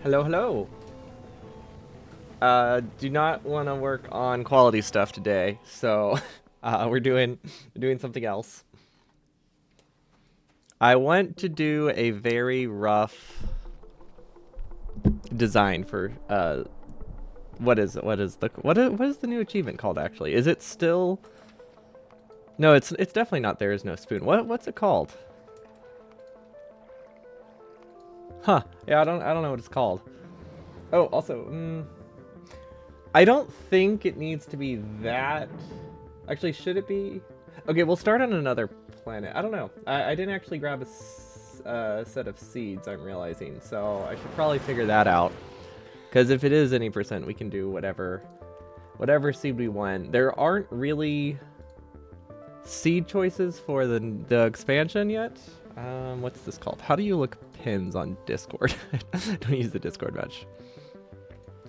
Hello, hello. Do not want to work on quality stuff today, so we're doing something else. I want to do a very rough design for what is the new achievement called actually? Is it still? No, it's definitely not there is no spoon. What's it called? Huh. Yeah, I don't know what it's called. Oh, also, I don't think it needs to be that. Actually, should it be? Okay, we'll start on another planet. I don't know. I didn't actually grab a set of seeds, I'm realizing. So I should probably figure that out. Because if it is any percent, we can do whatever seed we want. There aren't really seed choices for the expansion yet. What's this called? How do you look pins on Discord? Don't use the Discord much.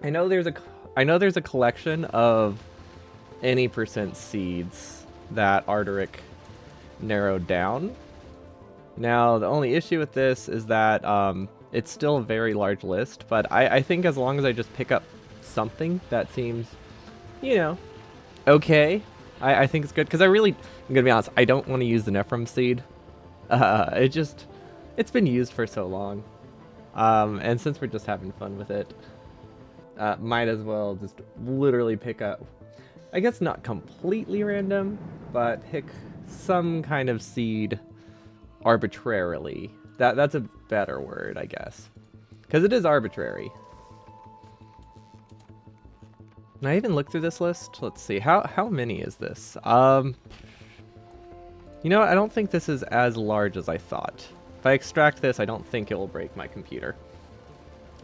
I know there's a I know there's a collection of any percent seeds that Arderic narrowed down. Now, the only issue with this is that it's still a very large list, but I think as long as I just pick up something that seems, you know, okay, I think it's good. Because I'm gonna be honest, I don't want to use the Nephrim seed. It's been used for so long. And since we're just having fun with it, might as well just literally pick up, I guess not completely random, but pick some kind of seed arbitrarily. That's a better word, I guess. Because it is arbitrary. Can I even look through this list? Let's see. How many is this? You know, I don't think this is as large as I thought. If I extract this, I don't think it will break my computer.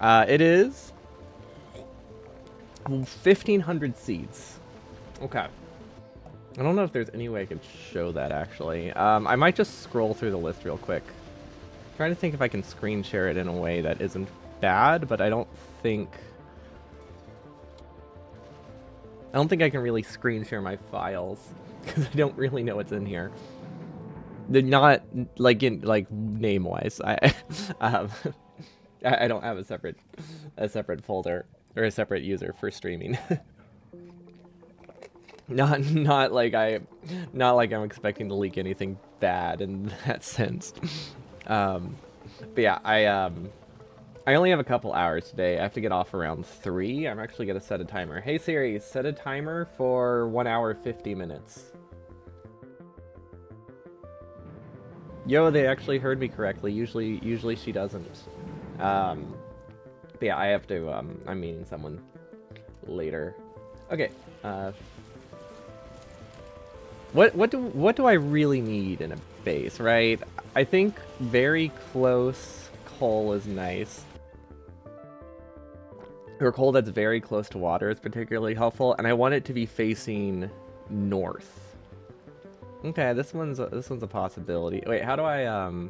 It is 1,500 seeds. Okay. I don't know if there's any way I could show that, actually. I might just scroll through the list real quick. I'm trying to think if I can screen share it in a way that isn't bad, but I don't think I can really screen share my files because I don't really know what's in here. They're not like name wise. Um, I don't have a separate folder or a separate user for streaming. Not like I'm expecting to leak anything bad in that sense. But yeah, I only have a couple hours today. I have to get off around 3. I'm actually gonna set a timer. Hey Siri, set a timer for 1 hour 50 minutes. Yo, they actually heard me correctly. Usually she doesn't. But yeah, I have to. I'm meeting someone later. Okay. What do I really need in a base, right? I think very close coal is nice. Or coal that's very close to water is particularly helpful, and I want it to be facing north. Okay, this one's a possibility. Wait, how do I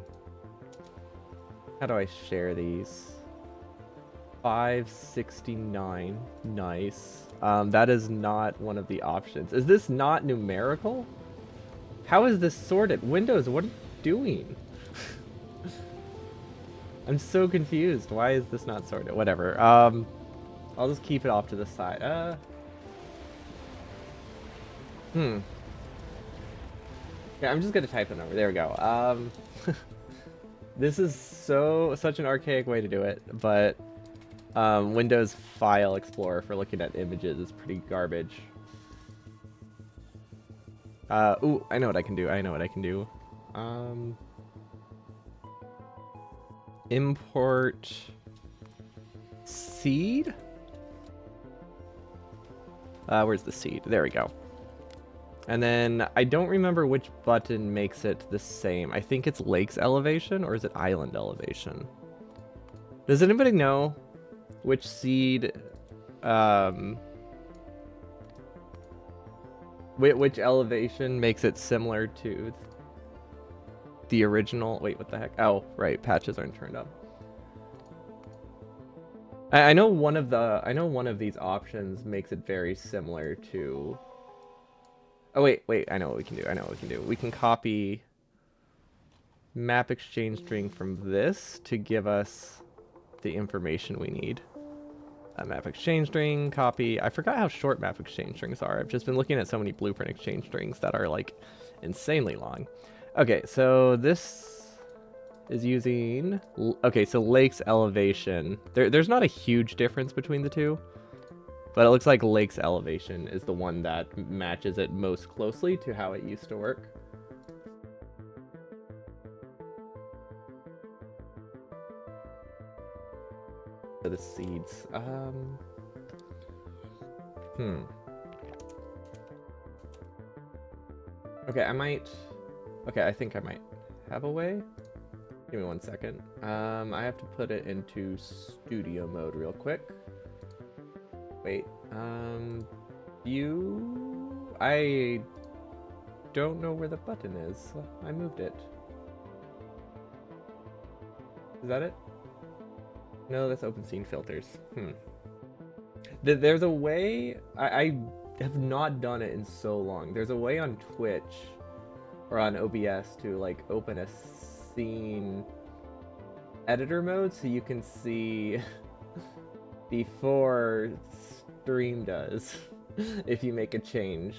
share these? 569. Nice. That is not one of the options. Is this not numerical? How is this sorted? Windows, what are you doing? I'm so confused. Why is this not sorted? Whatever. I'll just keep it off to the side. Yeah, I'm just gonna type the number. There we go. This is such an archaic way to do it, but Windows File Explorer for looking at images is pretty garbage. Ooh, I know what I can do. Import seed? Where's the seed? There we go. And then I don't remember which button makes it the same. I think it's lakes elevation, or is it island elevation? Does anybody know which seed, which elevation makes it similar to the original? Wait, what the heck? Oh, right, patches aren't turned up. I know one of these options makes it very similar to. Oh wait, I know what we can do. We can copy map exchange string from this to give us the information we need. Map exchange string, copy. I forgot how short map exchange strings are. I've just been looking at so many blueprint exchange strings that are like insanely long. Okay, so this is using... Okay, so lake's elevation. There's not a huge difference between the two, but it looks like lake's elevation is the one that matches it most closely to how it used to work. For the seeds. Okay, I think I might have a way. Give me 1 second. I have to put it into studio mode real quick. Wait, view? I don't know where the button is. I moved it. Is that it? No, that's open scene filters. There's a way, I have not done it in so long. There's a way on Twitch or on OBS to like open a scene editor mode so you can see before stream does if you make a change,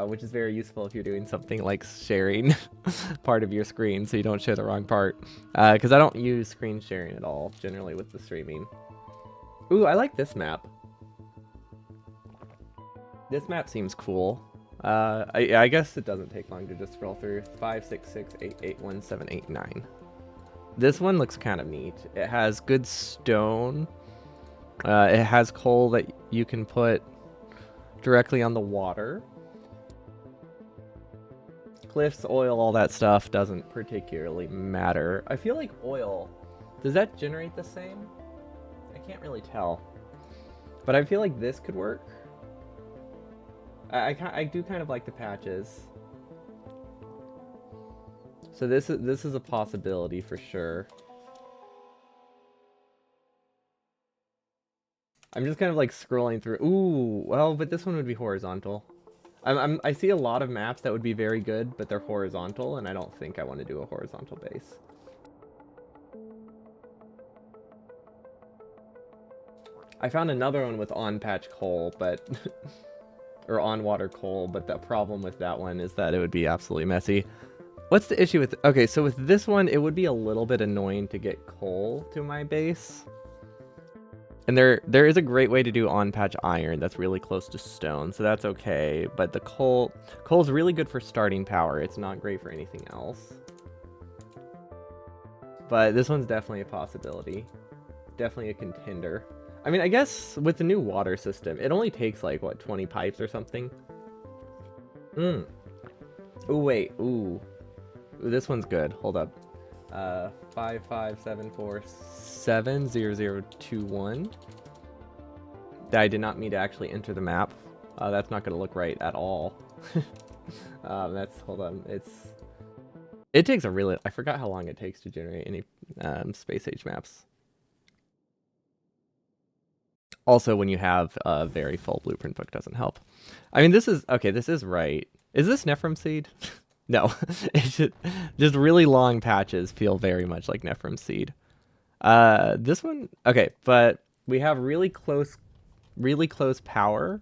which is very useful if you're doing something like sharing part of your screen so you don't share the wrong part, because I don't use screen sharing at all generally with the streaming. Ooh, I like this map. This map seems cool. I guess it doesn't take long to just scroll through. 5, 6, 6, 8, 8, 1, 7, 8, 9. This one looks kind of neat. It has good stone. It has coal that you can put directly on the water. Cliffs, oil, all that stuff doesn't particularly matter. I feel like oil, does that generate the same? I can't really tell. But I feel like this could work. I do kind of like the patches. So this is a possibility for sure. I'm just kind of like scrolling through. Ooh, well, but this one would be horizontal. I see a lot of maps that would be very good, but they're horizontal, and I don't think I want to do a horizontal base. I found another one with on-patch coal, but... or on-water coal, but the problem with that one is that it would be absolutely messy. What's the issue with... Okay, so with this one, it would be a little bit annoying to get coal to my base. And there is a great way to do on-patch iron that's really close to stone, so that's okay. But the coal's really good for starting power. It's not great for anything else. But this one's definitely a possibility. Definitely a contender. I mean, I guess with the new water system, it only takes like, what, 20 pipes or something? Ooh, wait, ooh. Ooh, this one's good. Hold up. 5574700021. I did not mean to actually enter the map. That's not going to look right at all. Hold on. It takes a really... I forgot how long it takes to generate any space age maps. Also, when you have a very full blueprint book, doesn't help. I mean, this is... Okay, this is right. Is this Nephrim Seed? No. It's just really long patches feel very much like Nephrim Seed. This one... Okay, but we have really close power.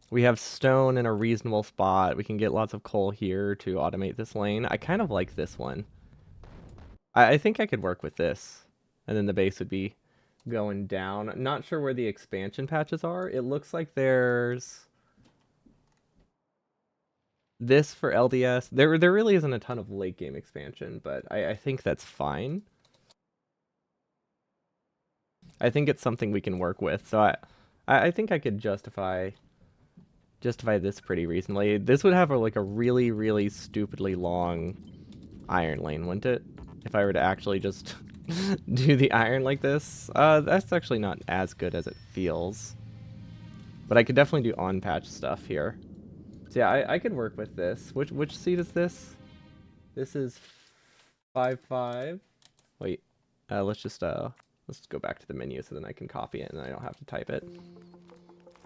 We have stone in a reasonable spot. We can get lots of coal here to automate this lane. I kind of like this one. I think I could work with this. And then the base would be... going down. Not sure where the expansion patches are. It looks like there's this for LDS. There really isn't a ton of late game expansion, but I think that's fine. I think it's something we can work with. So I think I could justify this pretty reasonably. This would have like a really, really stupidly long iron lane, wouldn't it? If I were to actually just do the iron like this. That's actually not as good as it feels. But I could definitely do on-patch stuff here. So yeah, I could work with this. Which seed is this? This is 5-5. Wait, let's just go back to the menu so then I can copy it and I don't have to type it.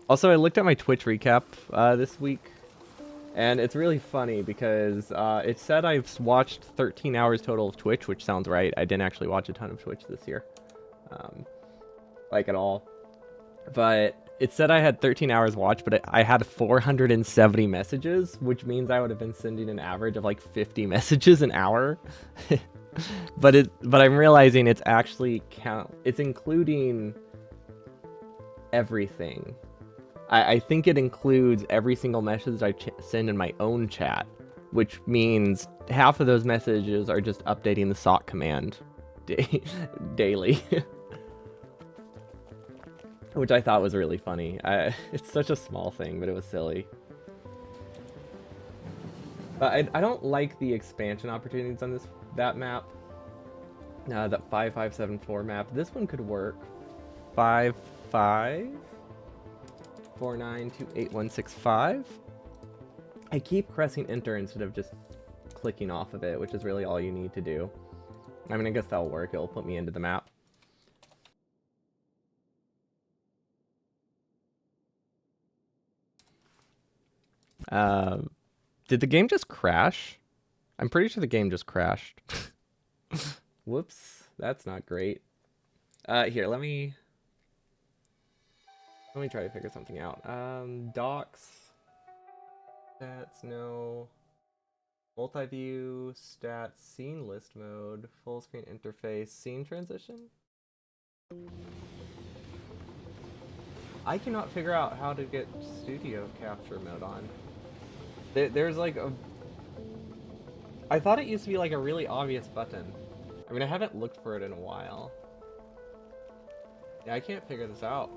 Also, I looked at my Twitch recap this week. And it's really funny because it said I've watched 13 hours total of Twitch, which sounds right. I didn't actually watch a ton of Twitch this year. like at all. But it said I had 13 hours watch, but I had 470 messages, which means I would have been sending an average of like 50 messages an hour. but I'm realizing it's actually it's including everything. I think it includes every single message I send in my own chat, which means half of those messages are just updating the sock command daily. Which I thought was really funny. It's such a small thing, but it was silly. But I don't like the expansion opportunities on that map. That 5574 map. This one could work. 5549286165. I keep pressing enter instead of just clicking off of it, which is really all you need to do. I mean, I guess that'll work. It'll put me into the map. Did the game just crash? I'm pretty sure the game just crashed. Whoops, that's not great. Here, let me try to figure something out. Docs. Stats, no. Multi-view, stats, scene list mode, full screen interface, scene transition? I cannot figure out how to get studio capture mode on. There's like a... I thought it used to be like a really obvious button. I mean, I haven't looked for it in a while. Yeah, I can't figure this out.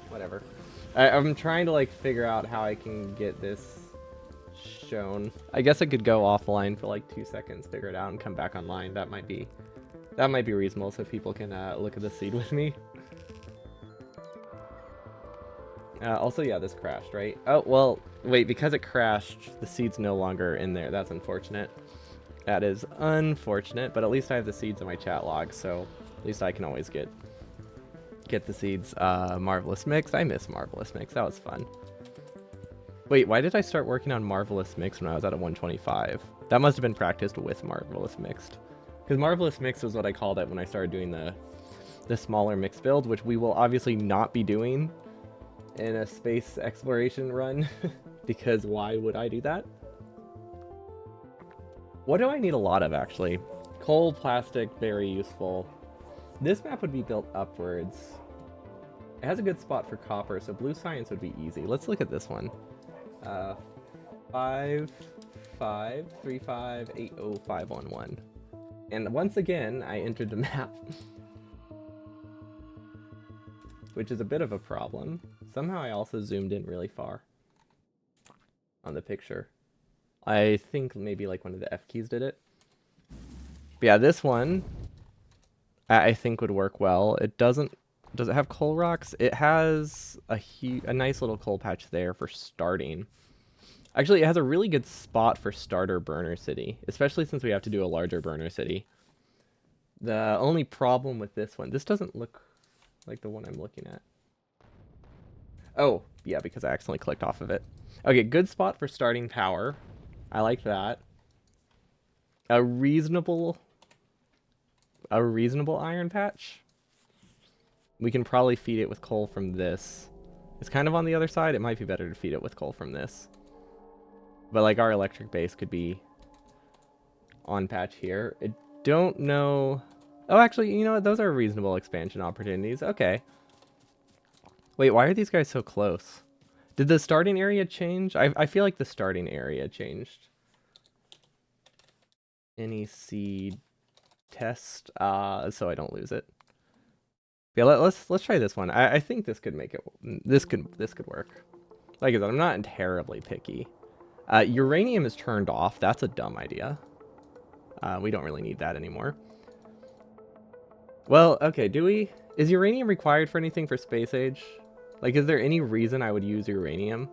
Whatever. I'm trying to like figure out how I can get this shown. I guess I could go offline for like 2 seconds, figure it out, and come back online. That might be reasonable, so people can look at the seed with me. Also, yeah, this crashed, right? Oh, well, wait, because it crashed, the seed's no longer in there. That's unfortunate. That is unfortunate, but at least I have the seeds in my chat log, so at least I can always get the seeds. Marvelous Mix. I miss Marvelous Mix. That was fun. Wait, why did I start working on Marvelous Mix when I was at a 125? That must have been practiced with Marvelous Mixed. Because Marvelous Mix was what I called it when I started doing the smaller mix build, which we will obviously not be doing in a space exploration run, because why would I do that? What do I need a lot of, actually? Coal, plastic, very useful. This map would be built upwards. It has a good spot for copper, so blue science would be easy. Let's look at this one. 5535805111. And once again, I entered the map. Which is a bit of a problem. Somehow I also zoomed in really far on the picture. I think maybe like one of the F keys did it. But yeah, this one I think would work well. It doesn't... Does it have coal rocks? It has a nice little coal patch there for starting. Actually, it has a really good spot for starter burner city, especially since we have to do a larger burner city. The only problem with this one... This doesn't look like the one I'm looking at. Oh, yeah, because I accidentally clicked off of it. Okay, good spot for starting power. I like that. A reasonable iron patch. We can probably feed it with coal from this. It's kind of on the other side. It might be better to feed it with coal from this. But like our electric base could be on patch here. I don't know. Oh, actually, you know what? Those are reasonable expansion opportunities. Okay. Wait, why are these guys so close? Did the starting area change? I feel like the starting area changed. Any seed test, so I don't lose it. Yeah, let's try this one. I think this could make it. This could work. Like I said, I'm not terribly picky. Uranium is turned off. That's a dumb idea. We don't really need that anymore. Well, okay. Is uranium required for anything for space age? Like, is there any reason I would use uranium?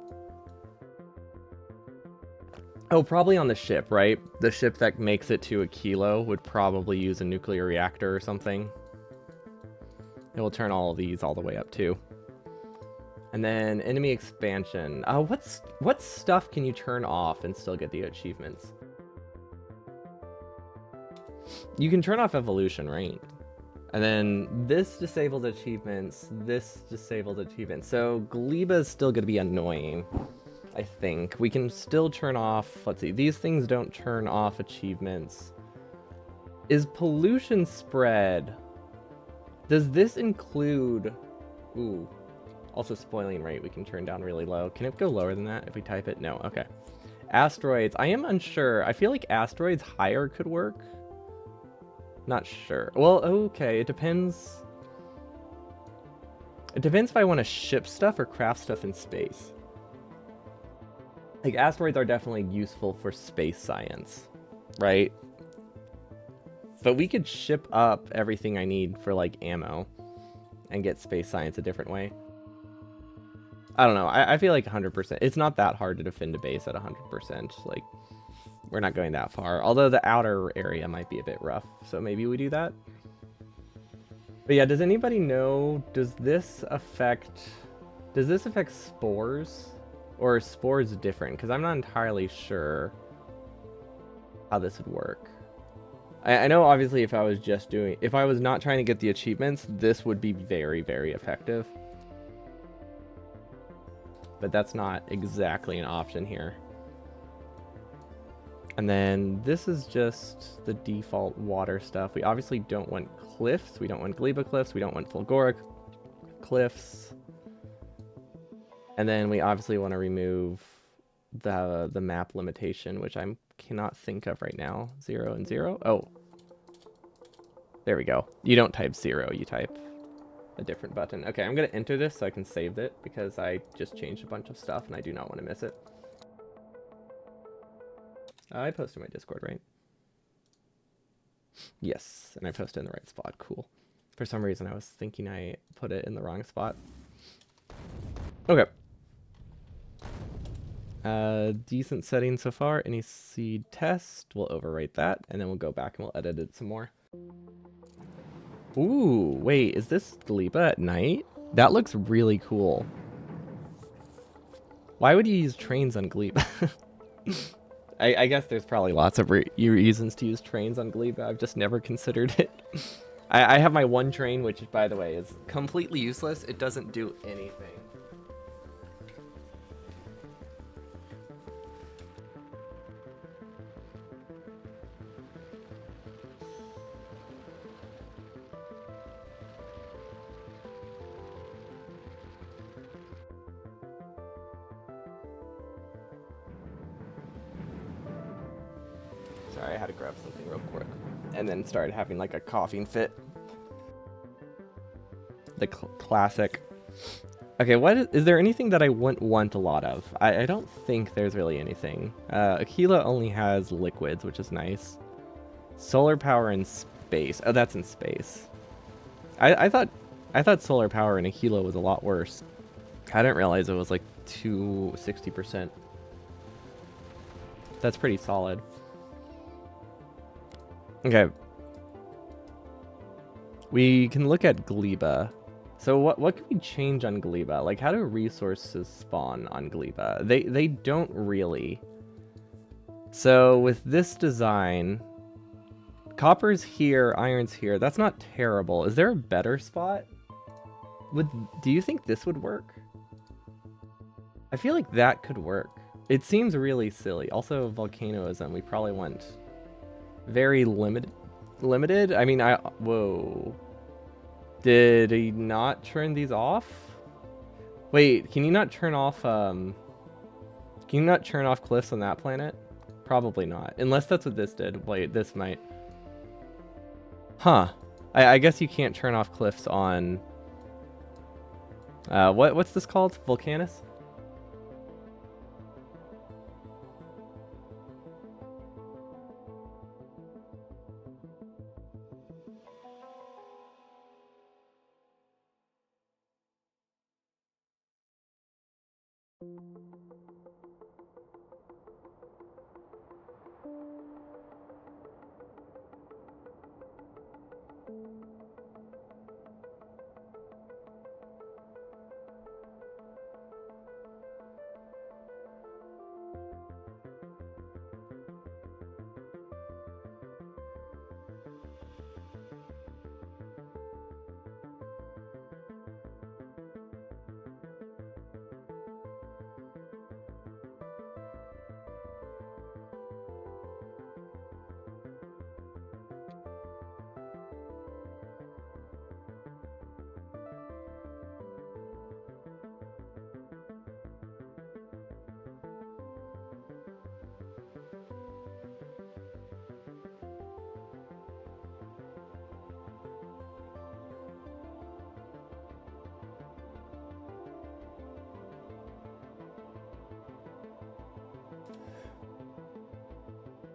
Oh, probably on the ship, right? The ship that makes it to a kilo would probably use a nuclear reactor or something. It will turn all of these all the way up too. And then enemy expansion. What stuff can you turn off and still get the achievements? You can turn off evolution, right? And then this disabled achievements, this disabled achievements. So Gleba is still going to be annoying, I think. We can still turn off, let's see, these things don't turn off achievements. Is pollution spread? Does this include, ooh, also spoiling rate we can turn down really low. Can it go lower than that if we type it? No, okay. Asteroids, I am unsure. I feel like asteroids higher could work. Not sure. Well, okay, it depends. It depends if I want to ship stuff or craft stuff in space. Like, asteroids are definitely useful for space science, right? But we could ship up everything I need for, like, ammo and get space science a different way. I don't know. I feel like 100%. It's not that hard to defend a base at 100%. Like, we're not going that far. Although the outer area might be a bit rough, so maybe we do that. But yeah, does anybody know, does this affect spores? Or are spores different? Because I'm not entirely sure how this would work. I know obviously if I was not trying to get the achievements, this would be very, very effective. But that's not exactly an option here. And then this is just the default water stuff. We obviously don't want cliffs. We don't want Gleba cliffs. We don't want Fulgoric cliffs. And then we obviously want to remove the map limitation, which I cannot think of right now. 0 and 0. Oh. There we go. You don't type 0, you type a different button. Okay, I'm going to enter this so I can save it because I just changed a bunch of stuff and I do not want to miss it. I posted my Discord, right? Yes, and I posted in the right spot. Cool. For some reason, I was thinking I put it in the wrong spot. Okay. Decent setting so far. Any seed test, we'll overwrite that, and then we'll go back and we'll edit it some more. Ooh, wait, is this Gleba at night? That looks really cool. Why would you use trains on Gleba? I guess there's probably lots of reasons to use trains on Gleba. I've just never considered it. I have my one train, which, by the way, is completely useless. It doesn't do anything. Sorry, I had to grab something real quick. And then started having like a coughing fit. The classic. Okay, is there anything that I wouldn't want a lot of? I don't think there's really anything. Aquila only has liquids, which is nice. Solar power in space. Oh, that's in space. I thought solar power in Aquila was a lot worse. I didn't realize it was like 260%. That's pretty solid. Okay. We can look at Gleba. So what can we change on Gleba? Like, how do resources spawn on Gleba? They don't really. So with this design, copper's here, iron's here. That's not terrible. Is there a better spot? Do you think this would work? I feel like that could work. It seems really silly. Also, volcanoism. We probably want very limited. I mean, whoa. Did he not turn these off? Wait, can you not turn off, cliffs on that planet? Probably not. Unless that's what this did. Wait, this might. Huh. I guess you can't turn off cliffs on... what's this called? Vulcanus?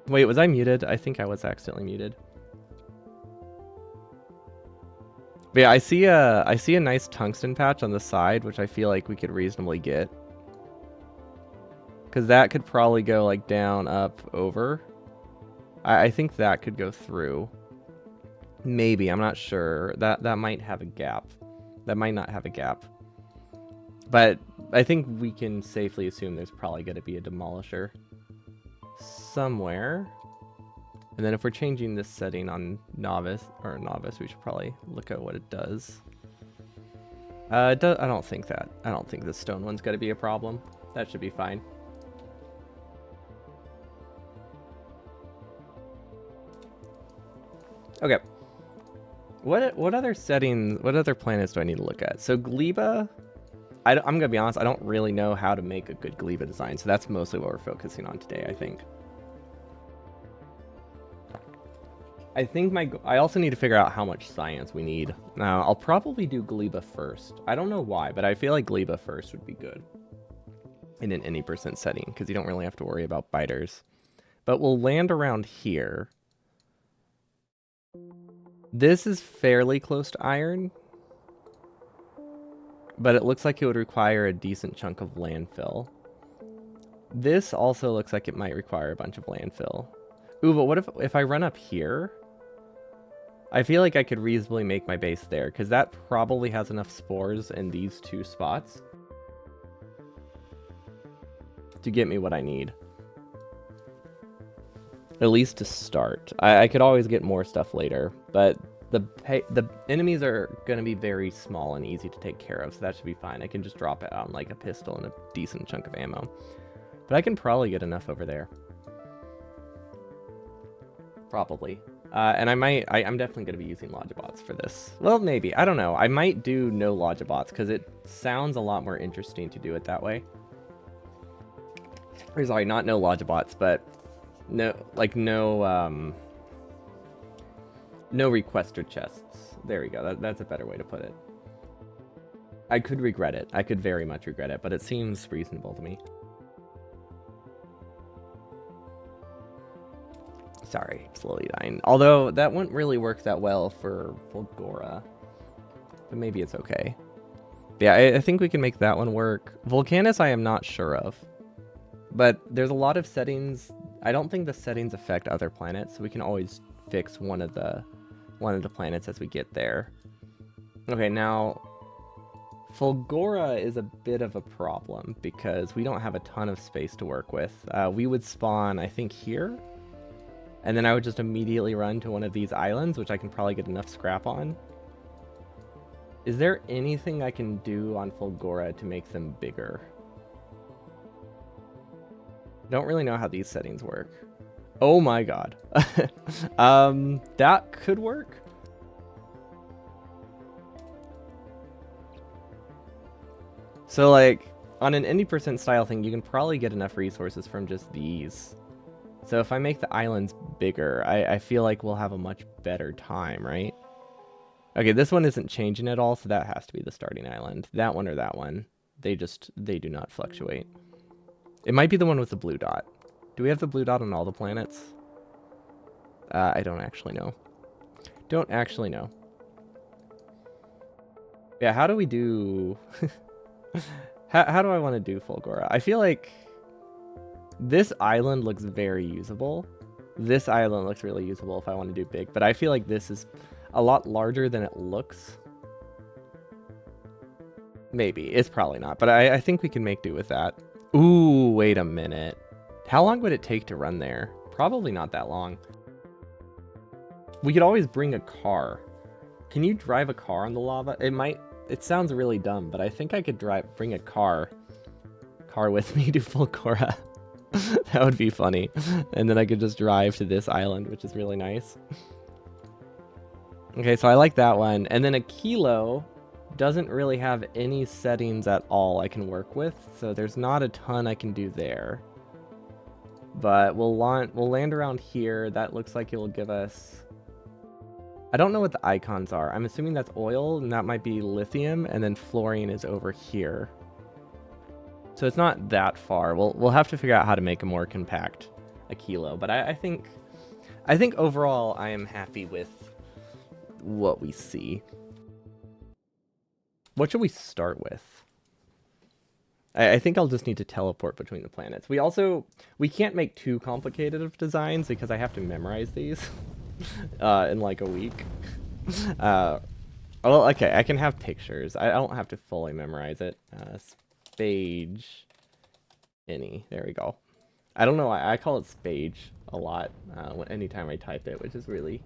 Wait, was I muted? I think I was accidentally muted. But yeah, I see a nice tungsten patch on the side, which I feel like we could reasonably get. Because that could probably go like down, up, over. I think that could go through. Maybe, I'm not sure. That might have a gap. That might not have a gap. But I think we can safely assume there's probably going to be a demolisher somewhere. And then if we're changing this setting on novice, we should probably look at what it does. I don't think this stone one's going to be a problem. That should be fine. Okay. What other settings, what other planets do I need to look at? So Gleba, I'm going to be honest, I don't really know how to make a good Gleba design, so that's mostly what we're focusing on today, I think. I also need to figure out how much science we need. Now, I'll probably do Gleba first. I don't know why, but I feel like Gleba first would be good in an any percent setting, because you don't really have to worry about biters. But we'll land around here. This is fairly close to iron, but it looks like it would require a decent chunk of landfill. This also looks like it might require a bunch of landfill. Ooh, but what if I run up here? I feel like I could reasonably make my base there, because that probably has enough spores in these two spots to get me what I need. At least to start. I could always get more stuff later, but the enemies are going to be very small and easy to take care of, so that should be fine. I can just drop it on like a pistol and a decent chunk of ammo. But I can probably get enough over there. Probably. And I'm definitely going to be using Logibots for this. Well, maybe. I don't know. I might do no Logibots, because it sounds a lot more interesting to do it that way. Or sorry, not no Logibots, but no requester chests. There we go. That's a better way to put it. I could regret it. I could very much regret it, but it seems reasonable to me. Sorry, slowly dying. Although that wouldn't really work that well for Fulgora. But maybe it's okay. But yeah, I think we can make that one work. Vulcanus I am not sure of. But there's a lot of settings. I don't think the settings affect other planets, so we can always fix one of the planets as we get there. Okay, now Fulgora is a bit of a problem because we don't have a ton of space to work with. We would spawn, I think, here. And then I would just immediately run to one of these islands, which I can probably get enough scrap on. Is there anything I can do on Fulgora to make them bigger? Don't really know how these settings work. Oh my god. That could work. So like, on an any percent style thing, you can probably get enough resources from just these. So if I make the islands bigger, I feel like we'll have a much better time, right? Okay, this one isn't changing at all, so that has to be the starting island. That one or that one. They do not fluctuate. It might be the one with the blue dot. Do we have the blue dot on all the planets? I don't actually know. Don't actually know. Yeah, how do we do... how do I want to do Fulgora? I feel like this island looks very usable. This island looks really usable if I want to do big, but I feel like this is a lot larger than it looks. Maybe. It's probably not, but I think we can make do with that. Ooh, wait a minute. How long would it take to run there? Probably not that long. We could always bring a car. Can you drive a car on the lava? It sounds really dumb, but I think I could bring a car with me to Fulgora. That would be funny. And then I could just drive to this island, which is really nice. Okay, so I like that one. And then a kilo doesn't really have any settings at all I can work with, so there's not a ton I can do there. But we'll land around here. That looks like it will give us... I don't know what the icons are. I'm assuming that's oil, and that might be lithium, and then fluorine is over here. So it's not that far. We'll have to figure out how to make it more compact. a kilo. But I think overall I am happy with what we see. What should we start with? I think I'll just need to teleport between the planets. We can't make too complicated of designs because I have to memorize these in like a week. Well, okay, I can have pictures. I don't have to fully memorize it. Spage any. There we go. I don't know. I call it Spage a lot anytime I type it, which is really,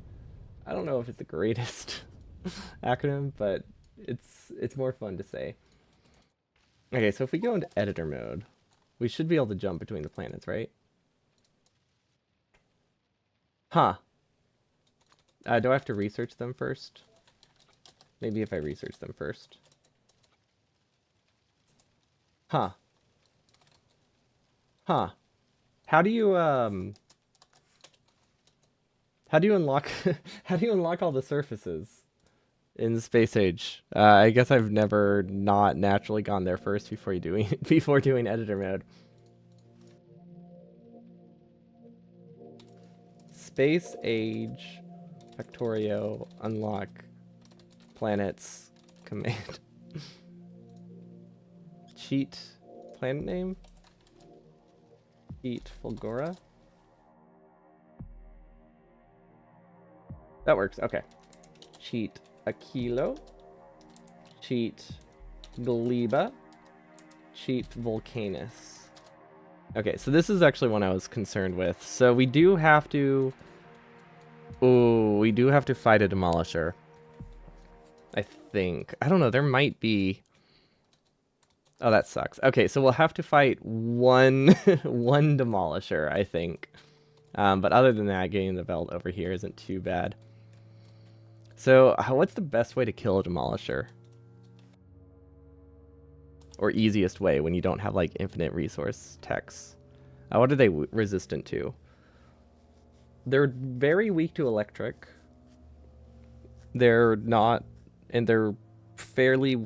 I don't know if it's the greatest acronym, but it's more fun to say. Okay, so if we go into editor mode, we should be able to jump between the planets, right? Huh. Do I have to research them first? Maybe if I research them first. Huh. Huh. How do you unlock how do you unlock all the surfaces in the space age? I guess I've never not naturally gone there first before doing editor mode. Space age Factorio unlock planets command. Cheat planet name? Cheat Fulgora? That works, okay. Cheat Aquilo. Cheat Gleba. Cheat Vulcanus. Okay, so this is actually one I was concerned with. So we do have to... Ooh, we do have to fight a Demolisher. I think. I don't know, there might be... Oh, that sucks. Okay, so we'll have to fight one Demolisher, I think. But other than that, getting the belt over here isn't too bad. So, what's the best way to kill a Demolisher? Or easiest way when you don't have, like, infinite resource techs? What are they resistant to? They're very weak to electric. They're not... And they're fairly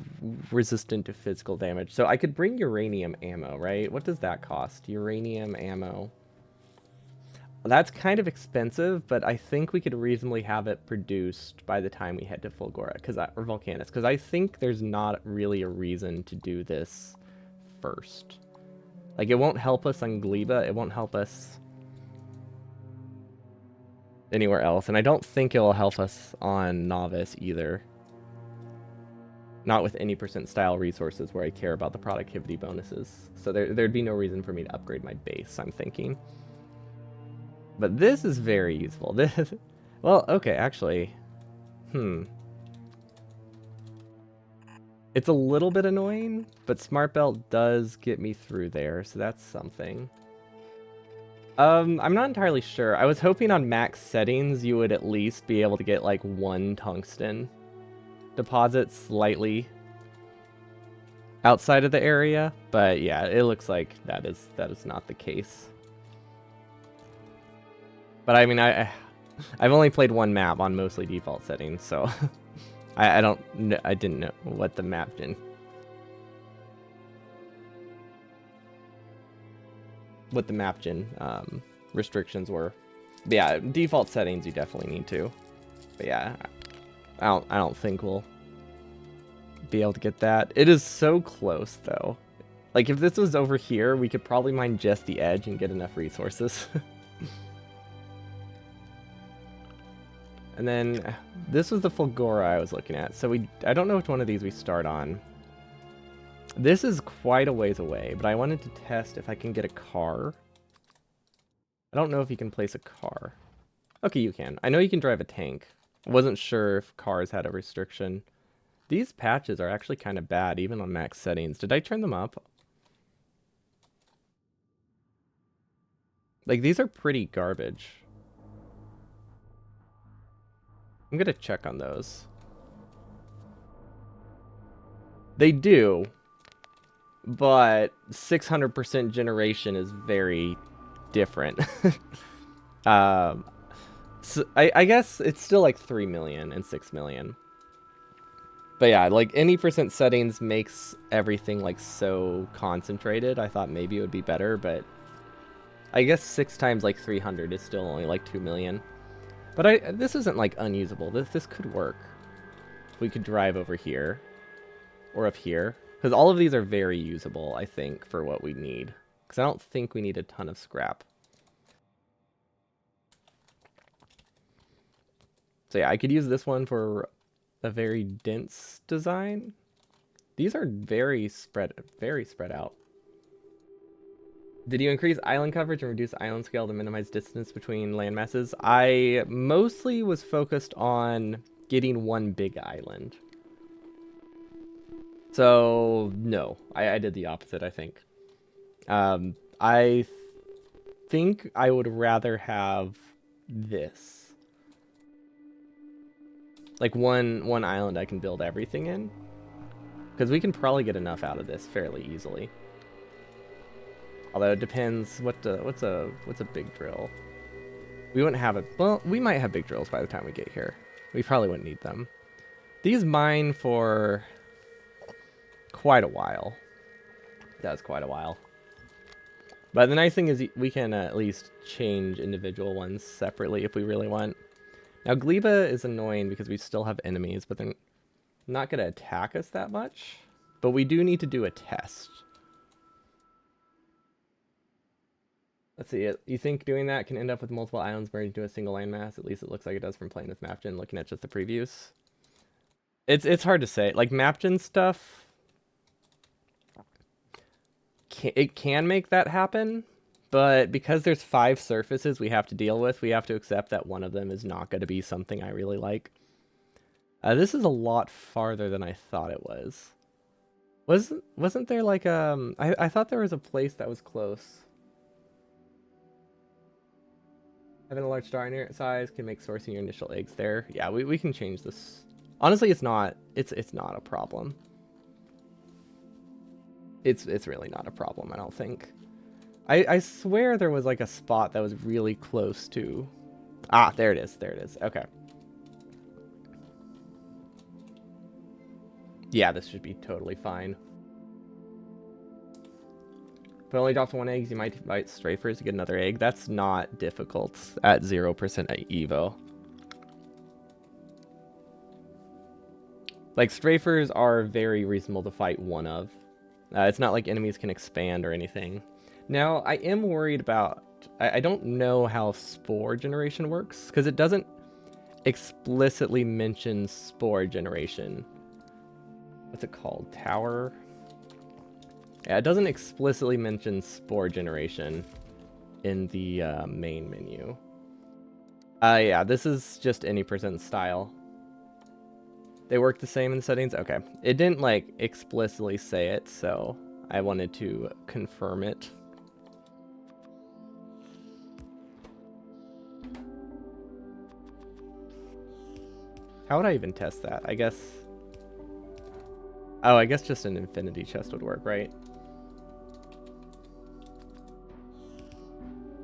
resistant to physical damage. So I could bring uranium ammo, right? What does that cost? Uranium ammo. That's kind of expensive, but I think we could reasonably have it produced by the time we head to Fulgora, or Vulcanus, because I think there's not really a reason to do this first. Like, it won't help us on Gleba, it won't help us anywhere else, and I don't think it will help us on Novice either. Not with any % style resources where I care about the productivity bonuses. So there'd be no reason for me to upgrade my base, I'm thinking. But this is very useful. This, well, okay, actually. It's a little bit annoying, but Smart Belt does get me through there, so that's something. I'm not entirely sure. I was hoping on max settings you would at least be able to get like 1 tungsten deposit slightly outside of the area, but yeah, it looks like that is not the case. But I mean, I've only played one map on mostly default settings, so I didn't know what the map gen restrictions were. But yeah, default settings you definitely need to. But yeah, I don't think we'll be able to get that. It is so close though. Like if this was over here, we could probably mine just the edge and get enough resources. And then this was the Fulgora I was looking at. So I don't know which one of these we start on. This is quite a ways away, but I wanted to test if I can get a car. I don't know if you can place a car. Okay, you can. I know you can drive a tank. I wasn't sure if cars had a restriction. These patches are actually kind of bad, even on max settings. Did I turn them up? Like, these are pretty garbage. I'm gonna check on those. They do, but 600% generation is very different. So I guess it's still like 3 million and 6 million. But yeah, like any % settings makes everything like so concentrated. I thought maybe it would be better, but I guess 6 times like 300 is still only like 2 million. But this isn't like unusable. This could work. We could drive over here or up here, because all of these are very usable, I think, for what we need. Because I don't think we need a ton of scrap. So yeah, I could use this one for a very dense design. These are very spread out. Did you increase island coverage and reduce island scale to minimize distance between land masses? I mostly was focused on getting one big island. So, no. I did the opposite, I think. I think I would rather have this. Like one island I can build everything in. Because we can probably get enough out of this fairly easily. Although it depends what's a big drill. We wouldn't have it. Well, we might have big drills by the time we get here. We probably wouldn't need them. These mine for quite a while. That's quite a while. But the nice thing is we can at least change individual ones separately if we really want. Now Gleba is annoying because we still have enemies, but they're not going to attack us that much. But we do need to do a test. Let's see, you think doing that can end up with multiple islands merged into a single landmass? At least it looks like it does from playing with Mapgen, looking at just the previews. It's hard to say. Like, Mapgen stuff, it can make that happen, but because there's 5 surfaces we have to deal with, we have to accept that one of them is not going to be something I really like. This is a lot farther than I thought it was. Wasn't there like, I thought there was a place that was close. Having a large star in your size can make sourcing your initial eggs there. Yeah, we can change this. Honestly, it's not a problem. It's really not a problem, I don't think. I swear there was like a spot that was really close to... Ah, there it is. Okay. Yeah, this should be totally fine. If it only drops 1 egg, you might bite strafers to get another egg. That's not difficult at 0% Evo. Like, strafers are very reasonable to fight one of. It's not like enemies can expand or anything. Now, I am worried about... I don't know how spore generation works, because it doesn't explicitly mention spore generation. What's it called? Tower? Yeah, it doesn't explicitly mention spore generation in the main menu. Yeah, this is just any percent style. They work the same in the settings? Okay. It didn't, like, explicitly say it, so I wanted to confirm it. How would I even test that? I guess... Oh, I guess just an infinity chest would work, right?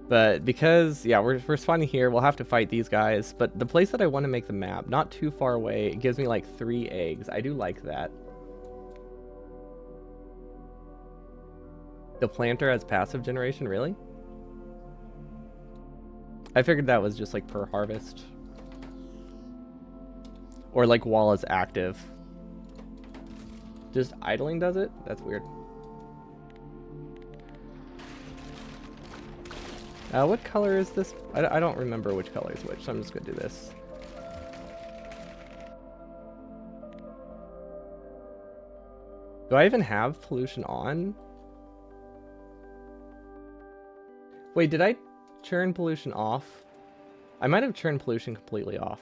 But because, yeah, we're spawning here, we'll have to fight these guys. But the place that I want to make the map, not too far away, it gives me like 3 eggs. I do like that. The planter has passive generation, really? I figured that was just like per harvest. Or like while it's active. Just idling does it? That's weird. What color is this? I don't remember which color is which, so I'm just going to do this. Do I even have pollution on? Wait, did I turn pollution off? I might have turned pollution completely off.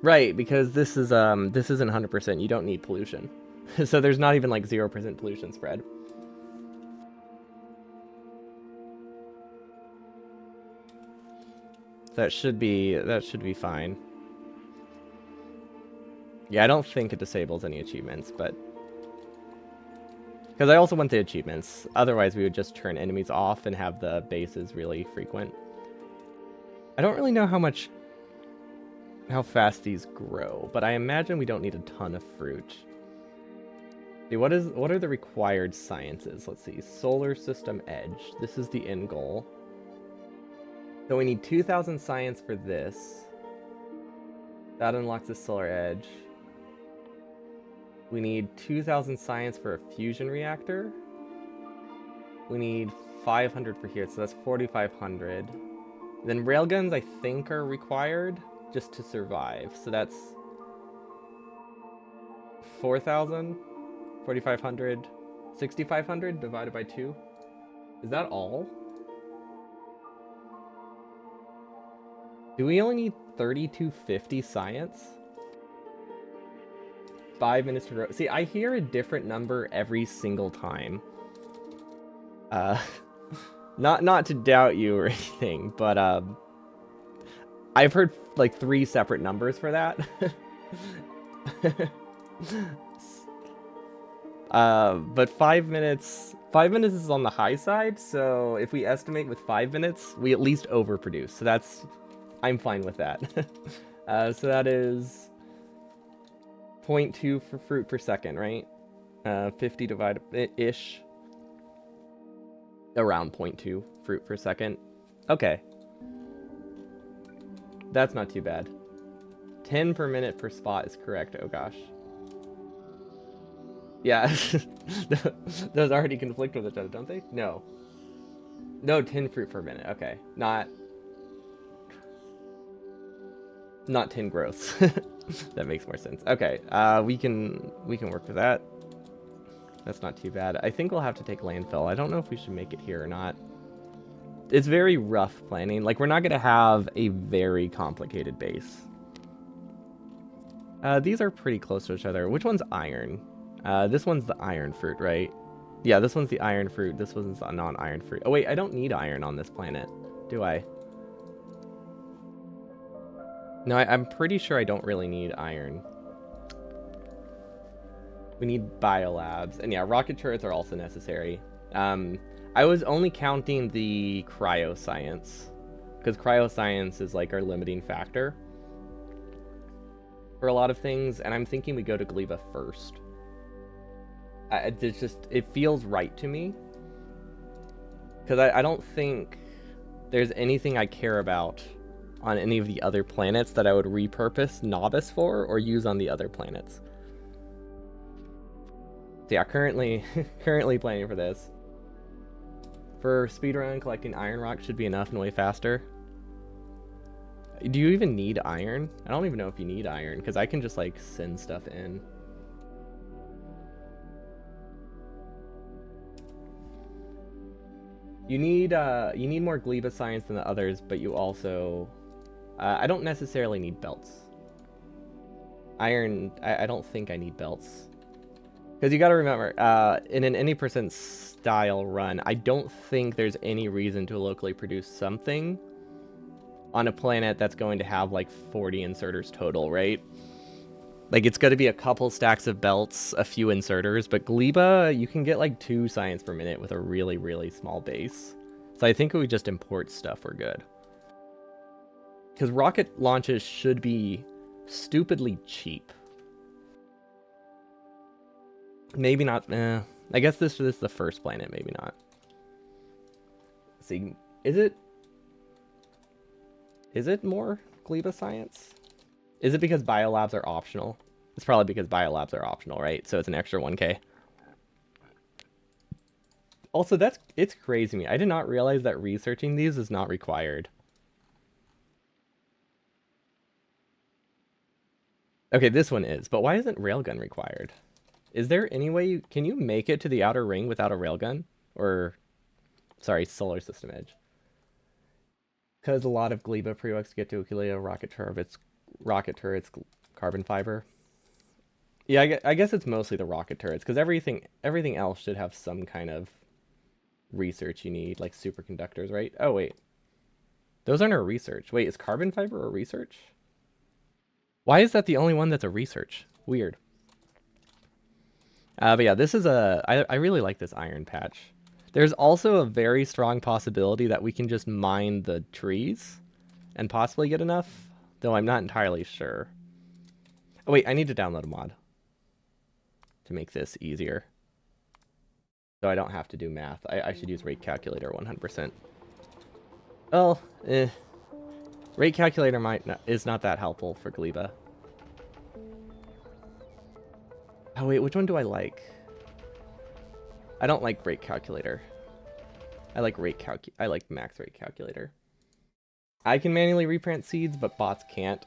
Right, because this isn't 100%. You don't need pollution. So there's not even like 0% pollution spread. That should be fine. Yeah, I don't think it disables any achievements, but... Because I also want the achievements. Otherwise, we would just turn enemies off and have the bases really frequent. I don't really know how fast these grow, but I imagine we don't need a ton of fruit. See, what are the required sciences? Let's see. Solar system edge. This is the end goal. So we need 2,000 science for this. That unlocks the solar edge. We need 2,000 science for a fusion reactor. We need 500 for here, so that's 4,500. Then railguns, I think, are required just to survive. So that's 4,000, 4,500, 6,500 divided by 2. Is that all? Do we only need 3,250 science? 5 minutes to grow. See, I hear a different number every single time. Not to doubt you or anything, but I've heard like 3 separate numbers for that. But 5 minutes is on the high side, so if we estimate with 5 minutes, we at least overproduce. So I'm fine with that. So that is 0.2 for fruit per second, right? 50 divided ish. Around 0.2 fruit per second. Okay. That's not too bad. 10 per minute per spot is correct. Oh gosh. Yeah. Those already conflict with each other, don't they? No. No, 10 fruit per minute. Okay. Not 10 growths. That makes more sense. Okay. We can work with that. That's not too bad. I think we'll have to take landfill. I don't know if we should make it here or not. It's very rough planning. Like, we're not going to have a very complicated base. These are pretty close to each other. Which one's iron? This one's the iron fruit, right? Yeah, this one's the iron fruit. This one's the non-iron fruit. Oh, wait, I don't need iron on this planet, do I? No, I'm pretty sure I don't really need iron. We need biolabs. And yeah, rocket turrets are also necessary. I was only counting the cryoscience, because cryoscience is like our limiting factor for a lot of things, and I'm thinking we go to Gleba first. It feels right to me, because I don't think there's anything I care about on any of the other planets that I would repurpose Novice for or use on the other planets. So yeah, currently planning for this. For speedrun, collecting iron rock should be enough and way faster. Do you even need iron? I don't even know if you need iron, because I can just like send stuff in. You need more Gleba science than the others, but you also I don't necessarily need belts. Iron, I don't think I need belts. Because you gotta remember, in an any percent style run, I don't think there's any reason to locally produce something on a planet that's going to have like 40 inserters total, right? Like, it's going to be a couple stacks of belts, a few inserters, but Gleba, you can get like 2 science per minute with a really, really small base. So I think if we just import stuff, we're good. Because rocket launches should be stupidly cheap. Maybe not. I guess this is the first planet. Maybe not. See, is it more Gleba science? Is it because biolabs are optional? It's probably because biolabs are optional, right? So it's an extra 1k. Also, it's crazy to me. I did not realize that researching these is not required. Okay, this one is, but why isn't railgun required? Is there any way can you make it to the outer ring without a railgun? Or, sorry, solar system edge. Because a lot of Gleba prereqs get to Aquila rocket turrets, carbon fiber. Yeah, I guess it's mostly the rocket turrets, because everything else should have some kind of research you need, like superconductors, right? Oh, wait. Those aren't a research. Wait, is carbon fiber a research? Why is that the only one that's a research? Weird. But yeah, this is I really like this iron patch. There's also a very strong possibility that we can just mine the trees and possibly get enough, though I'm not entirely sure. Oh, wait, I need to download a mod to make this easier. So I don't have to do math. I should use rate calculator 100%. Well, rate calculator is not that helpful for Gleba. Oh wait, which one do I like? I don't like rate calculator. I like max rate calculator. I can manually replant seeds, but bots can't.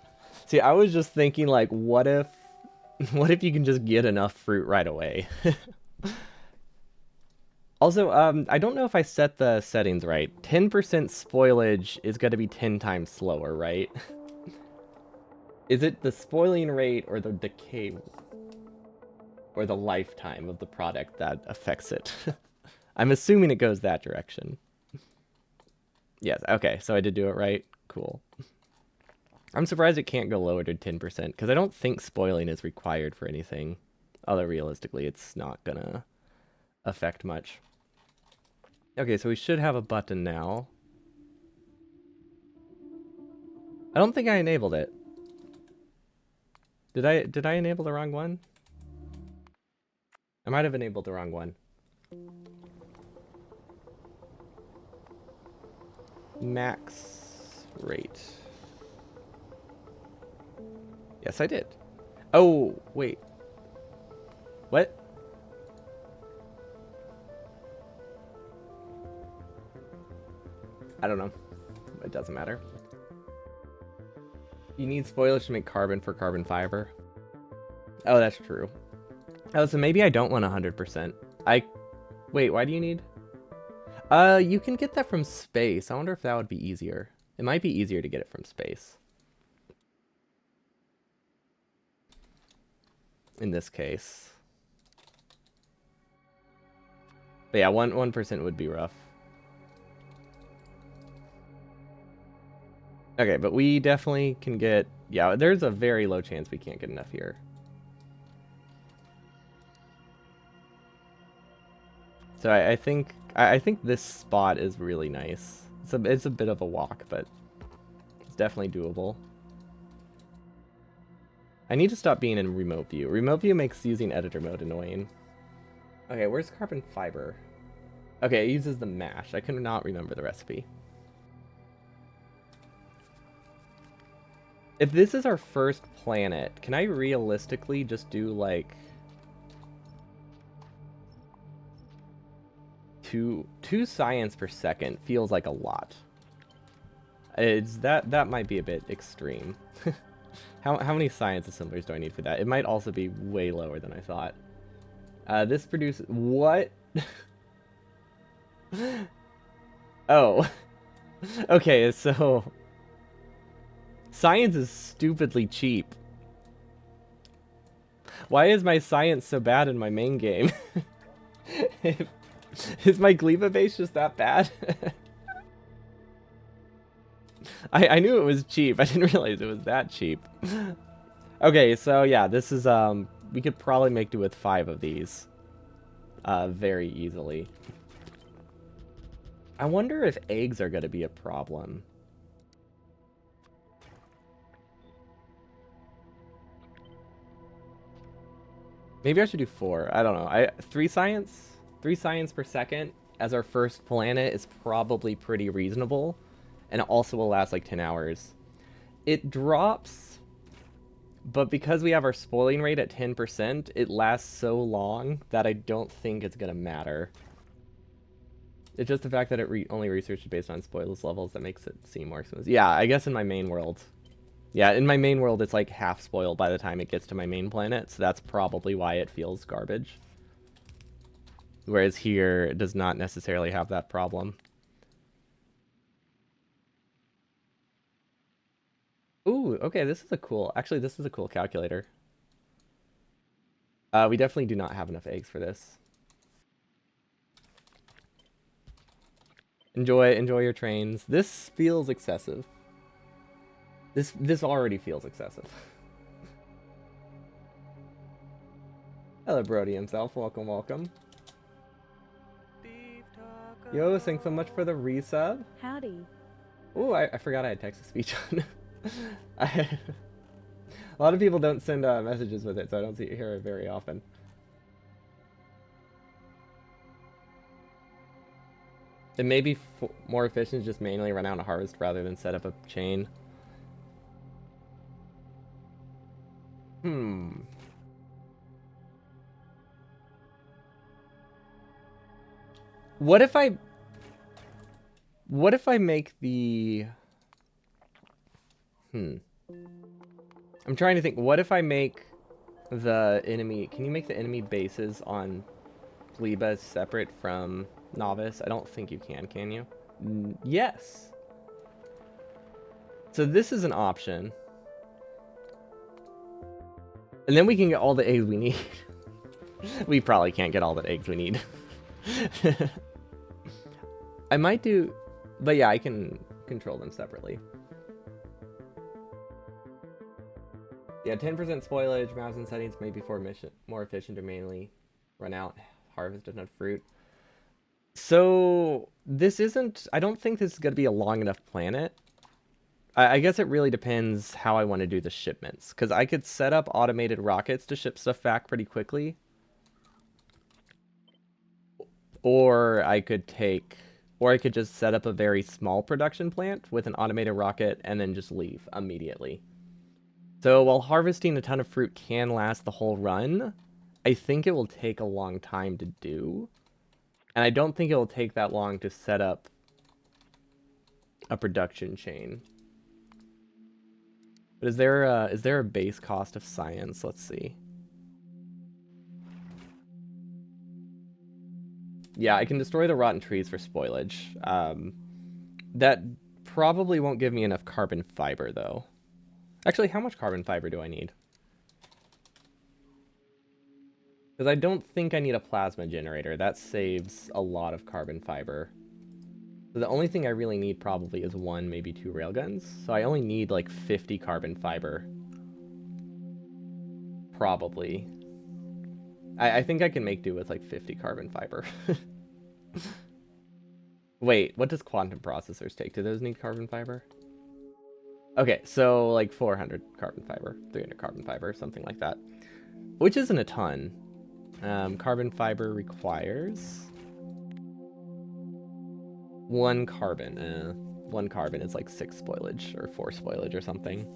See, I was just thinking like, what if you can just get enough fruit right away? Also, I don't know if I set the settings right. 10% spoilage is going to be 10 times slower, right? Is it the spoiling rate or the decay or the lifetime of the product that affects it? I'm assuming it goes that direction. Yes, okay, so I did do it right. Cool. I'm surprised it can't go lower to 10%, because I don't think spoiling is required for anything. Although realistically, it's not gonna affect much. Okay, so we should have a button now. I don't think I enabled it. Did I enable the wrong one? I might have enabled the wrong one. Max rate. Yes, I did. Oh, wait. What? I don't know. It doesn't matter. You need spoilage to make carbon for carbon fiber. Oh, that's true. Oh, so maybe I don't want 100%. Wait, why do you need? You can get that from space. I wonder if that would be easier. It might be easier to get it from space. In this case. But yeah, 1% would be rough. Okay, but we definitely can get... Yeah, there's a very low chance we can't get enough here. So I think this spot is really nice. It's a bit of a walk, but it's definitely doable. I need to stop being in remote view. Remote view makes using editor mode annoying. Okay, where's carbon fiber? Okay, it uses the mash. I could not remember the recipe. If this is our first planet, can I realistically just do like two science per second? Feels like a lot. That might be a bit extreme. How many science assemblers do I need for that? It might also be way lower than I thought. This produces what? Oh. Okay, so science is stupidly cheap. Why is my science so bad in my main game? Is my Gleba base just that bad? I knew it was cheap. I didn't realize it was that cheap. Okay, so yeah, this is we could probably make do with 5 of these very easily. I wonder if eggs are going to be a problem. Maybe I should do 4. I don't know. 3 science? 3 science per second as our first planet is probably pretty reasonable. And it also will last like 10 hours. It drops, but because we have our spoiling rate at 10%, it lasts so long that I don't think it's going to matter. It's just the fact that it only researched based on spoilers levels that makes it seem more expensive. Yeah, I guess in my main world. Yeah, in my main world, it's like half spoiled by the time it gets to my main planet, so that's probably why it feels garbage. Whereas here, it does not necessarily have that problem. Ooh, okay, this is a cool... Actually, this is a cool calculator. We definitely do not have enough eggs for this. Enjoy your trains. This feels excessive. This already feels excessive. Hello, Brody himself. Welcome, welcome. Yo, thanks so much for the resub. Howdy. Ooh, I forgot I had text-to-speech on. A lot of people don't send messages with it, so I don't hear it very often. It may be more efficient to just manually run out and harvest rather than set up a chain. Hmm. What if I make the I'm trying to think. What if I make the enemy... Can you make the enemy bases on Gleba separate from Novice? I don't think you can you? Yes. So this is an option. And then we can get all the eggs we need. We probably can't get all the eggs we need. I might do... But yeah, I can control them separately. Yeah, 10% spoilage, maps and settings may be more efficient to manually run out, harvest enough fruit. So this isn't... I don't think this is going to be a long enough planet. I guess it really depends how I want to do the shipments. Because I could set up automated rockets to ship stuff back pretty quickly. Or I could just set up a very small production plant with an automated rocket and then just leave immediately. So while harvesting a ton of fruit can last the whole run, I think it will take a long time to do. And I don't think it will take that long to set up a production chain. But is there a base cost of science? Let's see. Yeah, I can destroy the rotten trees for spoilage. That probably won't give me enough carbon fiber, though. Actually, how much carbon fiber do I need? Because I don't think I need a plasma generator. That saves a lot of carbon fiber. So the only thing I really need probably is 1, maybe 2 railguns. So I only need like 50 carbon fiber. Probably. I think I can make do with like 50 carbon fiber. Wait, what does quantum processors take? Do those need carbon fiber? Okay, so like 400 carbon fiber, 300 carbon fiber, something like that. Which isn't a ton. Carbon fiber requires 1 carbon. 1 carbon is like 6 spoilage or 4 spoilage or something.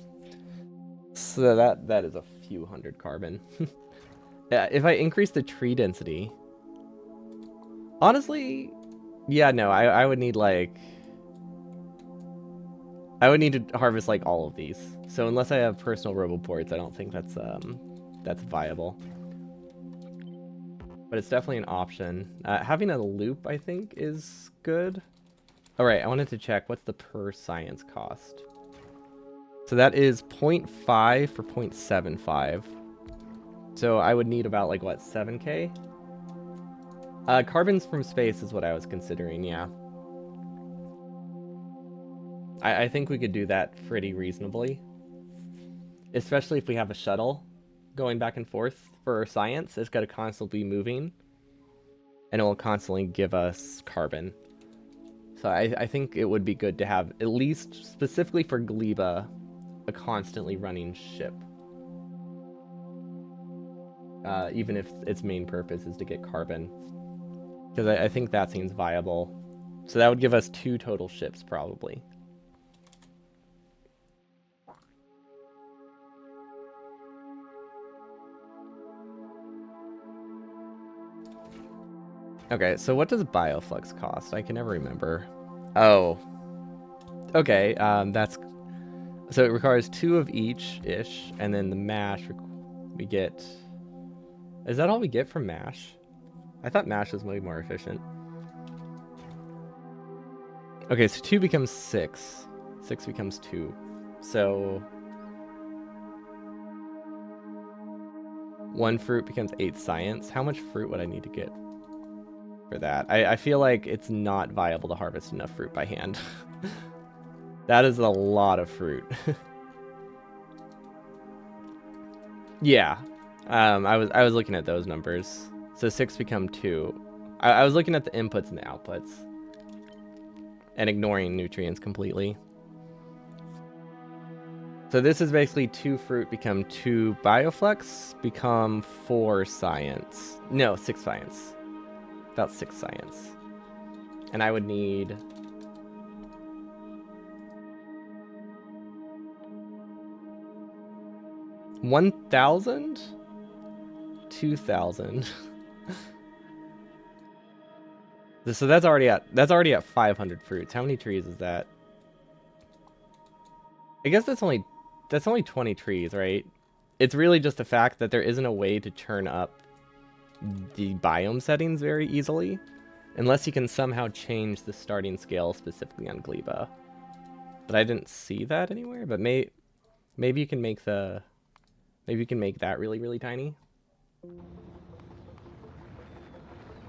So that is a few hundred carbon. Yeah, if I increase the tree density... Honestly, yeah, no, I would need like... I would need to harvest like all of these. So unless I have personal roboports, I don't think that's viable. But it's definitely an option. Having a loop, I think, is good. Alright, I wanted to check what's the per science cost. So that is 0.5 for 0.75. So I would need about, like, what, 7k? Carbons from space is what I was considering, yeah. I think we could do that pretty reasonably. Especially if we have a shuttle going back and forth for science. It's got to constantly be moving. And it will constantly give us carbon. So I think it would be good to have, at least specifically for Gleba, a constantly running ship. Even if its main purpose is to get carbon. Because I think that seems viable. So that would give us 2 total ships, probably. Okay, so what does Bioflux cost? I can never remember. Oh. Okay, that's... So it requires 2 of each-ish, and then the mash, we get... Is that all we get from mash? I thought mash was way more efficient. Okay, so 2 becomes 6. 6 becomes 2. So... 1 fruit becomes 8 science. How much fruit would I need to get for that? I feel like it's not viable to harvest enough fruit by hand. That is a lot of fruit. Yeah. I was looking at those numbers. So 6 become 2. I was looking at the inputs and the outputs. And ignoring nutrients completely. So this is basically 2 fruit become 2 bioflex, become 4 science. No, 6 science. About 6 science. And I would need... $1,000? $2,000. So that's already at 500 fruits. How many trees is that? I guess that's only 20 trees, right? It's really just the fact that there isn't a way to turn up the biome settings very easily, unless you can somehow change the starting scale specifically on Gleba. But I didn't see that anywhere. But maybe you can make that really, really tiny.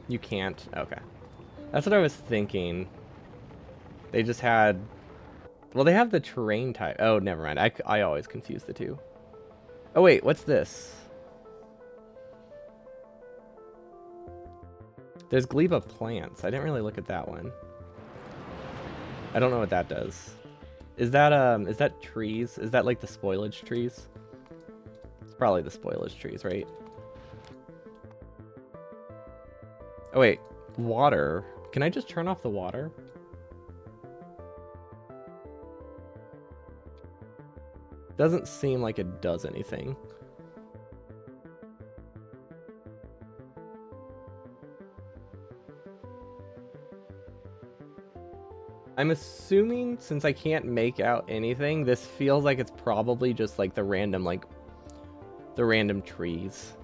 You can't. Okay, that's what I was thinking. They just had. Well, they have the terrain type. Oh, never mind. I always confuse the two. Oh wait, what's this? There's Gleba plants. I didn't really look at that one. I don't know what that does. Is that trees? Is that like the spoilage trees? It's probably the spoilage trees, right? Oh wait, water. Can I just turn off the water? Doesn't seem like it does anything. I'm assuming, since I can't make out anything, this feels like it's probably just like the random trees.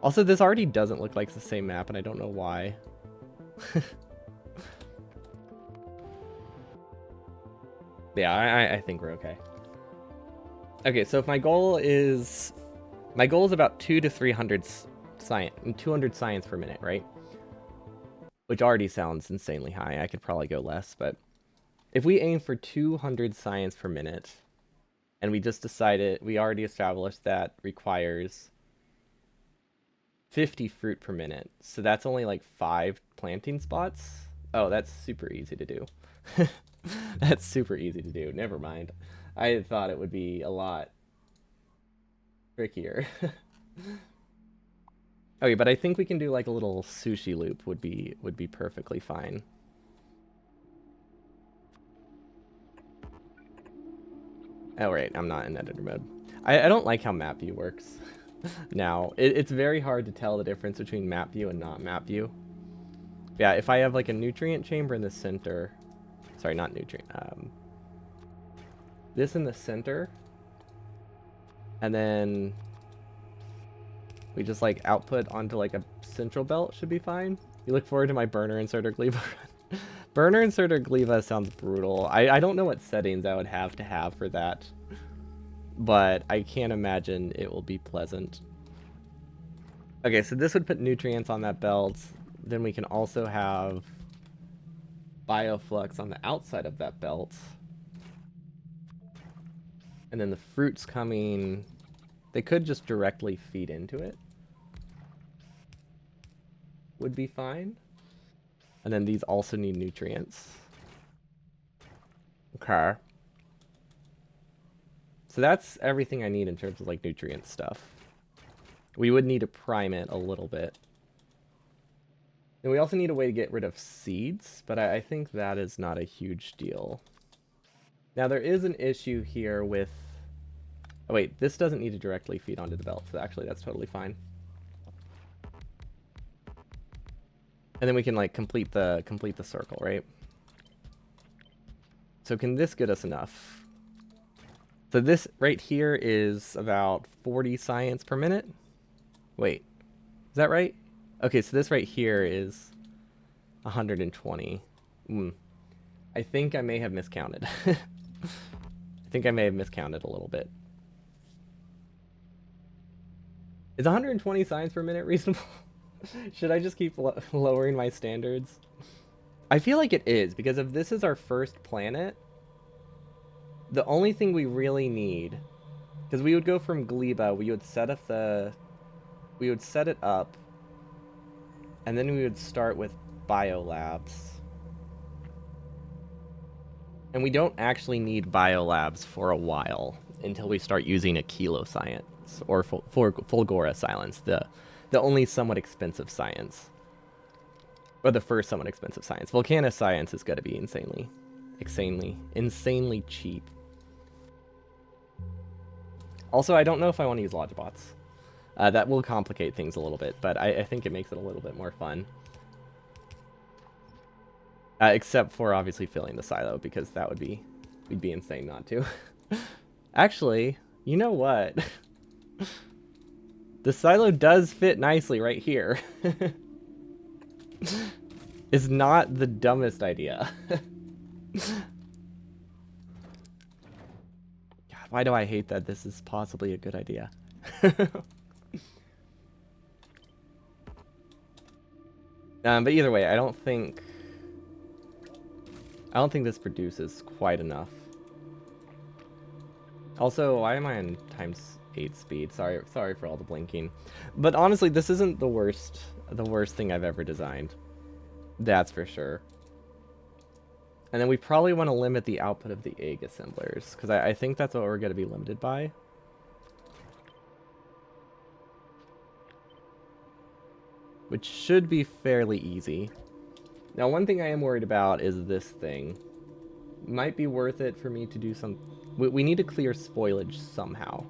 Also, this already doesn't look like the same map, and I don't know why. Yeah, I think we're okay. Okay, so if my goal is about 200 to 300 science, 200 science per minute, right? Which already sounds insanely high. I could probably go less, but if we aim for 200 science per minute, and we just decided, we already established that requires 50 fruit per minute, so that's only like 5 planting spots. Oh, that's super easy to do. That's super easy to do. Never mind. I thought it would be a lot trickier. Okay, but I think we can do like a little sushi loop would be perfectly fine. Oh right, I'm not in editor mode. I don't like how map view works. Now it's very hard to tell the difference between map view and not map view. Yeah, if I have like a nutrient chamber in the center, sorry, not nutrient, this in the center, and then we just like output onto like a central belt should be fine. You look forward to my burner inserter Gleba run. Burner inserter Gleba sounds brutal. I don't know what settings I would have to have for that, but I can't imagine it will be pleasant. Okay, so this would put nutrients on that belt. Then we can also have bioflux on the outside of that belt. And then the fruits coming, they could just directly feed into it. Would be fine. And then these also need nutrients. Okay. So that's everything I need in terms of like nutrient stuff. We would need to prime it a little bit. And we also need a way to get rid of seeds, but I think that is not a huge deal. Now there is an issue here with... Oh wait, this doesn't need to directly feed onto the belt, so actually that's totally fine. And then we can like complete the circle, right? So can this get us enough? So this right here is about 40 science per minute. Wait, is that right? Okay, so this right here is 120. I think I may have miscounted. I think I may have miscounted a little bit. Is 120 science per minute reasonable? Should I just keep lowering my standards? I feel like it is, because if this is our first planet, the only thing we really need, because we would go from Gleba, we would set it up, and then we would start with biolabs. And we don't actually need biolabs for a while until we start using a kiloscience or Fulgora silence, the only somewhat expensive science. Or the first somewhat expensive science. Vulcanus science is going to be insanely cheap. Also, I don't know if I want to use Logibots. That will complicate things a little bit, but I think it makes it a little bit more fun. Except for obviously filling the silo, because that would be... we'd be insane not to. Actually, you know what? The silo does fit nicely right here. It's not the dumbest idea. God, why do I hate that this is possibly a good idea? But either way, I don't think this produces quite enough. Also, why am I on ×8 speed? Sorry for all the blinking. But honestly, this isn't the worst thing I've ever designed. That's for sure. And then we probably want to limit the output of the egg assemblers, because I think that's what we're going to be limited by. Which should be fairly easy. Now, one thing I am worried about is this thing. Might be worth it for me to do some... We need to clear spoilage somehow.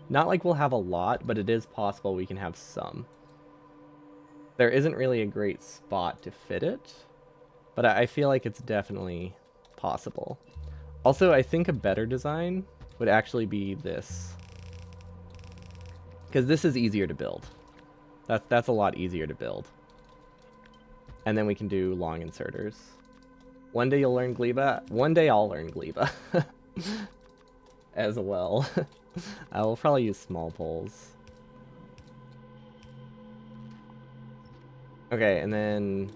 Not like we'll have a lot, but it is possible we can have some. There isn't really a great spot to fit it, but I feel like it's definitely possible. Also, I think a better design would actually be this. Because this is easier to build. That's a lot easier to build. And then we can do long inserters. One day you'll learn Gleba. One day I'll learn Gleba. As well. I will probably use small poles. Okay, and then...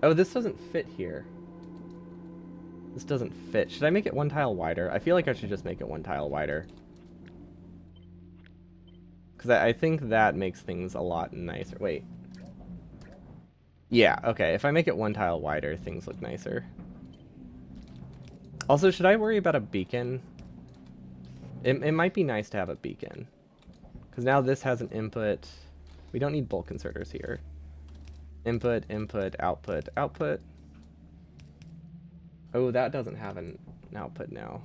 oh, this doesn't fit here. This doesn't fit. Should I make it one tile wider? I feel like I should just make it one tile wider. Because I think that makes things a lot nicer. Wait. Yeah, okay. If I make it one tile wider, things look nicer. Also, should I worry about a beacon? It might be nice to have a beacon. Because now this has an input. We don't need bulk inserters here. Input, input, output, output. Oh, that doesn't have an output now.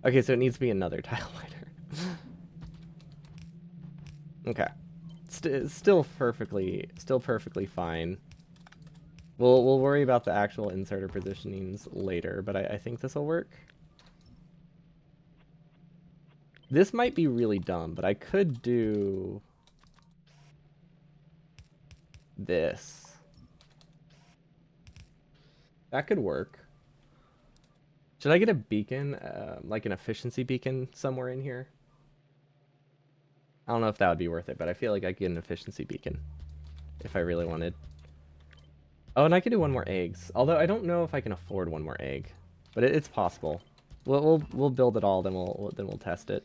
Okay, so it needs to be another tile wider. Okay. Still perfectly fine. We'll worry about the actual inserter positionings later, but I think this will work. This might be really dumb, but I could do this. That could work. Should I get a beacon, like an efficiency beacon somewhere in here? I don't know if that would be worth it, but I feel like I could get an efficiency beacon if I really wanted. Oh, and I could do one more eggs. Although I don't know if I can afford one more egg, but it's possible. We'll build it all, then we'll test it.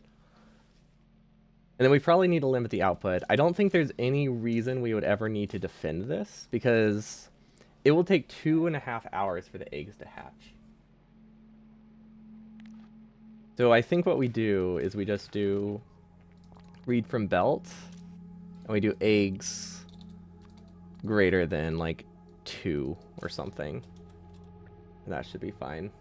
And then we probably need to limit the output. I don't think there's any reason we would ever need to defend this, because it will take 2.5 hours for the eggs to hatch. So I think what we do is we just do read from belt, and we do eggs greater than like 2 or something. And that should be fine.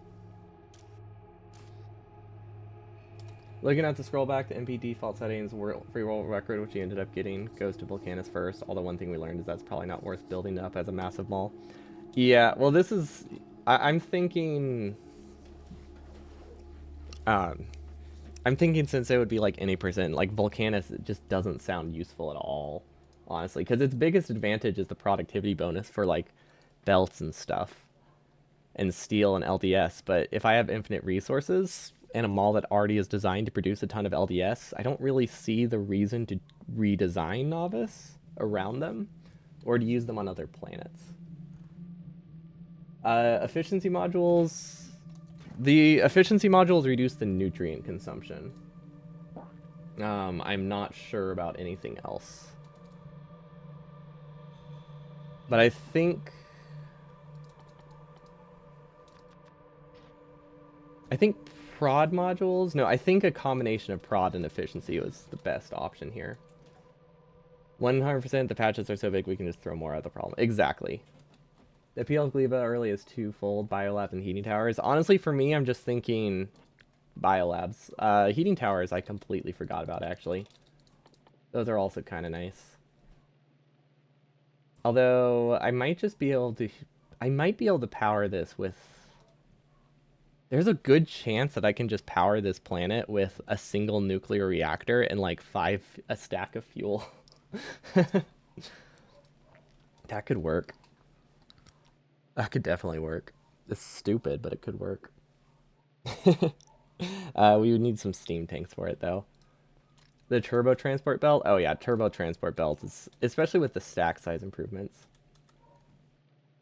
Looking at the scroll back, the MP default settings, free roll record, which you ended up getting, goes to Vulcanus first. Although one thing we learned is that's probably not worth building up as a massive mall. Yeah, well this is... I'm thinking... I'm thinking since it would be like any percent, like Vulcanus just doesn't sound useful at all, honestly. Because its biggest advantage is the productivity bonus for like belts and stuff. And steel and LDS. But if I have infinite resources... and a mall that already is designed to produce a ton of LDS, I don't really see the reason to redesign Novice around them or to use them on other planets. Efficiency modules... the efficiency modules reduce the nutrient consumption. I'm not sure about anything else. But I think prod modules? No, I think a combination of prod and efficiency was the best option here. 100% the patches are so big we can just throw more at the problem. Exactly. The appeal of Gleba early is twofold, biolabs and heating towers. Honestly, for me, I'm just thinking biolabs. Heating towers I completely forgot about, actually. Those are also kind of nice. Although, I might just be able to... I might be able to power this with... There's a good chance that I can just power this planet with a single nuclear reactor and like a stack of fuel. That could work. That could definitely work. It's stupid, but it could work. We would need some steam tanks for it, though. The turbo transport belt? Oh yeah, turbo transport belt is, especially with the stack size improvements.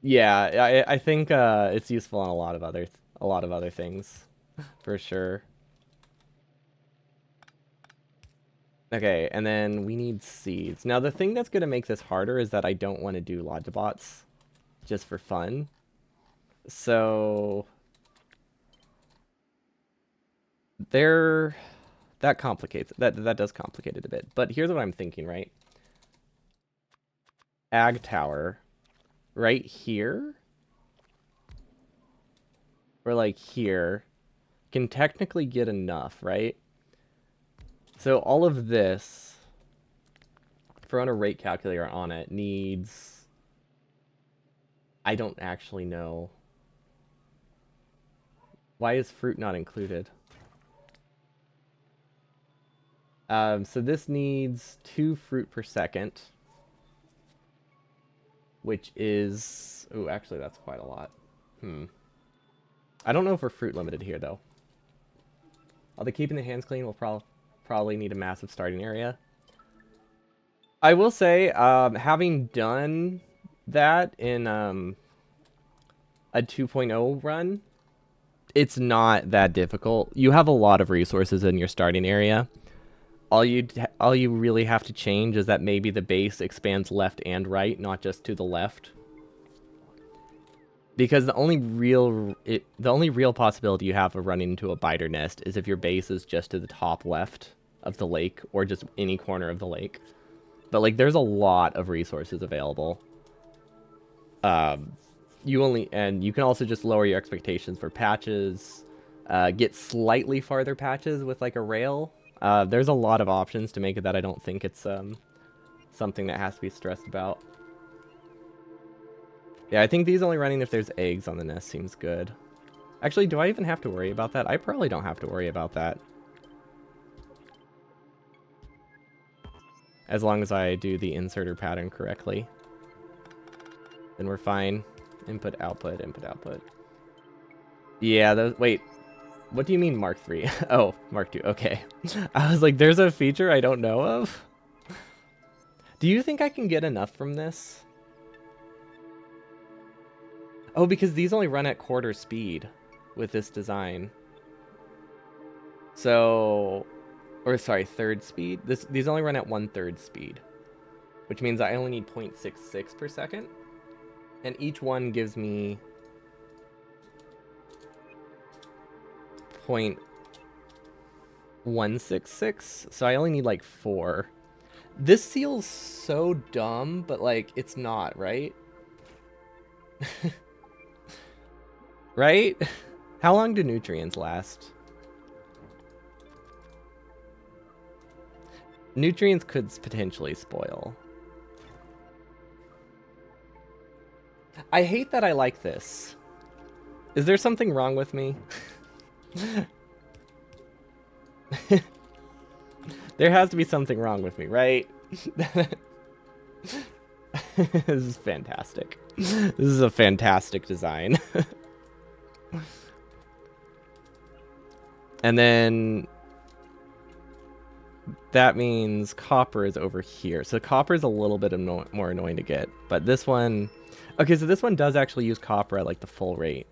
Yeah, I think it's useful on a lot of other things, for sure. Okay, and then we need seeds. Now the thing that's gonna make this harder is that I don't want to do Logibots just for fun. So there, that complicates that does complicate it a bit. But here's what I'm thinking, right? Ag tower, right here, or like here, can technically get enough, right? So all of this, if I run a rate calculator on it, needs... I don't actually know. Why is fruit not included? So this needs 2 fruit per second, which is... Oh, actually, that's quite a lot. I don't know if we're fruit limited here, though. Although keeping the hands clean will probably need a massive starting area. I will say, having done that in a 2.0 run, it's not that difficult. You have a lot of resources in your starting area. All you really have to change is that maybe the base expands left and right, not just to the left. Because the only real possibility you have of running into a biter nest is if your base is just to the top left of the lake or just any corner of the lake. But like, there's a lot of resources available. You can also just lower your expectations for patches. Get slightly farther patches with like a rail. There's a lot of options to make it that I don't think it's something that has to be stressed about. Yeah, I think these only running if there's eggs on the nest seems good. Actually, do I even have to worry about that? I probably don't have to worry about that. As long as I do the inserter pattern correctly. Then we're fine. Input, output, input, output. Yeah, those... Wait. What do you mean Mark 3? Oh, Mark 2. Okay. I was like, there's a feature I don't know of? Do you think I can get enough from this? Oh, because these only run at quarter speed with this design. So... Or, sorry, third speed? These only run at 1/3 speed. Which means I only need 0.66 per second. And each one gives me... 0.166, so I only need like 4. This seal's so dumb, but like, it's not, right? Right? How long do nutrients last? Nutrients could potentially spoil. I hate that I like this. Is there something wrong with me? There has to be something wrong with me, right? This is fantastic. This is a fantastic design. And then that means copper is over here. So copper is a little bit more annoying to get. But this one... Okay, so this one does actually use copper at like the full rate.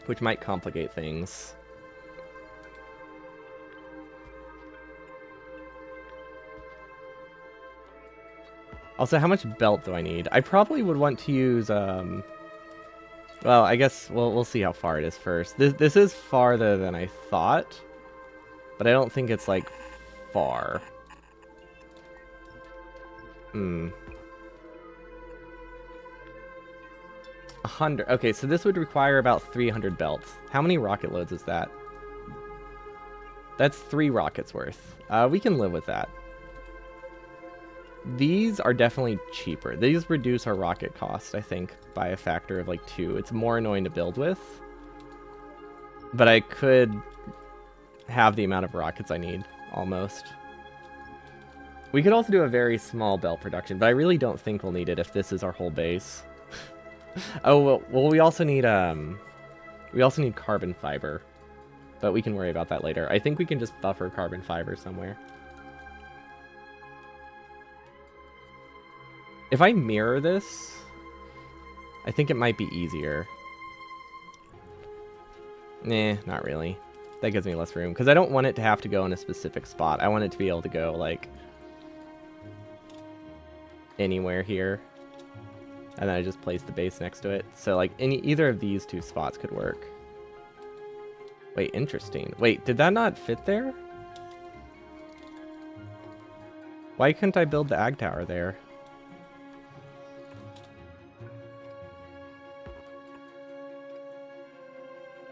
Which might complicate things. Also, how much belt do I need? I probably would want to use, well, I guess we'll see how far it is first. This is farther than I thought. But I don't think it's, like, far. 100. Okay, so this would require about 300 belts. How many rocket loads is that? That's 3 rockets worth. We can live with that. These are definitely cheaper. These reduce our rocket cost, I think, by a factor of like 2. It's more annoying to build with. But I could have the amount of rockets I need, almost. We could also do a very small belt production, but I really don't think we'll need it if this is our whole base. Oh, well, we also need carbon fiber. But we can worry about that later. I think we can just buffer carbon fiber somewhere. If I mirror this, I think it might be easier. Nah, not really. That gives me less room. Because I don't want it to have to go in a specific spot. I want it to be able to go, like, anywhere here. And then I just place the base next to it. So, like, either of these 2 spots could work. Wait, interesting. Wait, did that not fit there? Why couldn't I build the ag tower there?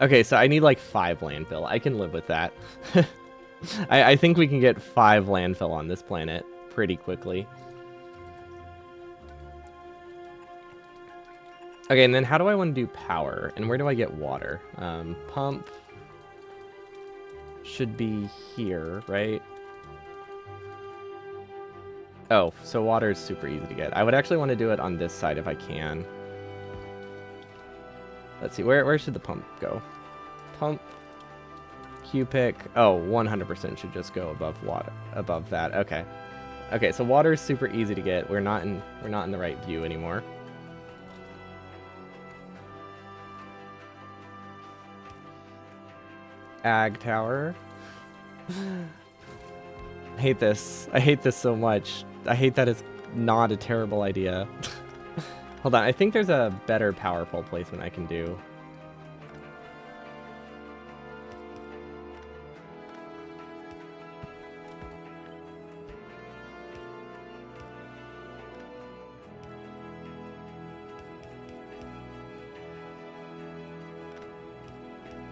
Okay, so I need like 5 landfill. I can live with that. I think we can get 5 landfill on this planet pretty quickly. Okay, and then how do I want to do power? And where do I get water? Pump should be here, right? Oh, so water is super easy to get. I would actually want to do it on this side if I can. Let's see, where should the pump go? Pump, Q-pick. Oh, 100% should just go above water, above that. Okay. Okay, so water is super easy to get. We're not in the right view anymore. Ag tower. I hate this. I hate this so much. I hate that it's not a terrible idea. Hold on, I think there's a better power pole placement I can do.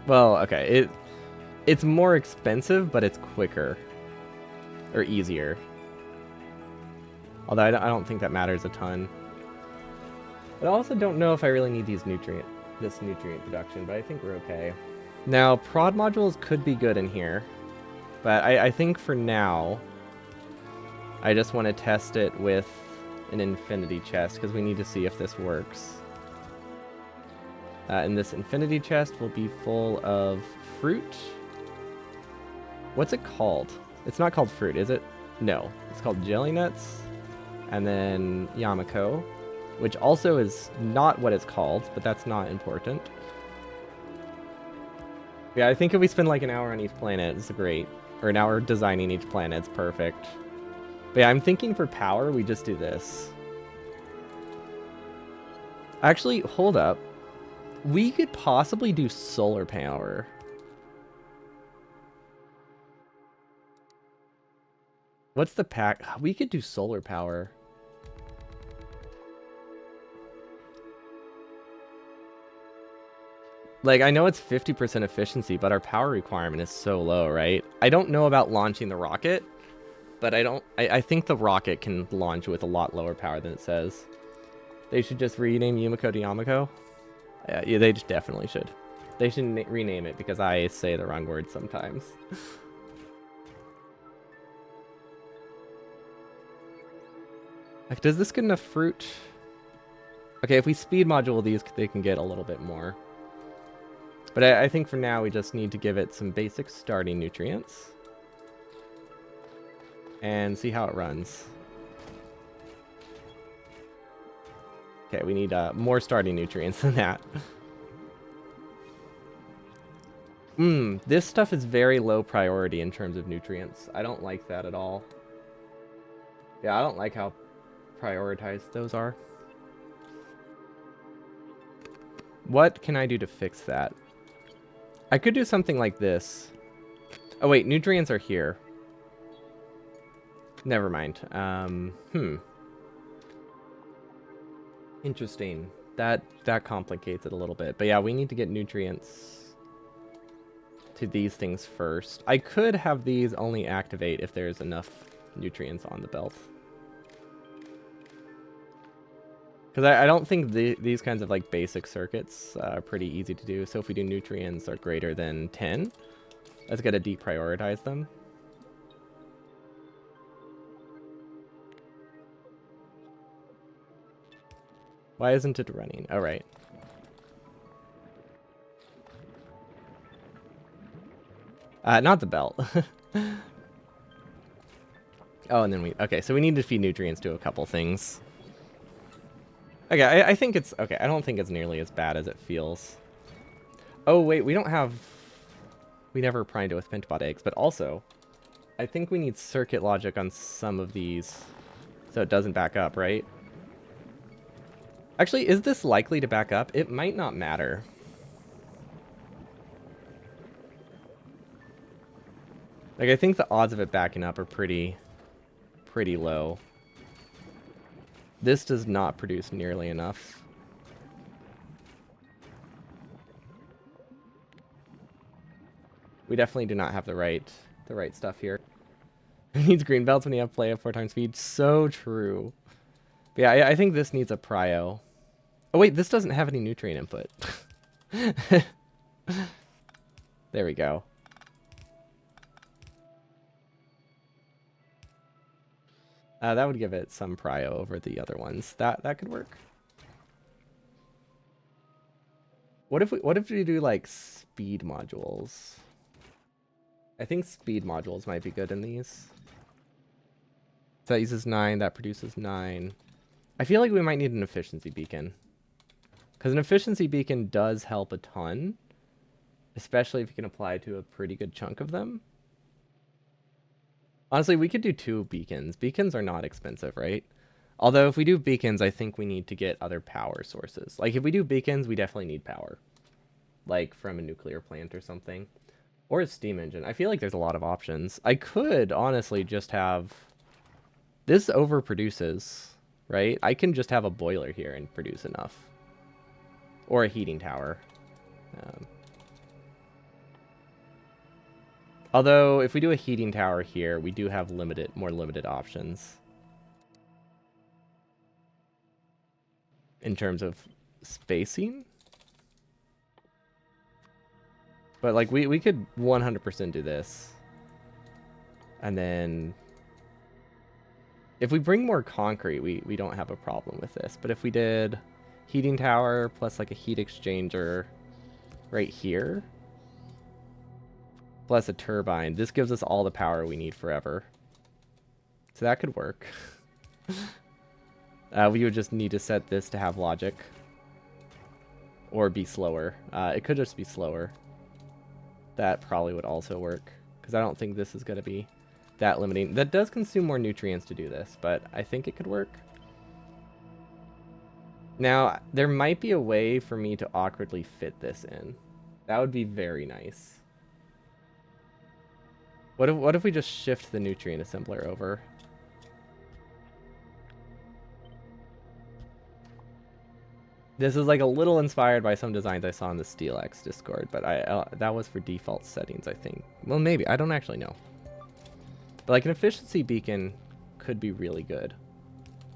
Well, okay, it's more expensive, but it's quicker. Or easier. Although I don't think that matters a ton. But I also don't know if I really need this nutrient production, but I think we're okay. Now, prod modules could be good in here. But I think for now, I just want to test it with an infinity chest, because we need to see if this works. And this infinity chest will be full of fruit. What's it called? It's not called fruit, is it? No. It's called jelly nuts. And then Yamako, which also is not what it's called, but that's not important. Yeah, I think if we spend like an hour on each planet, it's great. Or an hour designing each planet, it's perfect. But yeah, I'm thinking for power, we just do this. Actually, hold up. We could possibly do solar power. What's the pack? We could do solar power. Like, I know it's 50% efficiency, but our power requirement is so low, right? I don't know about launching the rocket, but I think the rocket can launch with a lot lower power than it says. They should just rename Yumiko to Yamako. Yeah, they just definitely should. They should rename it because I say the wrong word sometimes. Like, does this get enough fruit? Okay, if we speed module these, they can get a little bit more. But I think for now we just need to give it some basic starting nutrients. And see how it runs. Okay, we need more starting nutrients than that. This stuff is very low priority in terms of nutrients. I don't like that at all. Yeah, I don't like how prioritized those are. What can I do to fix that? I could do something like this. Oh wait, nutrients are here. Never mind. Interesting. That complicates it a little bit. But yeah, we need to get nutrients to these things first. I could have these only activate if there's enough nutrients on the belt. Because I don't think these kinds of like basic circuits are pretty easy to do. So if we do nutrients are greater than 10, let's gotta deprioritize them. Why isn't it running? Oh, right. Not the belt. Oh, and then okay, so we need to feed nutrients to a couple things. Okay, I think it's, okay, I don't think it's nearly as bad as it feels. Oh, wait, we never primed it with Pentapod eggs, but also, I think we need circuit logic on some of these so it doesn't back up, right? Actually, is this likely to back up? It might not matter. Like, I think the odds of it backing up are pretty low. This does not produce nearly enough. We definitely do not have the right stuff here. It needs green belts when you have play at 4 times speed. So true. But yeah, I think this needs a prio. Oh wait, this doesn't have any nutrient input. There we go. That would give it some prio over the other ones. That could work. What if we do like speed modules? I think speed modules might be good in these. So that uses 9, that produces 9. I feel like we might need an efficiency beacon. Because an efficiency beacon does help a ton. Especially if you can apply to a pretty good chunk of them. Honestly, we could do 2 beacons. Beacons are not expensive, right? Although if we do beacons, I think we need to get other power sources. Like if we do beacons, we definitely need power. Like from a nuclear plant or something. Or a steam engine. I feel like there's a lot of options. I could honestly just have... This overproduces, right? I can just have a boiler here and produce enough. Or a heating tower. Although, if we do a heating tower here, we do have more limited options. In terms of spacing. But, like, we could 100% do this. And then... If we bring more concrete, we don't have a problem with this. But if we did heating tower plus, like, a heat exchanger right here... plus a turbine. This gives us all the power we need forever. So that could work. We would just need to set this to have logic. Or be slower. It could just be slower. That probably would also work. Because I don't think this is going to be that limiting. That does consume more nutrients to do this, but I think it could work. Now, there might be a way for me to awkwardly fit this in. That would be very nice. What if we just shift the nutrient assembler over? This is like a little inspired by some designs I saw in the SteelX Discord, but that was for default settings, I think. Well, maybe. I don't actually know. But like an efficiency beacon could be really good.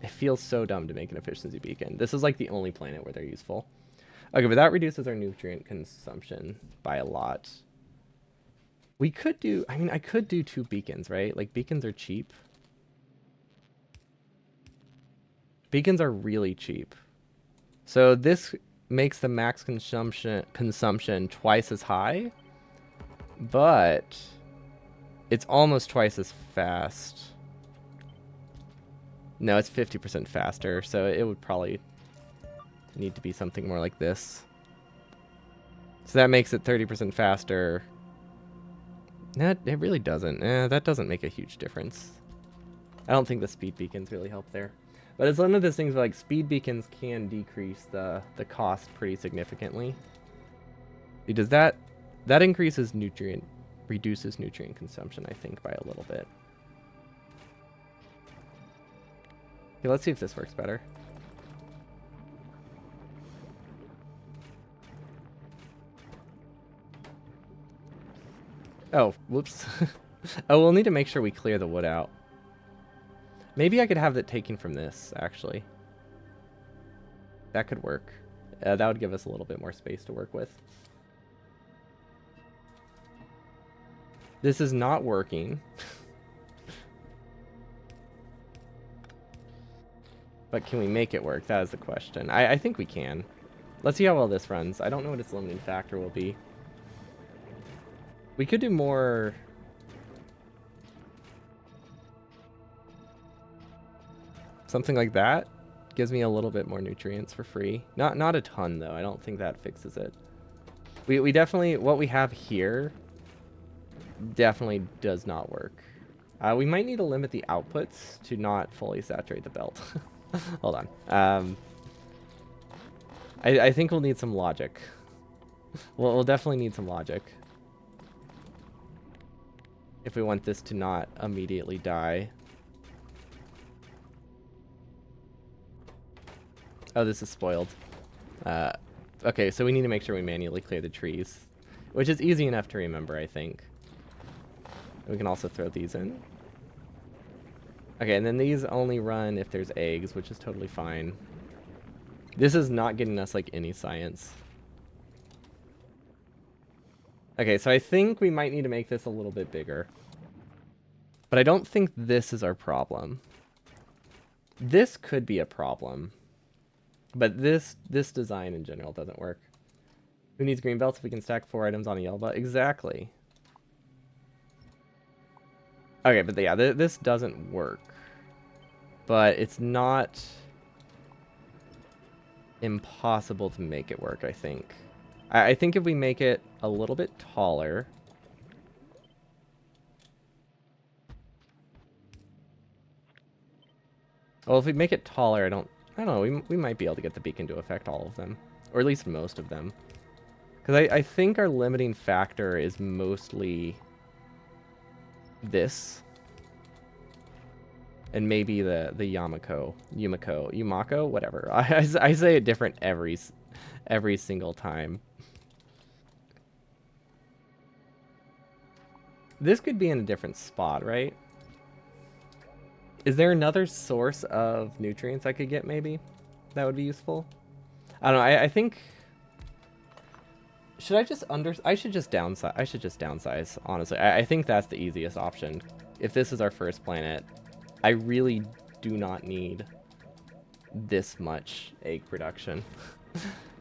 It feels so dumb to make an efficiency beacon. This is like the only planet where they're useful. Okay, but that reduces our nutrient consumption by a lot. We could do, I mean, I could do 2 beacons, right? Like, beacons are cheap. Beacons are really cheap. So this makes the max consumption twice as high, but it's almost twice as fast. No, it's 50% faster, so it would probably need to be something more like this. So that makes it 30% faster. No, it really doesn't. That doesn't make a huge difference. I don't think the speed beacons really help there. But it's one of those things where, like, speed beacons can decrease the cost pretty significantly. Because that increases nutrient reduces nutrient consumption, I think, by a little bit. Okay, let's see if this works better. Oh, whoops. Oh, we'll need to make sure we clear the wood out. Maybe I could have it taken from this, actually. That could work. That would give us a little bit more space to work with. This is not working. But can we make it work? That is the question. I think we can. Let's see how well this runs. I don't know what its limiting factor will be. We could do more... Something like that. Gives me a little bit more nutrients for free. Not a ton, though. I don't think that fixes it. We definitely... What we have here definitely does not work. We might need to limit the outputs to not fully saturate the belt. Hold on. I think we'll need some logic. We'll definitely need some logic. If we want this to not immediately die. Oh, this is spoiled. Okay, so we need to make sure we manually clear the trees. Which is easy enough to remember, I think. We can also throw these in. Okay, and then these only run if there's eggs, which is totally fine. This is not getting us, like, any science. Okay, so I think we might need to make this a little bit bigger. But I don't think this is our problem. This could be a problem. But this design in general doesn't work. Who needs green belts if we can stack 4 items on a yellow belt? Exactly. Okay, but yeah, this doesn't work. But it's not impossible to make it work, I think. I think if we make it a little bit taller... Well, if we make it taller, I don't know, we might be able to get the beacon to affect all of them. Or at least most of them. Because I think our limiting factor is mostly this. And maybe the Yumako, whatever. I say it different every single time. This could be in a different spot, right? Is there another source of nutrients I could get, maybe? That would be useful? I don't know, I think... Should I just I should just downsize, honestly. I think that's the easiest option. If this is our first planet, I really do not need this much egg production.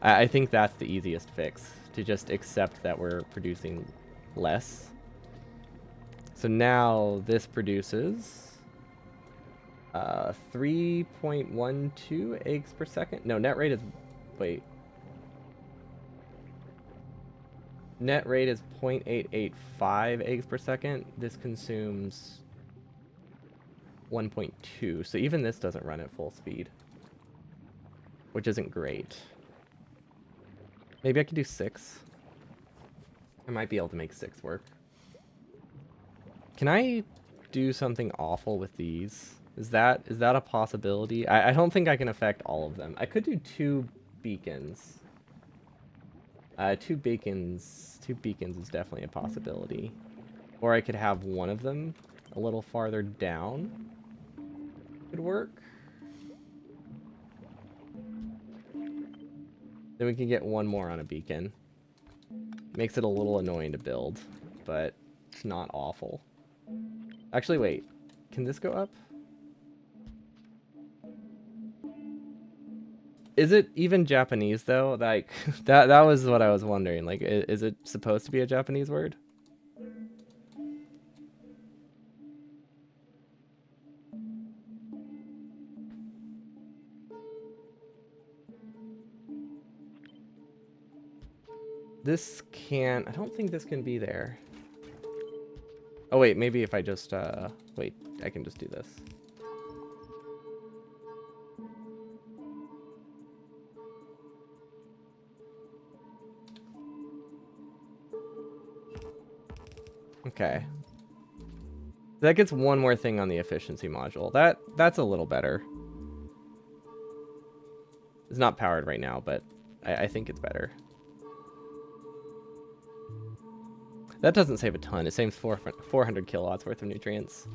I think that's the easiest fix, to just accept that we're producing less. So now this produces 3.12 eggs per second. No, net rate is... Wait. Net rate is 0.885 eggs per second. This consumes 1.2. So even this doesn't run at full speed, which isn't great. Maybe I could do 6. I might be able to make 6 work. Can I do something awful with these? Is that a possibility? I don't think I can affect all of them. I could do 2 beacons. 2 beacons is definitely a possibility. Or I could have one of them a little farther down. Could work. Then we can get one more on a beacon. Makes it a little annoying to build, but it's not awful. Actually, wait. Can this go up? Is it even Japanese, though? Like, that was what I was wondering. Like, is it supposed to be a Japanese word? This can't... I don't think this can be there. Oh, wait. Maybe if I just... wait. I can just do this. Okay. That gets one more thing on the efficiency module. That's a little better. It's not powered right now, but I think it's better. That doesn't save a ton. It saves 400 kilowatts worth of nutrients.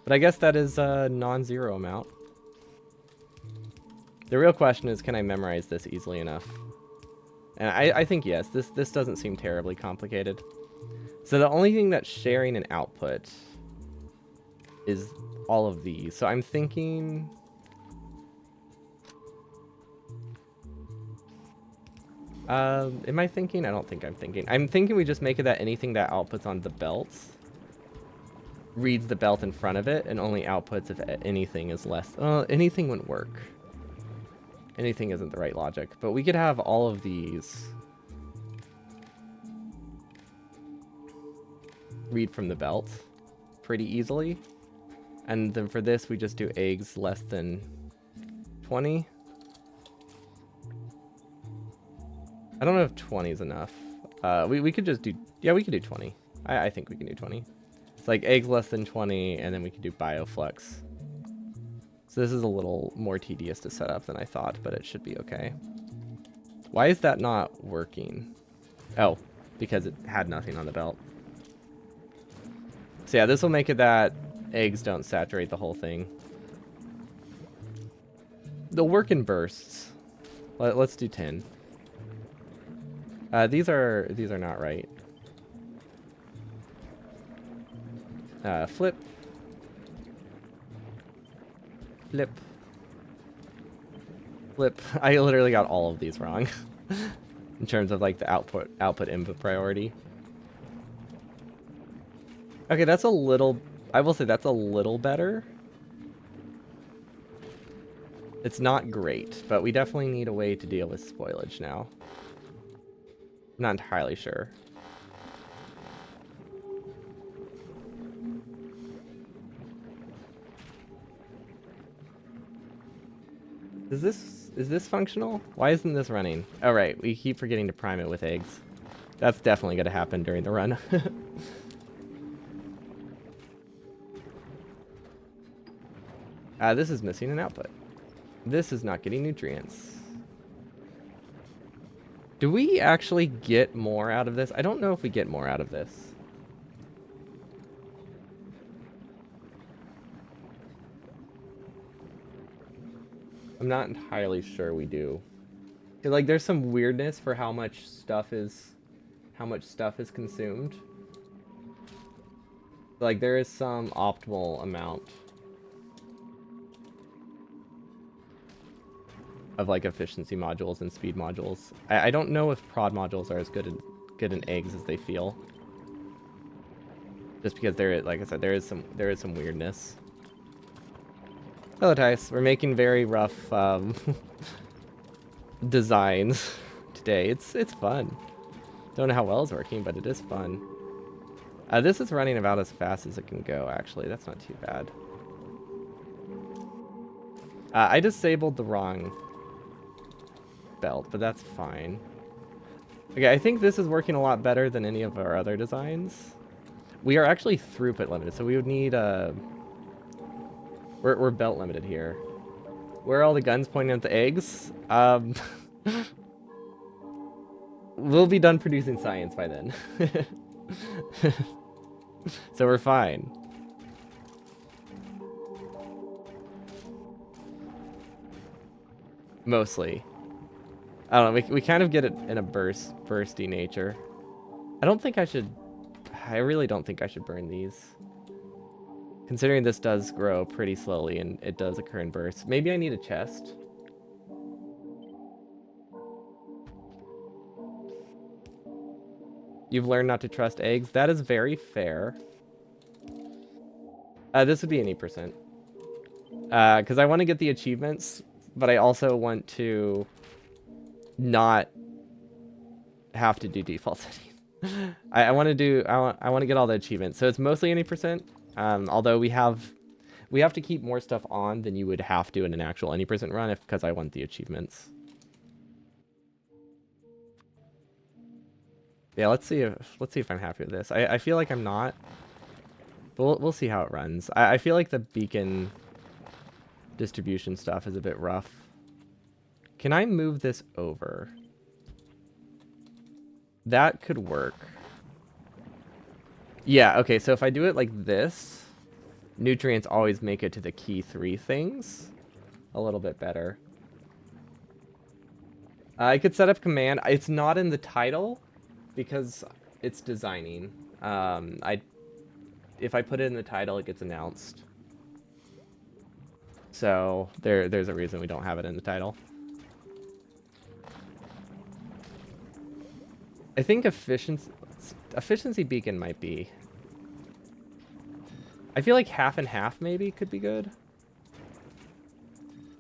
But I guess that is a non-zero amount. The real question is, can I memorize this easily enough? And I think yes. This doesn't seem terribly complicated. So the only thing that's sharing an output is all of these. So I'm thinking... am I thinking? I don't think I'm thinking. I'm thinking we just make it that anything that outputs on the belts reads the belt in front of it and only outputs if anything is less. Anything wouldn't work. Anything isn't the right logic. But we could have all of these read from the belt pretty easily. And then for this, we just do eggs less than 20. I don't know if 20 is enough. We could just do... Yeah, we could do 20. I think we can do 20. It's like eggs less than 20, and then we can do bioflux. So this is a little more tedious to set up than I thought, but it should be okay. Why is that not working? Oh, because it had nothing on the belt. So yeah, this will make it that eggs don't saturate the whole thing. They'll work in bursts. Let's do 10. These are not right. Flip. Flip. Flip. I literally got all of these wrong. In terms of like the output input priority. Okay, that's a little... I will say that's a little better. It's not great, but we definitely need a way to deal with spoilage now. I'm not entirely sure. Is this functional? Why isn't this running? Oh right, we keep forgetting to prime it with eggs. That's definitely going to happen during the run. This is missing an output. This is not getting nutrients. Do we actually get more out of this? I don't know if we get more out of this. I'm not entirely sure we do. Like, there's some weirdness for how much stuff is consumed. Like, there is some optimal amount of like efficiency modules and speed modules. I don't know if prod modules are as good in eggs as they feel. Just because there, like I said, there is some weirdness. Hello, Tice. We're making very rough designs today. It's fun. Don't know how well it's working, but it is fun. This is running about as fast as it can go, actually. That's not too bad. I disabled the wrong belt, but that's fine. Okay, I think this is working a lot better than any of our other designs. We are actually throughput limited, so we would need we're belt limited here. Where are all the guns pointing at the eggs? We'll be done producing science by then. So we're fine. Mostly. I don't know, we kind of get it in a bursty nature. I really don't think I should burn these. Considering this does grow pretty slowly and it does occur in bursts. Maybe I need a chest. You've learned not to trust eggs. That is very fair. This would be an 8%. Because I want to get the achievements, but I also want to not have to do default settings. I want to get all the achievements. So it's mostly 80%. Although we have to keep more stuff on than you would have to in an actual 80% run because I want the achievements. Yeah, let's see if I'm happy with this. I feel like I'm not, but we'll see how it runs. I feel like the beacon distribution stuff is a bit rough. Can I move this over? That could work. Yeah, okay, so if I do it like this, nutrients always make it to the key 3 things a little bit better. I could set up command. It's not in the title because it's designing. If I put it in the title, it gets announced. So there's a reason we don't have it in the title. I think efficiency beacon might be. I feel like half and half maybe could be good.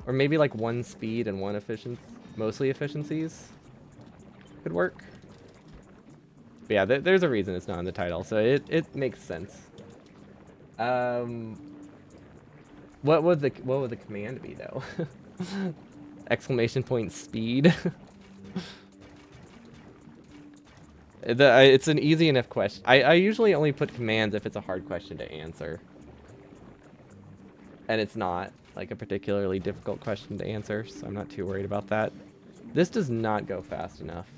Or maybe like 1 speed and 1 efficiency, mostly efficiencies could work. But yeah, there's a reason it's not in the title, so it makes sense. What would the command be though? Exclamation point speed. It's an easy enough question. I usually only put commands if it's a hard question to answer. And it's not like a particularly difficult question to answer, so I'm not too worried about that. This does not go fast enough.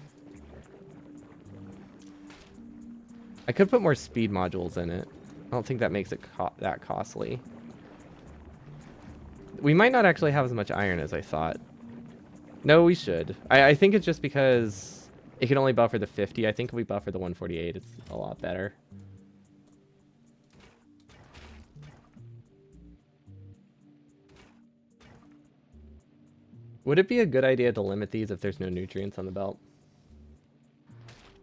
I could put more speed modules in it. I don't think that makes it that costly. We might not actually have as much iron as I thought. No, we should. I think it's just because it can only buffer the 50. I think if we buffer the 148, it's a lot better. Would it be a good idea to limit these if there's no nutrients on the belt?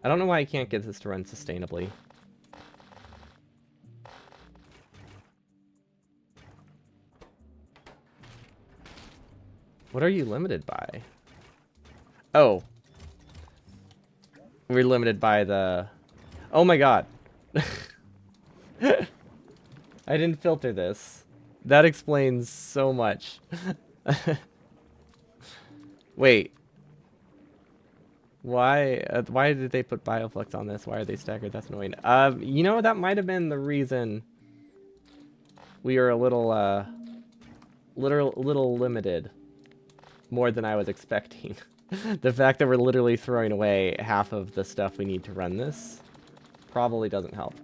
I don't know why I can't get this to run sustainably. What are you limited by? Oh. We're limited by the... Oh my god. I didn't filter this. That explains so much. Wait. Why did they put Bioflux on this? Why are they staggered? That's annoying. You know, that might have been the reason we are a little limited. More than I was expecting. The fact that we're literally throwing away half of the stuff we need to run this probably doesn't help.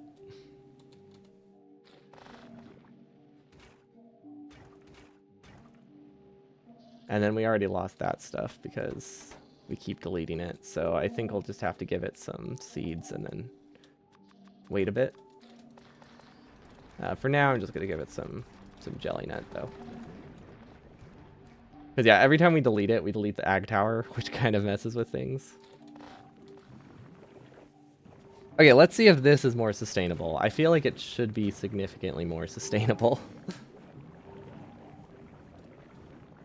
And then we already lost that stuff because we keep deleting it. So I think we'll just have to give it some seeds and then wait a bit. For now, I'm just going to give it some jelly nut, though. Because, yeah, every time we delete it, we delete the ag tower, which kind of messes with things. Okay, let's see if this is more sustainable. I feel like it should be significantly more sustainable.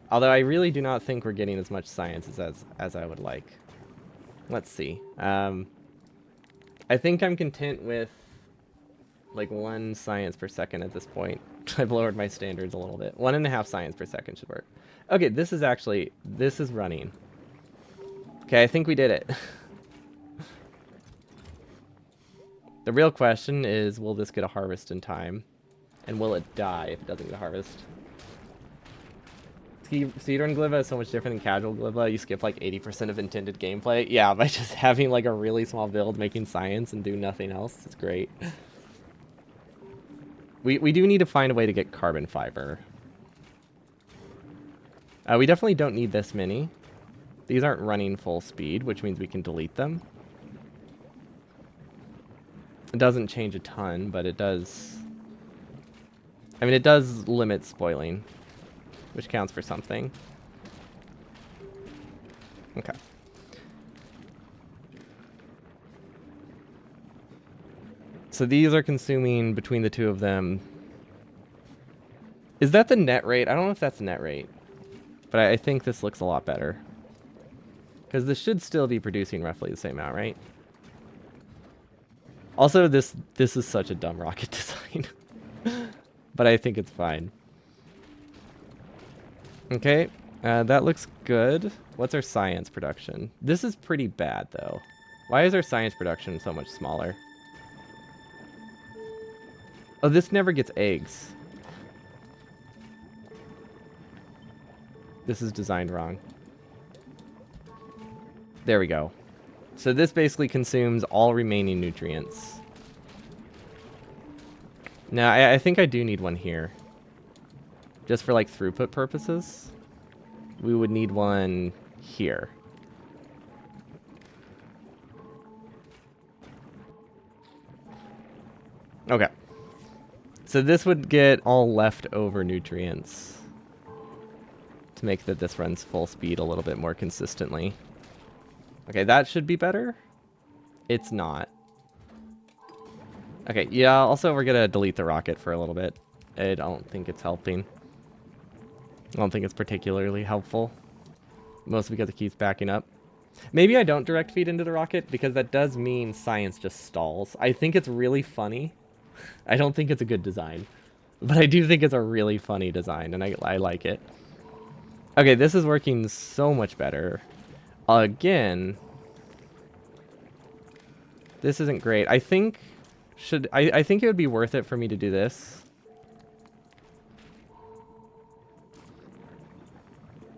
Although I really do not think we're getting as much science as I would like. Let's see. I think I'm content with like 1 science per second at this point. I've lowered my standards a little bit. 1.5 science per second should work. Okay, this is running. Okay, I think we did it. The real question is, will this get a harvest in time? And will it die if it doesn't get a harvest? Speedrun Gleba is so much different than casual Gleba. You skip like 80% of intended gameplay. Yeah, by just having like a really small build, making science, and do nothing else. It's great. We do need to find a way to get carbon fiber. We definitely don't need this many. These aren't running full speed, which means we can delete them. It doesn't change a ton, but it does... I mean, it does limit spoiling, which counts for something. Okay. So these are consuming, between the two of them... Is that the net rate? I don't know if that's the net rate. But I think this looks a lot better. Because this should still be producing roughly the same amount, right? Also, this is such a dumb rocket design. But I think it's fine. Okay, that looks good. What's our science production? This is pretty bad, though. Why is our science production so much smaller? Oh, this never gets eggs. This is designed wrong. There we go. So this basically consumes all remaining nutrients. Now, I think I do need one here. Just for, like, throughput purposes. We would need one here. Okay. So this would get all leftover nutrients to make that this runs full speed a little bit more consistently. Okay, that should be better. It's not. Okay, yeah, also we're gonna delete the rocket for a little bit. I don't think it's helping. I don't think it's particularly helpful. Mostly because it keeps backing up. Maybe I don't direct feed into the rocket, because that does mean science just stalls. I think it's really funny. I don't think it's a good design. But I do think it's a really funny design, and I like it. Okay, this is working so much better. Again, this isn't great. I think I think it would be worth it for me to do this.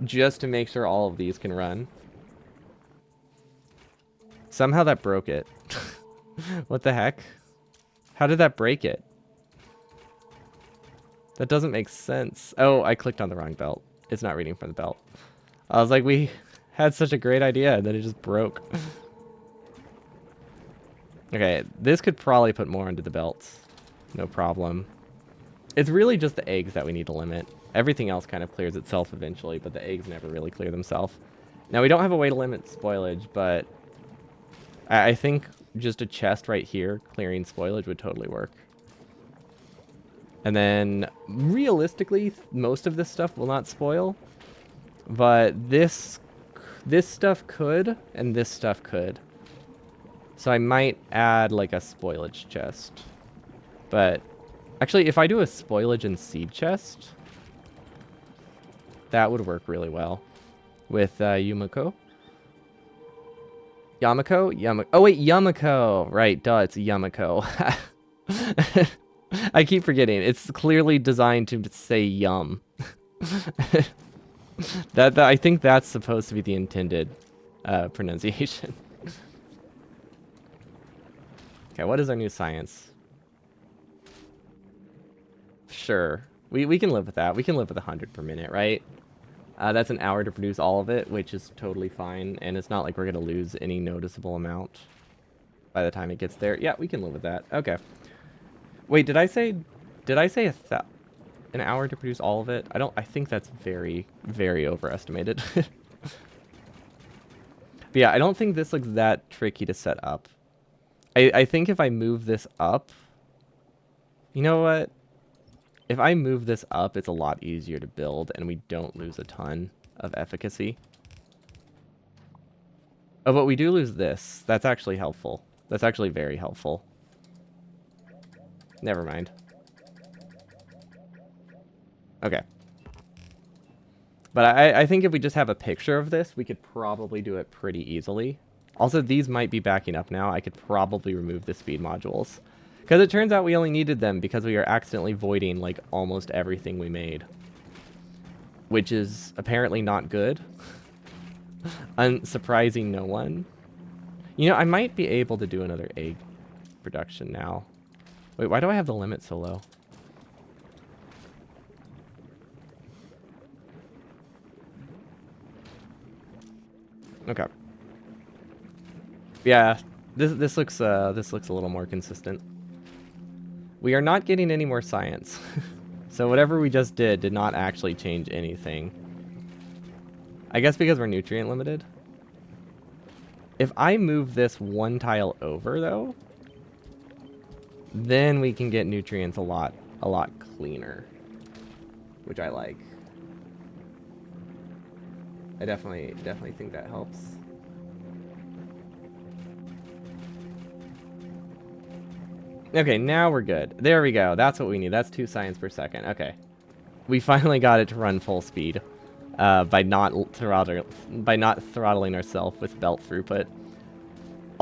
Just to make sure all of these can run. Somehow that broke it. What the heck? How did that break it? That doesn't make sense. Oh, I clicked on the wrong belt. It's not reading from the belt. I was like, we had such a great idea, and then it just broke. Okay, this could probably put more into the belts. No problem. It's really just the eggs that we need to limit. Everything else kind of clears itself eventually, but the eggs never really clear themselves. Now, we don't have a way to limit spoilage, but I think just a chest right here clearing spoilage would totally work. And then, realistically, most of this stuff will not spoil. But this stuff could, and this stuff could. So I might add, like, a spoilage chest. But, actually, if I do a spoilage and seed chest, that would work really well. With Yumiko. Yamako? Oh, wait, Yumiko! Right, duh, it's Yumiko. I keep forgetting. It's clearly designed to say yum. that I think that's supposed to be the intended pronunciation. Okay, what is our new science? Sure. We can live with that. We can live with 100 per minute, right? That's an hour to produce all of it, which is totally fine. And it's not like we're going to lose any noticeable amount by the time it gets there. Yeah, we can live with that. Okay. Wait, did I say an hour to produce all of it? I think that's very, very overestimated. But yeah, I don't think this looks that tricky to set up. I think if I move this up, you know what? If I move this up, it's a lot easier to build, and we don't lose a ton of efficacy. Oh, but we do lose this. That's actually helpful. That's actually very helpful. Never mind. Okay. But I think if we just have a picture of this, we could probably do it pretty easily. Also, these might be backing up now. I could probably remove the speed modules. Because it turns out we only needed them because we are accidentally voiding, like, almost everything we made. Which is apparently not good. Unsurprising no one. You know, I might be able to do another egg production now. Wait, why do I have the limit so low? Okay. Yeah, this looks a little more consistent. We are not getting any more science. So whatever we just did not actually change anything. I guess because we're nutrient limited. If I move this one tile over, though, then we can get nutrients a lot cleaner, which I like. I definitely think that helps. Okay, now we're good. There we go. That's what we need. That's 2 science per second. Okay. We finally got it to run full speed by not throttling ourselves with belt throughput.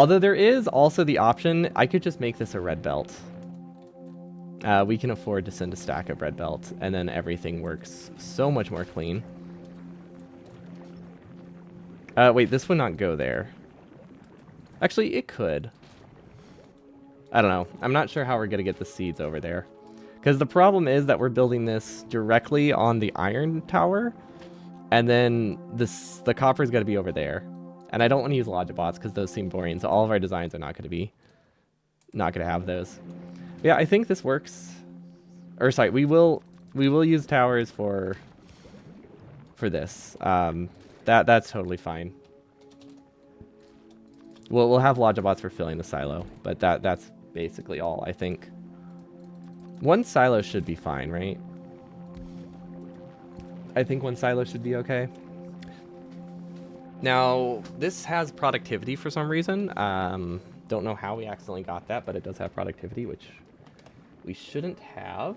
Although there is also the option, I could just make this a red belt. We can afford to send a stack of red belt, and then everything works so much more clean. Wait, this would not go there. Actually, it could. I don't know. I'm not sure how we're going to get the seeds over there. Because the problem is that we're building this directly on the iron tower, and then the copper's got to be over there. And I don't want to use Logibots because those seem boring, so all of our designs are not going to have those. Yeah, I think this works. Or sorry, we will use towers for this. That's totally fine. We'll have Logibots for filling the silo, but that's basically all, I think. One silo should be fine, right? I think one silo should be okay. Now, this has productivity for some reason. Don't know how we accidentally got that, but it does have productivity, which we shouldn't have.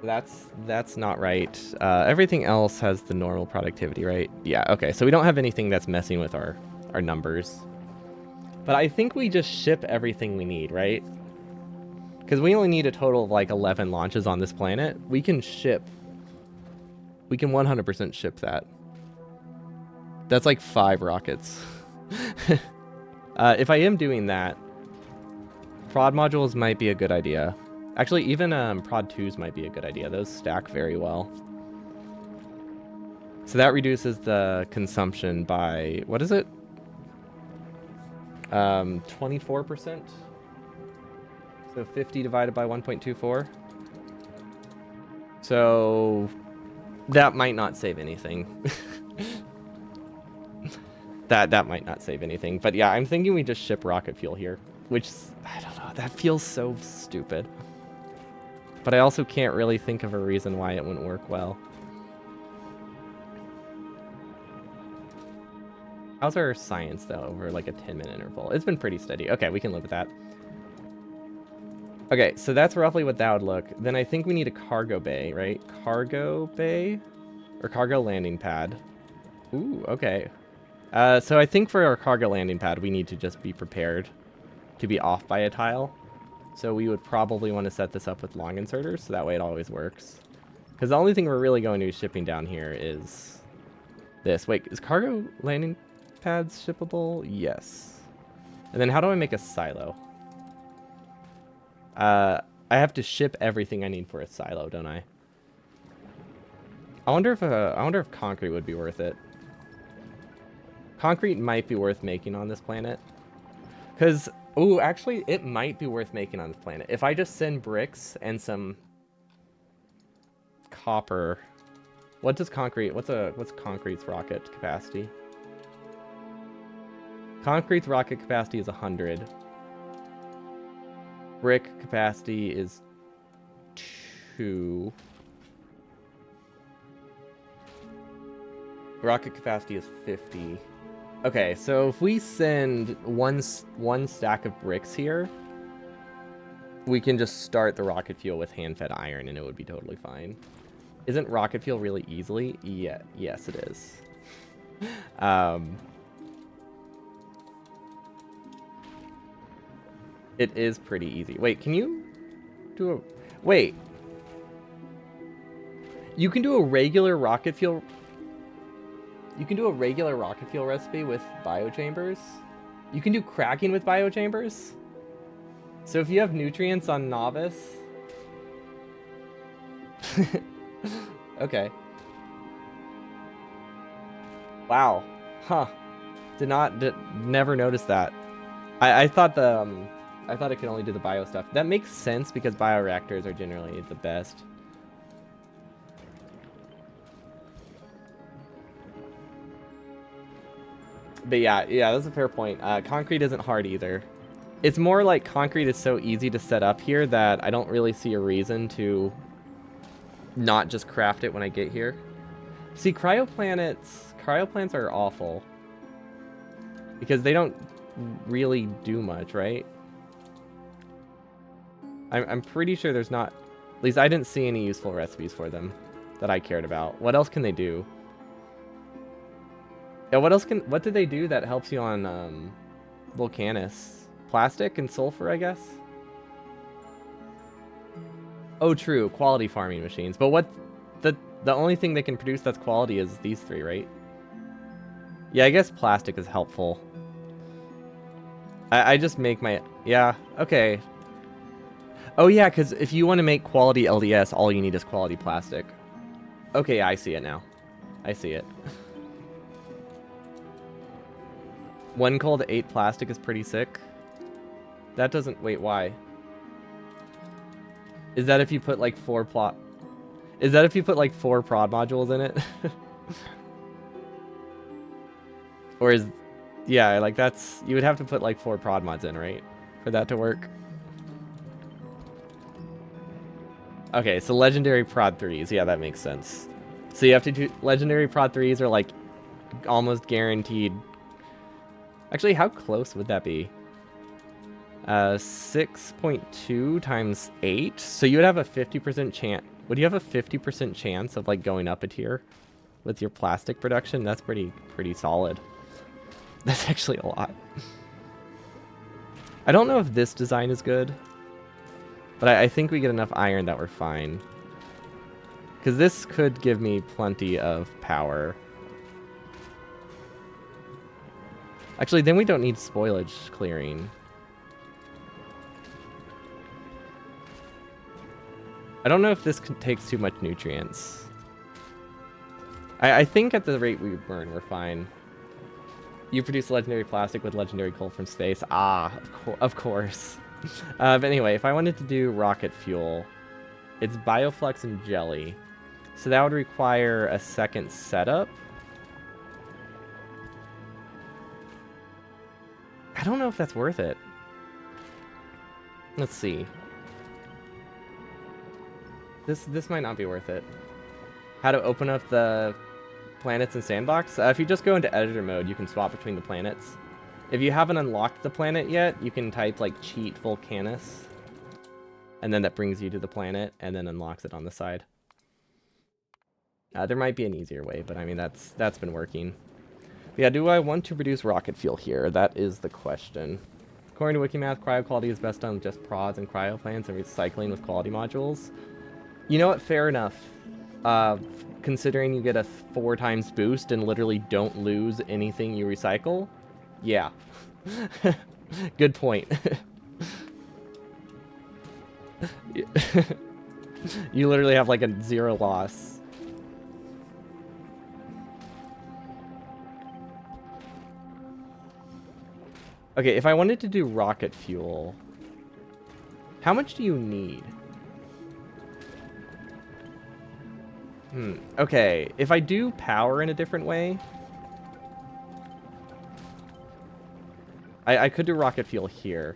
That's not right. Everything else has the normal productivity, right? Yeah, okay. So we don't have anything that's messing with our numbers. But I think we just ship everything we need, right? Because we only need a total of like 11 launches on this planet. We can 100% ship that. That's like 5 rockets. If I am doing that, prod modules might be a good idea. Actually, even prod 2s might be a good idea. Those stack very well. So that reduces the consumption by, what is it? 24%. So 50 divided by 1.24. So that might not save anything. That might not save anything. But yeah, I'm thinking we just ship rocket fuel here. Which, I don't know, that feels so stupid. But I also can't really think of a reason why it wouldn't work well. How's our science, though, over like a 10-minute interval? It's been pretty steady. Okay, we can live with that. Okay, so that's roughly what that would look. Then I think we need a cargo bay, right? Cargo bay? Or cargo landing pad. Ooh, okay. So I think for our cargo landing pad, we need to just be prepared to be off by a tile. So we would probably want to set this up with long inserters, so that way it always works. Because the only thing we're really going to be shipping down here is this. Wait, is cargo landing pads shippable? Yes. And then how do I make a silo? I have to ship everything I need for a silo, don't I? I wonder if concrete would be worth it. Concrete might be worth making on this planet. Because, ooh, actually, it might be worth making on this planet. If I just send bricks and some copper. What does concrete, what's concrete's rocket capacity? Concrete's rocket capacity is 100. Brick capacity is 2. Rocket capacity is 50. Okay, so if we send one stack of bricks here, we can just start the rocket fuel with hand-fed iron, and it would be totally fine. Isn't rocket fuel really easily? Yeah, yes, it is. It is pretty easy. Wait, can you do a... Wait. You can do a regular rocket fuel... You can do a regular rocket fuel recipe with biochambers. You can do cracking with biochambers. So if you have nutrients on novice... Okay. Wow. Huh. Never noticed that. I thought I thought it could only do the bio stuff. That makes sense because bioreactors are generally the best. But yeah, that's a fair point. Concrete isn't hard either. It's more like concrete is so easy to set up here that I don't really see a reason to not just craft it when I get here. See, cryoplants are awful. Because they don't really do much, right? I'm pretty sure there's not... At least I didn't see any useful recipes for them that I cared about. What else can they do? Yeah, what did they do that helps you on Vulcanus? Plastic and sulfur, I guess? Oh, true. Quality farming machines. But what... The only thing they can produce that's quality is these three, right? Yeah, I guess plastic is helpful. I just make my... Yeah, okay. Oh, yeah, because if you want to make quality LDS, all you need is quality plastic. Okay, I see it now. I see it. 1 coal to 8 plastic is pretty sick. That doesn't... Wait, why? Is that if you put like 4 prod modules in it? Or is... Yeah, like that's... You would have to put like 4 prod mods in, right? For that to work. Okay, so legendary prod 3s. Yeah, that makes sense. So you have to do... Legendary prod 3s are like almost guaranteed... Actually, how close would that be? 6.2 times 8. So you would have a 50% chance. Would you have a 50% chance of like going up a tier with your plastic production? That's pretty solid. That's actually a lot. I don't know if this design is good, but I think we get enough iron that we're fine. Because this could give me plenty of power. Actually, then we don't need spoilage clearing. I don't know if this takes too much nutrients. I think at the rate we burn, we're fine. You produce legendary plastic with legendary coal from space. Ah, of course. But anyway, if I wanted to do rocket fuel, it's bioflux and jelly. So that would require a second setup. I don't know if that's worth it. Let's see. This might not be worth it. How to open up the planets in Sandbox? If you just go into editor mode, you can swap between the planets. If you haven't unlocked the planet yet, you can type like cheat Vulcanus. And then that brings you to the planet and then unlocks it on the side. There might be an easier way, but I mean, that's been working. But yeah, do I want to produce rocket fuel here? That is the question. According to Wikimath, cryo quality is best done with just prods and cryo plants and recycling with quality modules. You know what? Fair enough. Considering you get a 4 times boost and literally don't lose anything you recycle. Yeah. Good point. You literally have like a 0 loss. Okay, if I wanted to do rocket fuel, how much do you need? Okay, if I do power in a different way, I could do rocket fuel here.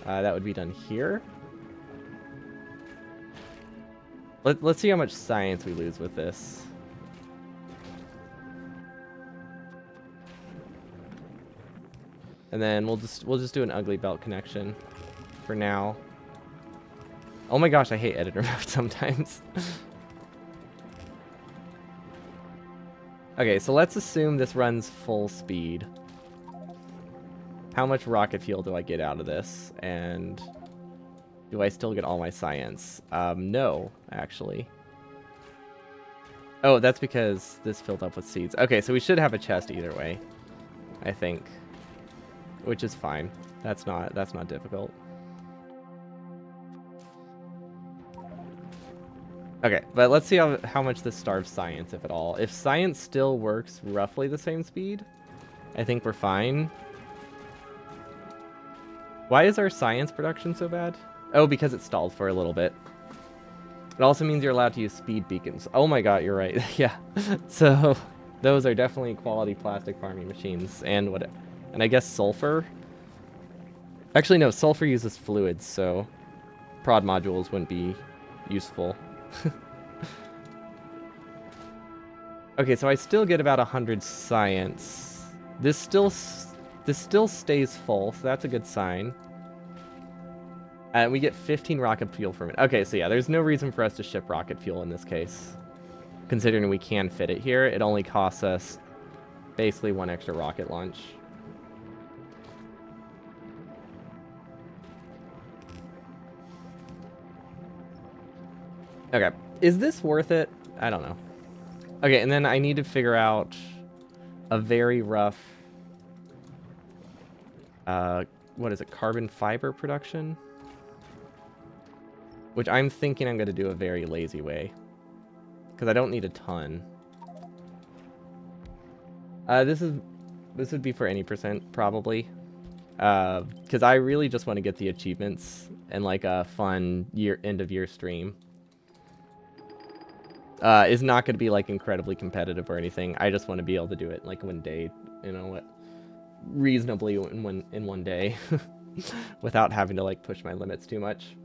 That would be done here. Let's see how much science we lose with this. And then we'll just do an ugly belt connection for now. Oh my gosh, I hate editor mode sometimes. Okay, so let's assume this runs full speed. How much rocket fuel do I get out of this? And do I still get all my science? No, actually. Oh, that's because this filled up with seeds. Okay, so we should have a chest either way, I think. Which is fine. That's not difficult. Okay, but let's see how much this starves science, if at all. If science still works roughly the same speed, I think we're fine. Why is our science production so bad? Oh, because it stalled for a little bit. It also means you're allowed to use speed beacons. Oh my god, you're right. Yeah. So, those are definitely quality plastic farming machines. And what? And I guess sulfur? Actually, no, sulfur uses fluids, so prod modules wouldn't be useful. Okay, so I still get about 100 science. This still stays full, so that's a good sign. And we get 15 rocket fuel from it. Okay, so yeah, there's no reason for us to ship rocket fuel in this case. Considering we can fit it here, it only costs us basically 1 extra rocket launch. Okay, is this worth it? I don't know. Okay, and then I need to figure out a very rough, what is it, carbon fiber production? Which I'm thinking I'm going to do a very lazy way. Because I don't need a ton. This would be for any percent, probably. Because I really just want to get the achievements and like a fun end of year stream. Is not going to be like incredibly competitive or anything. I just want to be able to do it like one day, you know what, reasonably in one day, without having to like push my limits too much.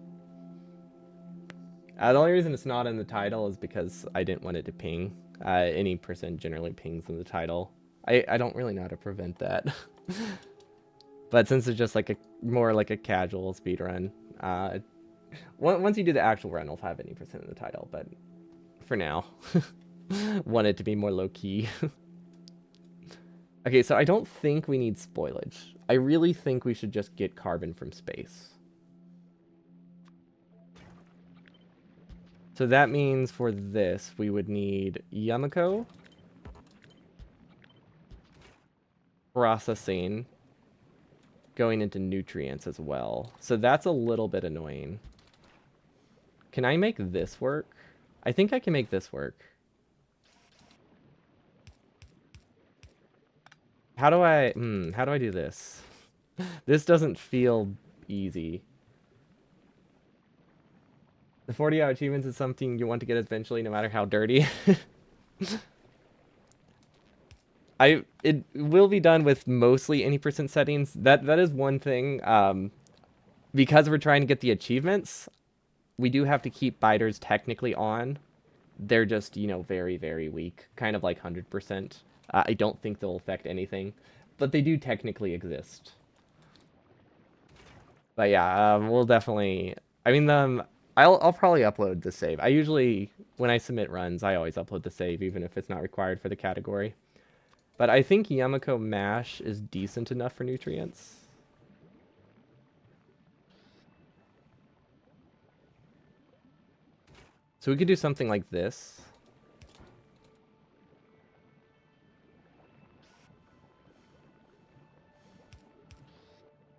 The only reason it's not in the title is because I didn't want it to ping. Any percent generally pings in the title. I don't really know how to prevent that. But since it's just like more like a casual speedrun, once you do the actual run, it'll have any percent in the title. But for now, want it to be more low key. Okay, so I don't think we need spoilage. I really think we should just get carbon from space. So that means for this, we would need Yamako, processing, going into nutrients as well. So that's a little bit annoying. Can I make this work? I think I can make this work. How do I do this? This doesn't feel easy. The 40-hour achievements is something you want to get eventually, no matter how dirty. It will be done with mostly any percent settings. That is one thing. Because we're trying to get the achievements, we do have to keep biters technically on. They're just, you know, very, very weak. Kind of like 100%. I don't think they'll affect anything. But they do technically exist. But yeah, we'll definitely... I mean, I'll probably upload the save. I usually, when I submit runs, I always upload the save, even if it's not required for the category. But I think Yamako Mash is decent enough for nutrients. So we could do something like this.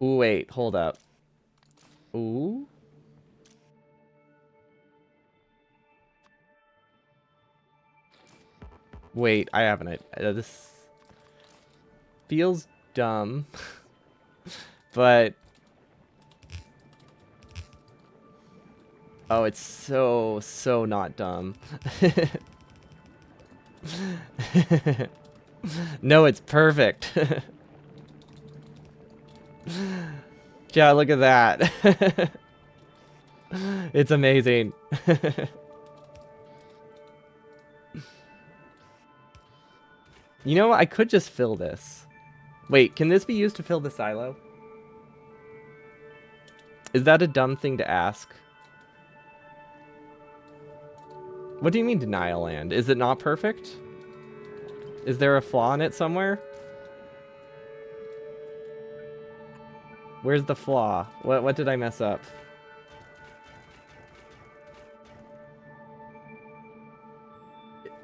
Ooh, wait, hold up. Ooh. Wait, I haven't. This feels dumb, but oh, it's so not dumb. No, it's perfect. Yeah, look at that. It's amazing. You know, I could just fill this. Wait, can this be used to fill the silo? Is that a dumb thing to ask? What do you mean denial land? Is it not perfect? Is there a flaw in it somewhere? Where's the flaw? What did I mess up?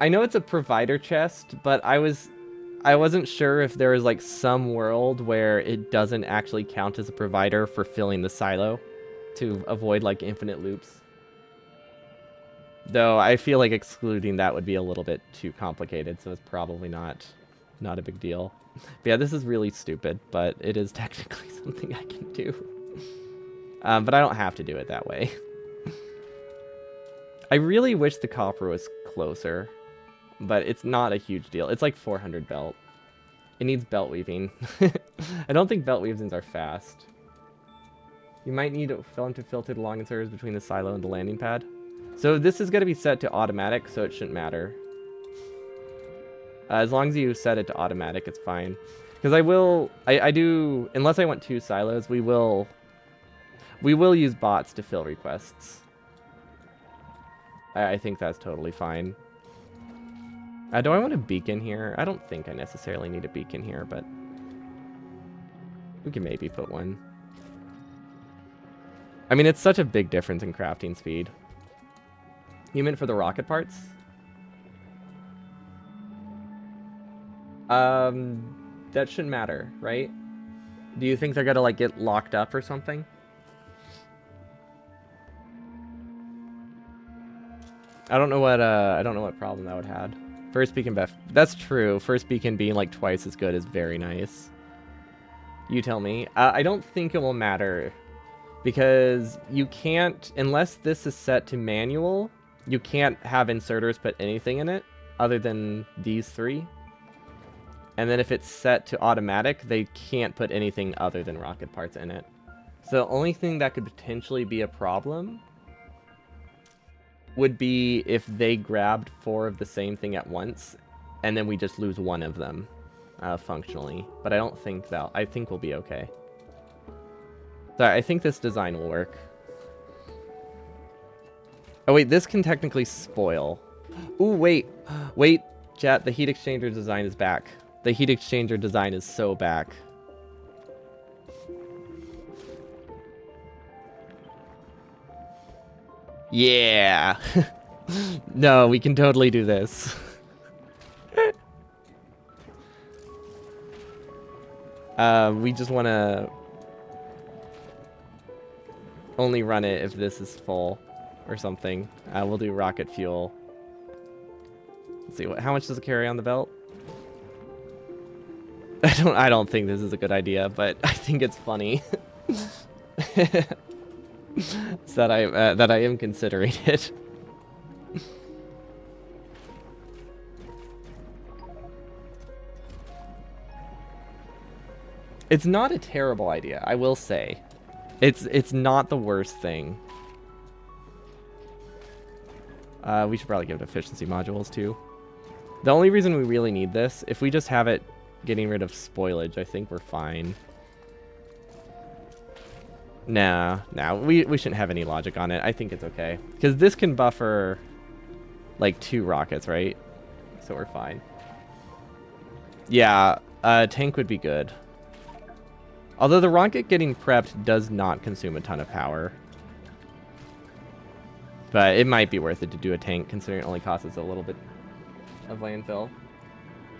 I know it's a provider chest, but I wasn't sure if there was like some world where it doesn't actually count as a provider for filling the silo to avoid like infinite loops. Though I feel like excluding that would be a little bit too complicated, so it's probably not a big deal. But yeah, this is really stupid, but it is technically something I can do. But I don't have to do it that way. I really wish the copper was closer, but it's not a huge deal. It's like 400 belt. It needs belt weaving. I don't think belt weavings are fast. You might need film to filter the long inserters between the silo and the landing pad. So this is going to be set to automatic, so it shouldn't matter. As long as you set it to automatic, it's fine. Because I do, unless I want 2 silos, we will use bots to fill requests. I think that's totally fine. Do I want a beacon here? I don't think I necessarily need a beacon here, but we can maybe put one. I mean, it's such a big difference in crafting speed. You meant for the rocket parts? That shouldn't matter, right? Do you think they're gonna like get locked up or something? I don't know what problem that would have. First beacon buff. That's true. First beacon being like twice as good is very nice. You tell me. I don't think it will matter because you can't, unless this is set to manual, you can't have inserters put anything in it other than these three. And then if it's set to automatic, they can't put anything other than rocket parts in it. So the only thing that could potentially be a problem would be if they grabbed 4 of the same thing at once, and then we just lose 1 of them functionally. But I don't think that. I think we'll be okay. So I think this design will work. Oh wait, this can technically spoil. Ooh, wait. Wait, chat, the heat exchanger design is back. The heat exchanger design is so back. Yeah. No, we can totally do this. We just want to only run it if this is full or something. We'll do rocket fuel. Let's see, how much does it carry on the belt? I don't think this is a good idea, but I think it's funny. So that I am considering it. It's not a terrible idea, I will say. It's not the worst thing. We should probably give it efficiency modules too. The only reason we really need this, if we just have it getting rid of spoilage, I think we're fine. Nah, we shouldn't have any logic on it. I think it's okay. Because this can buffer like 2 rockets, right? So we're fine. Yeah, tank would be good. Although the rocket getting prepped does not consume a ton of power. But it might be worth it to do a tank, considering it only costs us a little bit of landfill.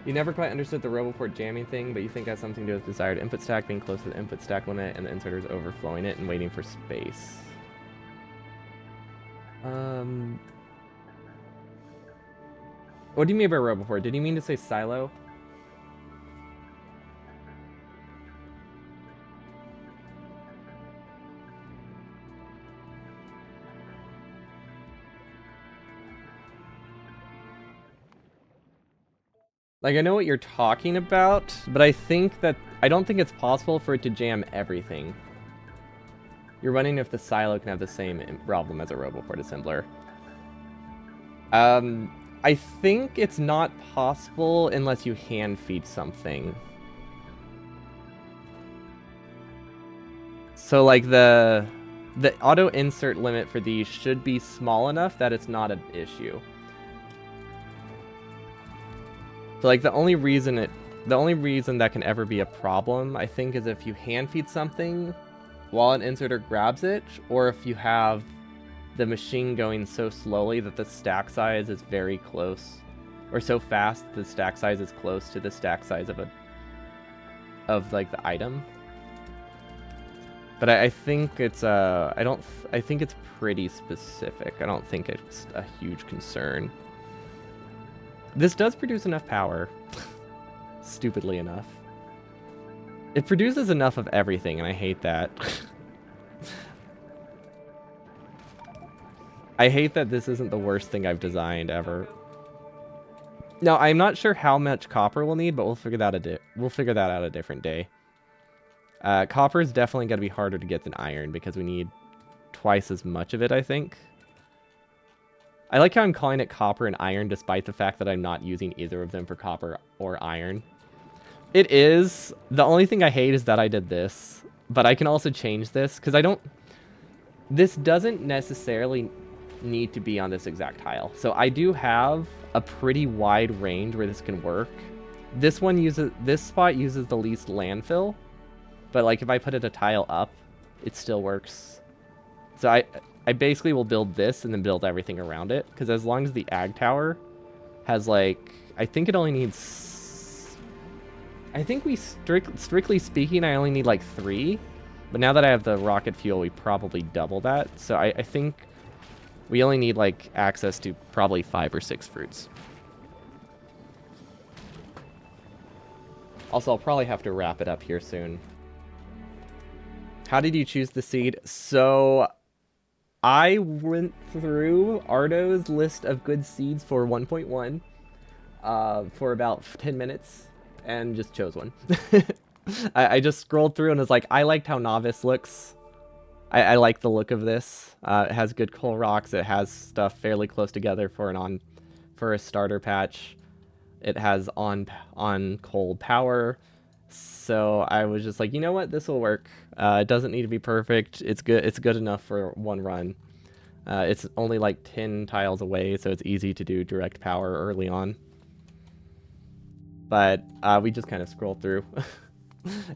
You never quite understood the RoboPort jamming thing, but you think it has something to do with desired input stack being close to the input stack limit and the inserters overflowing it and waiting for space. What do you mean by RoboPort? Did you mean to say silo? Like, I know what you're talking about, but I don't think it's possible for it to jam everything. You're wondering if the silo can have the same problem as a RoboPort assembler. I think it's not possible unless you hand feed something. So like the auto insert limit for these should be small enough that it's not an issue. So like the only reason that can ever be a problem, I think, is if you hand feed something while an inserter grabs it, or if you have the machine going so slowly that the stack size is very close, or so fast the stack size is close to the stack size of like the item. But I think it's I think it's pretty specific. I don't think it's a huge concern. This does produce enough power, stupidly enough. It produces enough of everything, and I hate that. I hate that this isn't the worst thing I've designed ever. Now, I'm not sure how much copper we'll need, but we'll figure that out a different day. Copper is definitely going to be harder to get than iron, because we need twice as much of it, I think. I like how I'm calling it copper and iron, despite the fact that I'm not using either of them for copper or iron. It is. The only thing I hate is that I did this, but I can also change this, because this doesn't necessarily need to be on this exact tile. So I do have a pretty wide range where this can work. This spot uses the least landfill, but like if I put it a tile up, it still works. So I basically will build this and then build everything around it. Because as long as the ag tower has like, I think it only needs, I think we strictly speaking, I only need like 3. But now that I have the rocket fuel, we probably double that. So I think we only need like access to probably 5 or 6 fruits. Also, I'll probably have to wrap it up here soon. How did you choose the seed? So I went through Ardo's list of good seeds for 1.1 for about 10 minutes and just chose one. I just scrolled through and was like, I liked how Novice looks. I like the look of this. It has good coal rocks. It has stuff fairly close together for a starter patch. It has on coal power. So I was just like, you know what, this will work. It doesn't need to be perfect. It's good. It's good enough for one run. It's only like 10 tiles away, so it's easy to do direct power early on. But we just kind of scrolled through.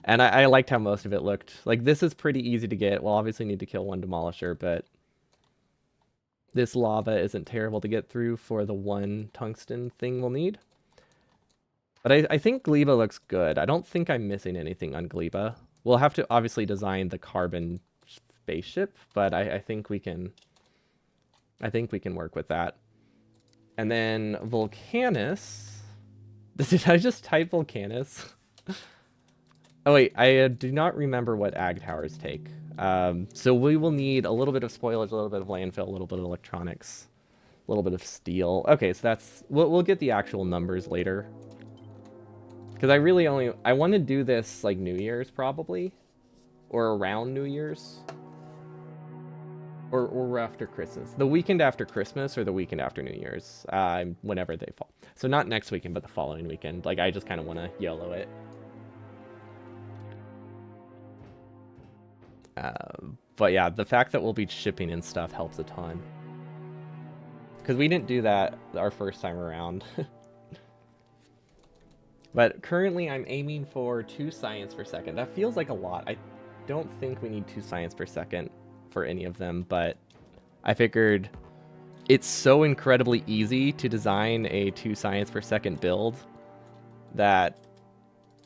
And I liked how most of it looked. Like, this is pretty easy to get. We'll obviously need to kill one demolisher, but this lava isn't terrible to get through for the one tungsten thing we'll need. But I think Gleba looks good. I don't think I'm missing anything on Gleba. We'll have to obviously design the carbon spaceship, but I think we can work with that. And then Vulcanus. Did I just type Vulcanus? Oh wait, I do not remember what ag towers take. So we will need a little bit of spoilage, a little bit of landfill, a little bit of electronics, a little bit of steel. Okay, so that's we'll get the actual numbers later. Because I want to do this like New Year's probably, or around New Year's, or after Christmas, the weekend after Christmas or the weekend after New Year's, whenever they fall. So not next weekend, but the following weekend. Like I just kind of want to YOLO it. But yeah, the fact that we'll be shipping and stuff helps a ton. Because we didn't do that our first time around. But currently I'm aiming for 2 science per second. That feels like a lot. I don't think we need 2 science per second for any of them, but I figured it's so incredibly easy to design a 2 science per second build that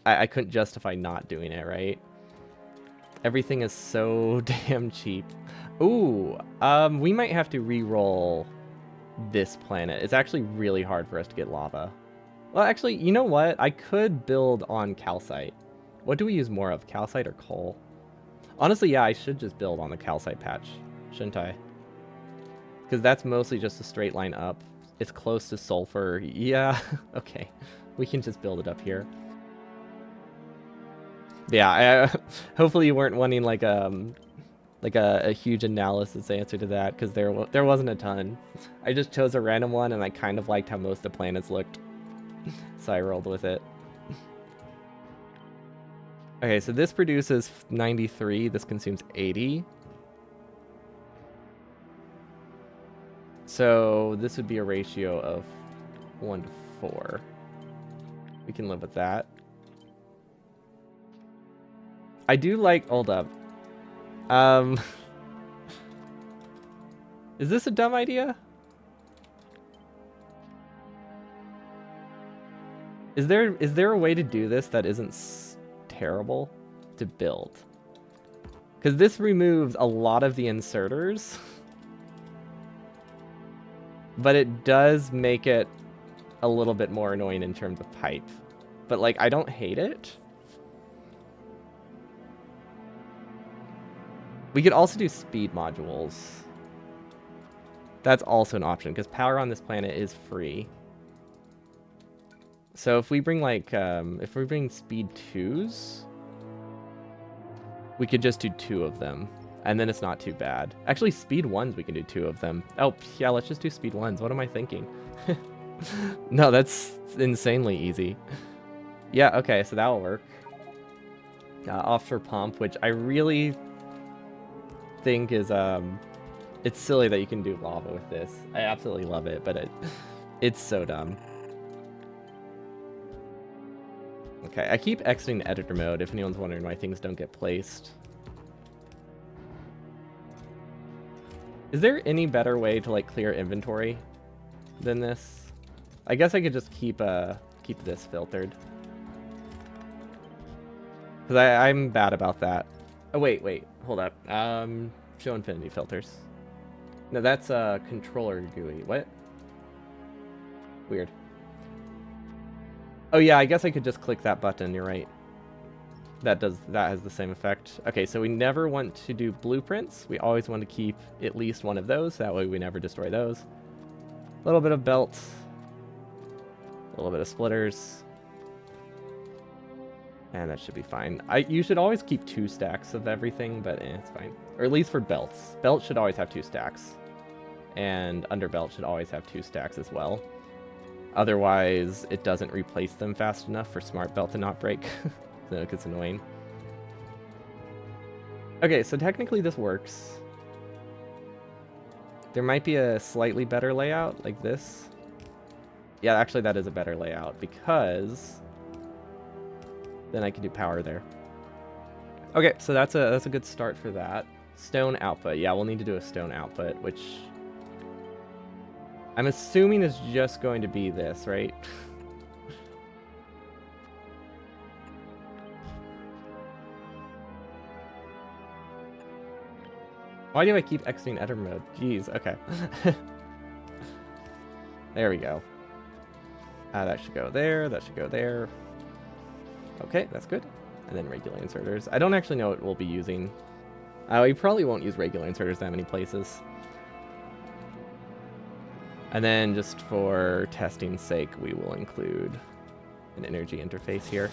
I couldn't justify not doing it, right? Everything is so damn cheap. Ooh, we might have to re-roll this planet. It's actually really hard for us to get lava. Well, actually, you know what? I could build on calcite. What do we use more of, calcite or coal? Honestly, yeah, I should just build on the calcite patch, shouldn't I? Because that's mostly just a straight line up. It's close to sulfur. Yeah, okay. We can just build it up here. Yeah, hopefully you weren't wanting like a huge analysis answer to that, because there wasn't a ton. I just chose a random one, and I kind of liked how most of the planets looked. So I rolled with it. Okay, so this produces 93. This consumes 80. So this would be a ratio of 1 to 4. We can live with that. I do like... Hold up. Is this a dumb idea? Is there a way to do this that isn't terrible to build? Because this removes a lot of the inserters, but it does make it a little bit more annoying in terms of pipe. But like, I don't hate it. We could also do speed modules. That's also an option, because power on this planet is free. So if we bring like, if we bring speed 2s, we could just do 2 of them, and then it's not too bad. Actually, speed 1s, we can do 2 of them. Oh, yeah, let's just do speed 1s. What am I thinking? No, that's insanely easy. Yeah, okay, so that'll work. Offshore pump, which I really think is, it's silly that you can do lava with this. I absolutely love it, but it's so dumb. Okay, I keep exiting editor mode if anyone's wondering why things don't get placed. Is there any better way to like clear inventory than this? I guess I could just keep this filtered. Because I'm bad about that. Oh wait, hold up. Show infinity filters. No, that's controller GUI. What? Weird. Oh yeah, I guess I could just click that button, you're right. That has the same effect. Okay, so we never want to do blueprints. We always want to keep at least one of those. That way we never destroy those. A little bit of belt. A little bit of splitters. And that should be fine. You should always keep 2 stacks of everything, but it's fine. Or at least for belts. Belt should always have 2 stacks. And underbelt should always have 2 stacks as well. Otherwise, it doesn't replace them fast enough for smart belt to not break. So it gets annoying. Okay, so technically this works. There might be a slightly better layout, like this. Yeah, actually that is a better layout, because then I can do power there. Okay, so that's a good start for that. Stone output. Yeah, we'll need to do a stone output, which I'm assuming is just going to be this, right? Why do I keep exiting editor mode? Jeez, okay. There we go. That should go there, that should go there. Okay, that's good. And then regular inserters. I don't actually know what we'll be using. We probably won't use regular inserters that many places. And then just for testing's sake, we will include an energy interface here.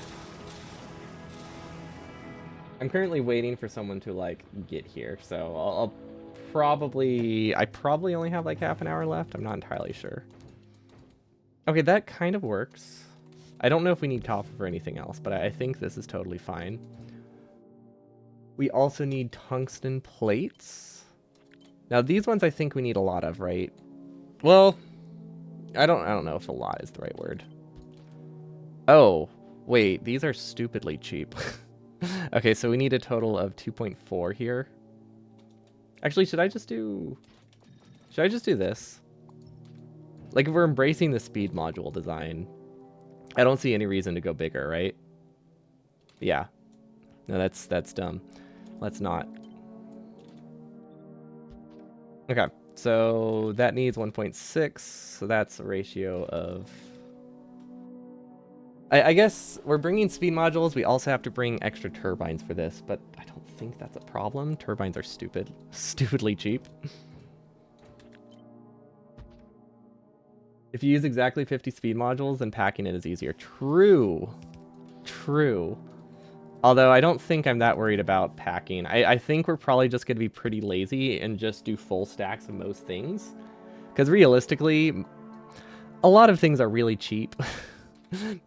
I'm currently waiting for someone to like get here, so I'll probably... I probably only have like half an hour left. I'm not entirely sure. Okay, that kind of works. I don't know if we need copper for anything else, but I think this is totally fine. We also need tungsten plates. Now these ones I think we need a lot of, right? Well, I don't know if a lot is the right word. Oh, wait, these are stupidly cheap. Okay, so we need a total of 2.4 here. Actually, should I just do this? Like, if we're embracing the speed module design, I don't see any reason to go bigger, right? Yeah. No, that's dumb. Let's not. Okay, so that needs 1.6, so that's a ratio of... I guess we're bringing speed modules. We also have to bring extra turbines for this, but I don't think that's a problem. Turbines are stupid. Stupidly cheap. If you use exactly 50 speed modules, then packing it is easier. True. True. Although I don't think I'm that worried about packing. I think we're probably just going to be pretty lazy and just do full stacks of most things. Because realistically, a lot of things are really cheap.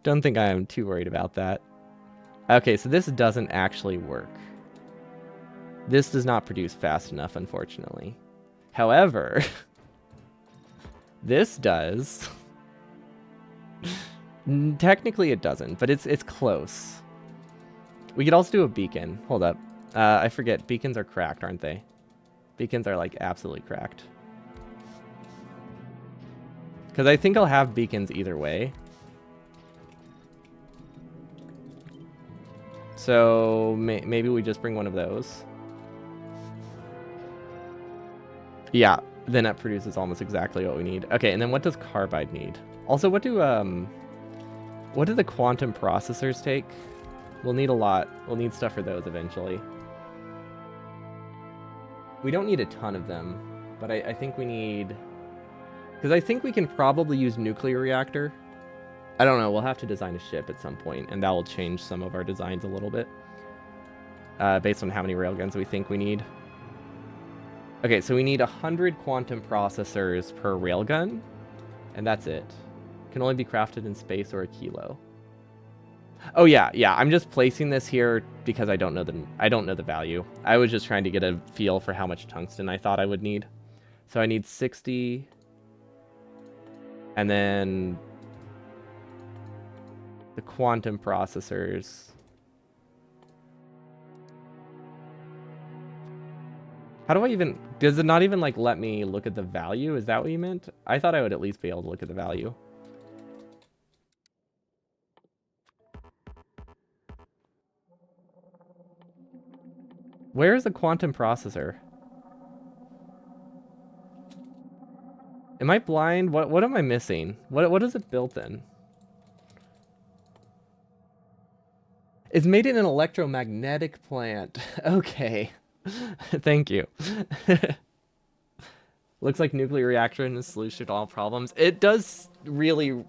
Don't think I am too worried about that. Okay, so this doesn't actually work. This does not produce fast enough, unfortunately. However, this does. Technically it doesn't, but it's close. We could also do a beacon. Hold up. I forget, beacons are cracked, aren't they? Beacons are like absolutely cracked. Because I think I'll have beacons either way. So maybe we just bring one of those. Yeah, then that produces almost exactly what we need. Okay, and then what does carbide need? Also, what do the quantum processors take? We'll need a lot. We'll need stuff for those eventually. We don't need a ton of them, but I think we need... Because I think we can probably use nuclear reactor. I don't know, we'll have to design a ship at some point, and that will change some of our designs a little bit. Based on how many railguns we think we need. Okay, so we need 100 quantum processors per railgun, and that's it. Can only be crafted in space or a kilo. Oh yeah, I'm just placing this here because I don't know the value. I was just trying to get a feel for how much tungsten I thought I would need. So I need 60, and then the quantum processors. How do I even... Does it not even, like, let me look at the value? Is that what you meant? I thought I would at least be able to look at the value. Where is the quantum processor? Am I blind? What am I missing? What is it built in? It's made in an electromagnetic plant. Okay. Thank you. Looks like nuclear reactor is a solution to all problems. It does really...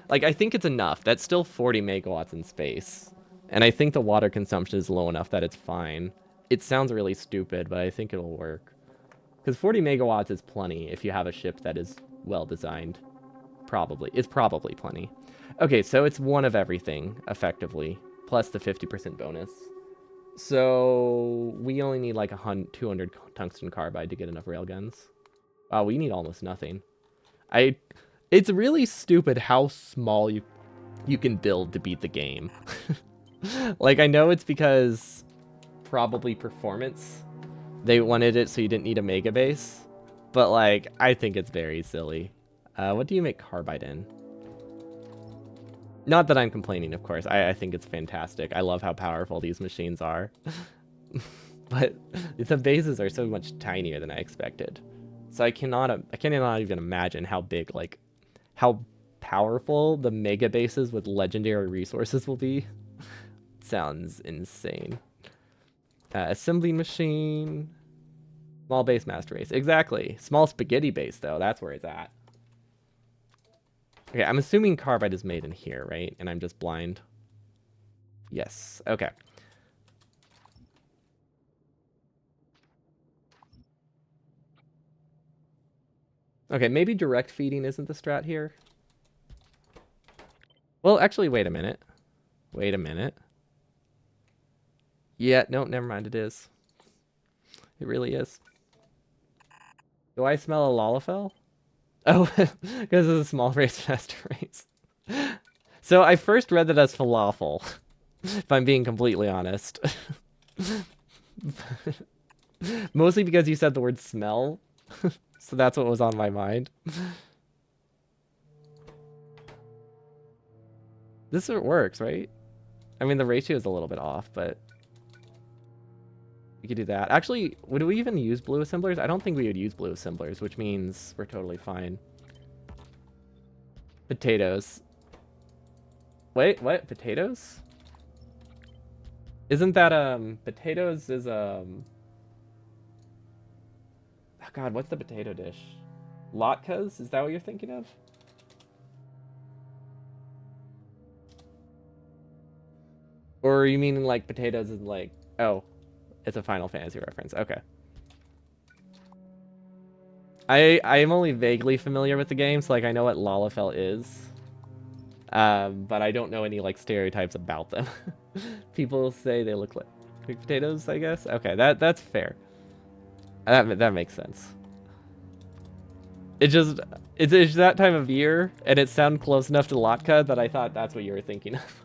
Like, I think it's enough. That's still 40 megawatts in space. And I think the water consumption is low enough that it's fine. It sounds really stupid, but I think it'll work. Because 40 megawatts is plenty if you have a ship that is well designed. Probably. It's probably plenty. Okay, so it's one of everything, effectively. Plus the 50% bonus. So we only need like 200 tungsten carbide to get enough railguns. Wow, we need almost nothing. It's really stupid how small you can build to beat the game. Like, I know it's because probably performance. They wanted it so you didn't need a mega base. But, like, I think it's very silly. What do you make carbide in? Not that I'm complaining, of course. I think it's fantastic. I love how powerful these machines are. But the bases are so much tinier than I expected. So I cannot even imagine how big, like, how powerful the mega bases with legendary resources will be. Sounds insane. Assembly machine. Small base, master base. Exactly. Small spaghetti base, though. That's where it's at. Okay, I'm assuming carbide is made in here, right? And I'm just blind. Yes. Okay. Okay, maybe direct feeding isn't the strat here. Well, actually, wait a minute. Wait a minute. Yeah, no, never mind. It is. It really is. Do I smell a lalafell? Oh, because it's a small race, faster race. So I first read that as falafel, if I'm being completely honest. Mostly because you said the word smell. So that's what was on my mind. This works, right? I mean, the ratio is a little bit off, but we could do that. Actually, would we even use blue assemblers? I don't think we would use blue assemblers, which means we're totally fine. Potatoes. Wait, what? Potatoes? Isn't that, potatoes is, oh God, what's the potato dish? Latkes? Is that what you're thinking of? Or are you meaning like potatoes is like, oh, it's a Final Fantasy reference. Okay. I am only vaguely familiar with the game, so like I know what Lalafell is. But I don't know any like stereotypes about them. People say they look like potatoes, I guess. Okay, that's fair. That makes sense. It's that time of year, and it sounded close enough to Latka that I thought that's what you were thinking of.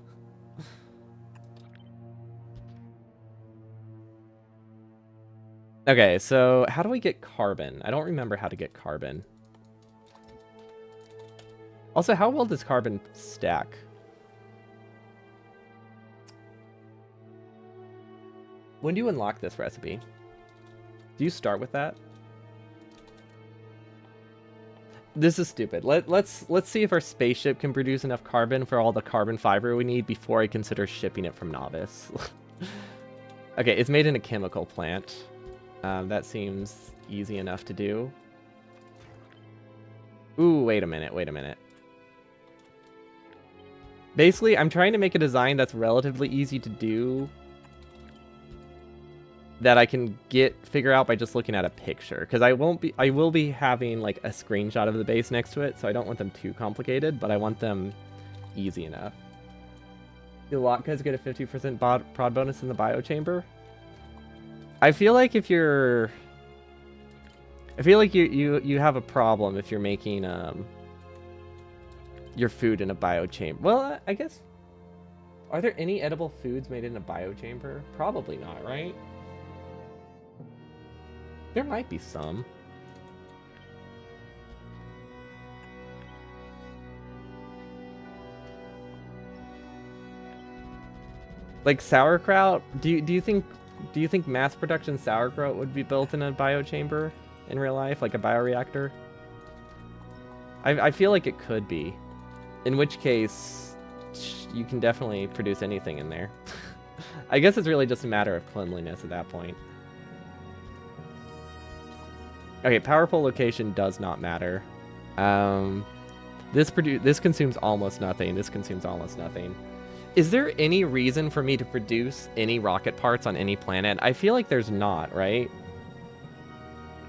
Okay, so how do we get carbon? I don't remember how to get carbon. Also, how well does carbon stack? When do you unlock this recipe? Do you start with that? This is stupid. Let's see if our spaceship can produce enough carbon for all the carbon fiber we need before I consider shipping it from Novice. Okay, it's made in a chemical plant. That seems easy enough to do. Ooh, wait a minute. Basically, I'm trying to make a design that's relatively easy to do, that I can figure out by just looking at a picture, because I will be having like a screenshot of the base next to it, so I don't want them too complicated, but I want them easy enough. Do Latkes get a 50% prod bonus in the biochamber? I feel like you have a problem if you're making your food in a biochamber. Well, I guess, are there any edible foods made in a biochamber? Probably not, right? There might be some. Like sauerkraut? Do you think mass production sauerkraut would be built in a biochamber in real life, like a bioreactor? I feel like it could be. In which case, you can definitely produce anything in there. I guess it's really just a matter of cleanliness at that point. Okay, powerful location does not matter. This consumes almost nothing. This consumes almost nothing. Is there any reason for me to produce any rocket parts on any planet? I feel like there's not, right?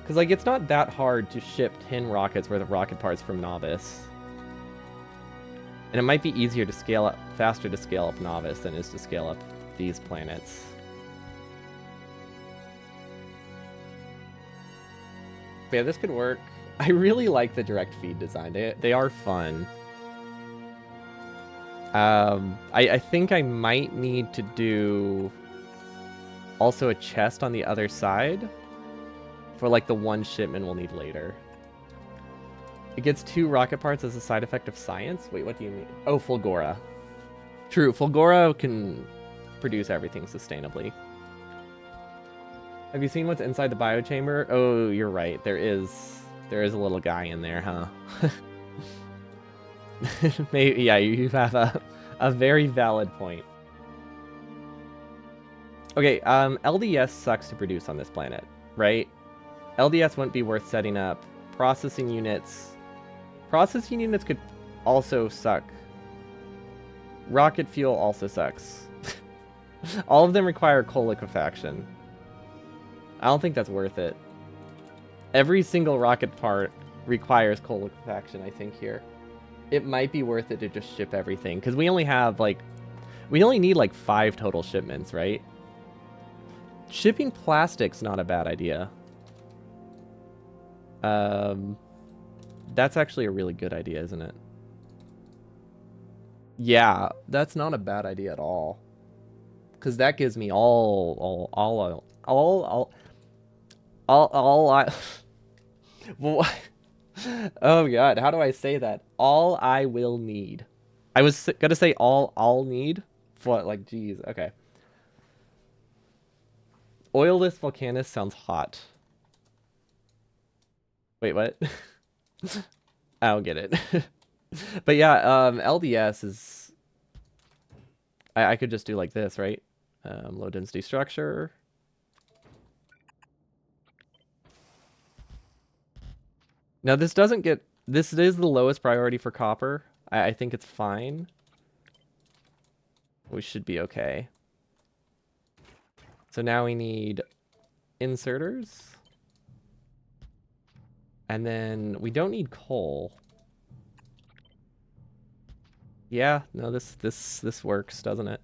Because, like, it's not that hard to ship 10 rockets worth of rocket parts from Novice. And it might be easier to scale up, faster to scale up Novice than it is to scale up these planets. But yeah, this could work. I really like the direct feed design. They are fun. I think I might need to do also a chest on the other side for like the one shipment we'll need later. It gets 2 rocket parts as a side effect of science? Wait, what do you mean? Oh, Fulgora. True, Fulgora can produce everything sustainably. Have you seen what's inside the biochamber? Oh, you're right. There is a little guy in there, huh? Maybe, yeah, you have a very valid point. Okay, LDS sucks to produce on this planet, right? LDS wouldn't be worth setting up. Processing units could also suck. Rocket fuel also sucks. All of them require coal liquefaction. I don't think that's worth it. Every single rocket part requires coal liquefaction, I think, here. It might be worth it to just ship everything, because we only have, like... We only need, like, 5 total shipments, right? Shipping plastic's not a bad idea. That's actually a really good idea, isn't it? Yeah, that's not a bad idea at all. Because that gives me all I... Oh god, how do I say that? All I will need. I was gonna say I'll need. What, like, geez, okay. Oilless Vulcanus sounds hot. Wait, what? I don't get it. But yeah, LDS is... I could just do like this, right? Low density structure. Now this doesn't get... This is the lowest priority for copper. I think it's fine. We should be okay. So now we need inserters. And then we don't need coal. Yeah, no, this works, doesn't it?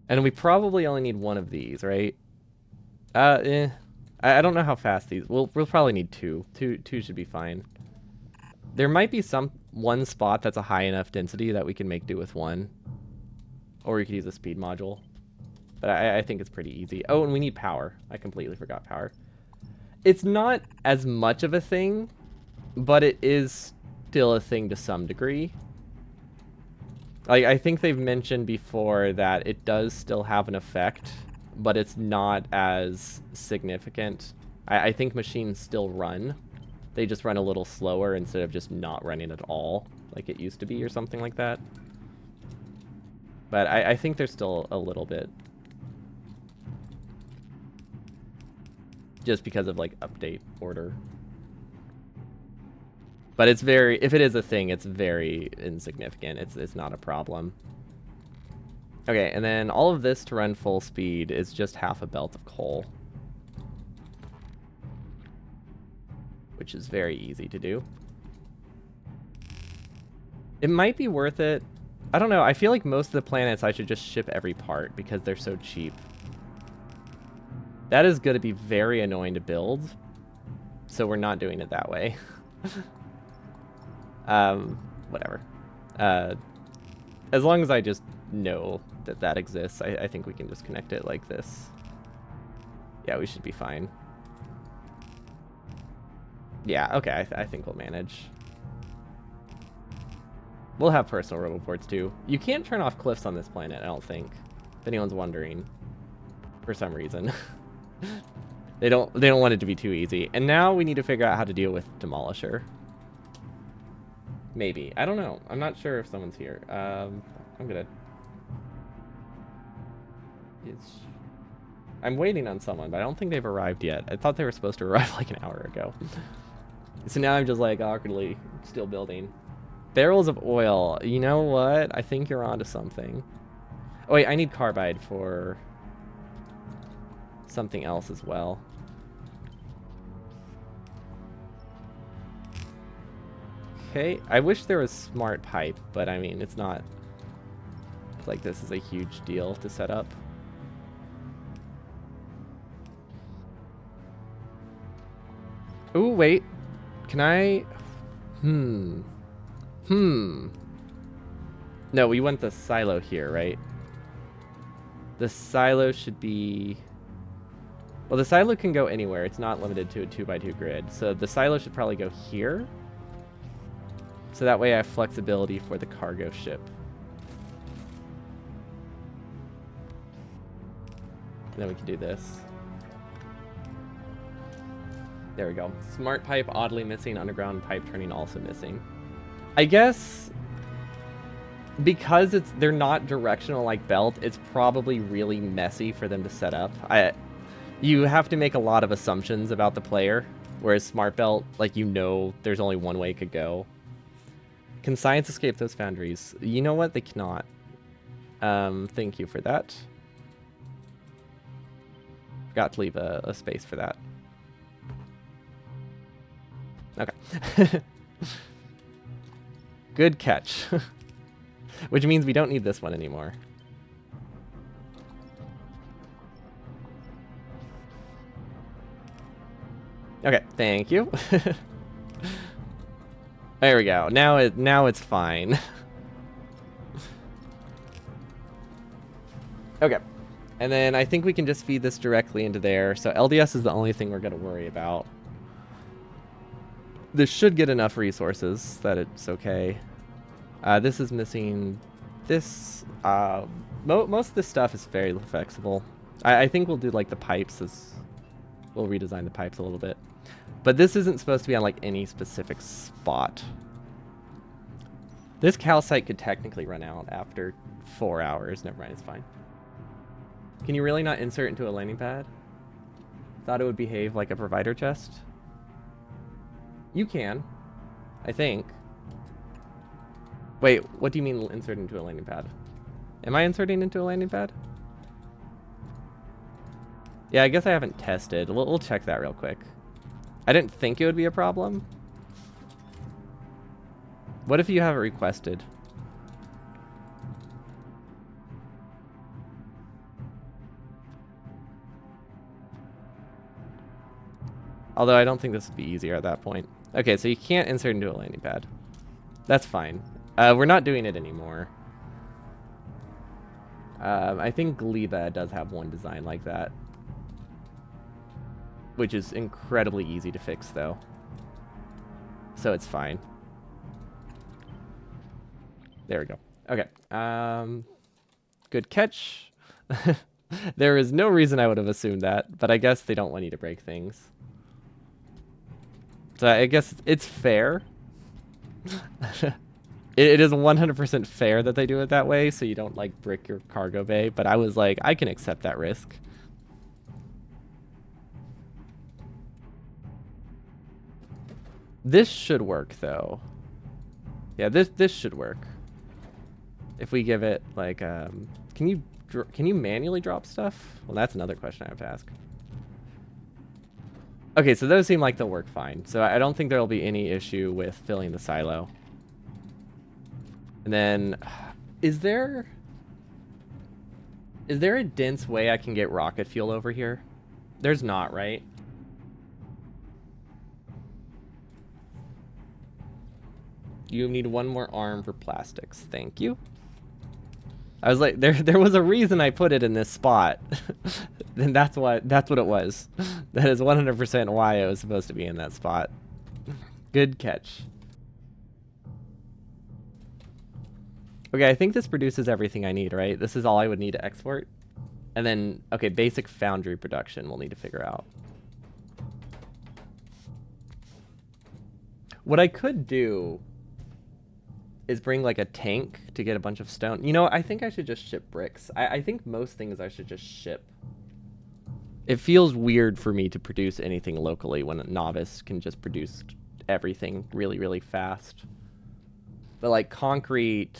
And we probably only need one of these, right? I don't know how fast these... We'll probably need 2. Two should be fine. There might be one spot that's a high enough density that we can make do with 1. Or we could use a speed module. But I think it's pretty easy. Oh, and we need power. I completely forgot power. It's not as much of a thing, but it is still a thing to some degree. Like, I think they've mentioned before that it does still have an effect, but it's not as significant. I think machines still run. They just run a little slower instead of just not running at all, like it used to be or something like that. But I think there's still a little bit. Just because of, like, update order. But it's very... If it is a thing, it's very insignificant. It's not a problem. Okay, and then all of this to run full speed is just half a belt of coal. Which is very easy to do. It might be worth it. I don't know. I feel like most of the planets I should just ship every part because they're so cheap. That is going to be very annoying to build. So we're not doing it that way. Whatever. As long as I just know that exists, I think we can just connect it like this. Yeah, we should be fine. Yeah, okay, I think we'll manage. We'll have personal roboports too. You can't turn off cliffs on this planet, I don't think. If anyone's wondering. For some reason. They don't want it to be too easy. And now we need to figure out how to deal with Demolisher. Maybe. I don't know. I'm not sure if someone's here. I'm gonna... I'm waiting on someone, but I don't think they've arrived yet. I thought they were supposed to arrive like an hour ago. So now I'm just like awkwardly still building. Barrels of oil. You know what? I think you're onto something. Oh wait, I need carbide for something else as well. Okay, I wish there was smart pipe, but I mean, it's not like this is a huge deal to set up. Oh, wait. Can I... No, we want the silo here, right? The silo should be... Well, the silo can go anywhere. It's not limited to a 2x2 grid. So the silo should probably go here. So that way I have flexibility for the cargo ship. And then we can do this. There we go. Smart pipe oddly missing, underground pipe turning also missing. I guess because they're not directional like belt, it's probably really messy for them to set up. You have to make a lot of assumptions about the player, whereas smart belt, like, you know, there's only one way it could go. Can science escape those foundries? You know what? They cannot. Thank you for that. Forgot to leave a space for that. Okay. Good catch. Which means we don't need this one anymore. Okay, thank you. There we go. Now it's fine. Okay. And then I think we can just feed this directly into there. So LDS is the only thing we're going to worry about. This should get enough resources that it's okay. This is missing this. Most of this stuff is very flexible. I think we'll do like the pipes. We'll redesign the pipes a little bit. But this isn't supposed to be on like any specific spot. This calcite could technically run out after 4 hours. Never mind, it's fine. Can you really not insert into a landing pad? Thought it would behave like a provider chest? You can, I think. Wait, what do you mean insert into a landing pad? Am I inserting into a landing pad? Yeah, I guess I haven't tested. We'll check that real quick. I didn't think it would be a problem. What if you have it requested? Although I don't think this would be easier at that point. Okay, so you can't insert into a landing pad. That's fine. We're not doing it anymore. I think Gleba does have one design like that. Which is incredibly easy to fix, though. So it's fine. There we go. Okay. Good catch. There is no reason I would have assumed that, but I guess they don't want you to break things. So I guess it's fair. It is 100% fair that they do it that way, so you don't, like, brick your cargo bay. But I was like, I can accept that risk. This should work, though. Yeah, this should work. If we give it, like, can you manually drop stuff? Well, that's another question I have to ask. Okay, so those seem like they'll work fine. So I don't think there'll be any issue with filling the silo. And then, is there a dense way I can get rocket fuel over here? There's not, right? You need one more arm for plastics. Thank you. I was like, there was a reason I put it in this spot. then that's what it was. That is 100% why it was supposed to be in that spot. Good catch. Okay, I think this produces everything I need, right? This is all I would need to export. And then, okay, basic foundry production we'll need to figure out. What I could do is bring like a tank to get a bunch of stone. You know, I think I should just ship bricks. I think most things I should just ship. It feels weird for me to produce anything locally when a novice can just produce everything really, really fast. But like concrete...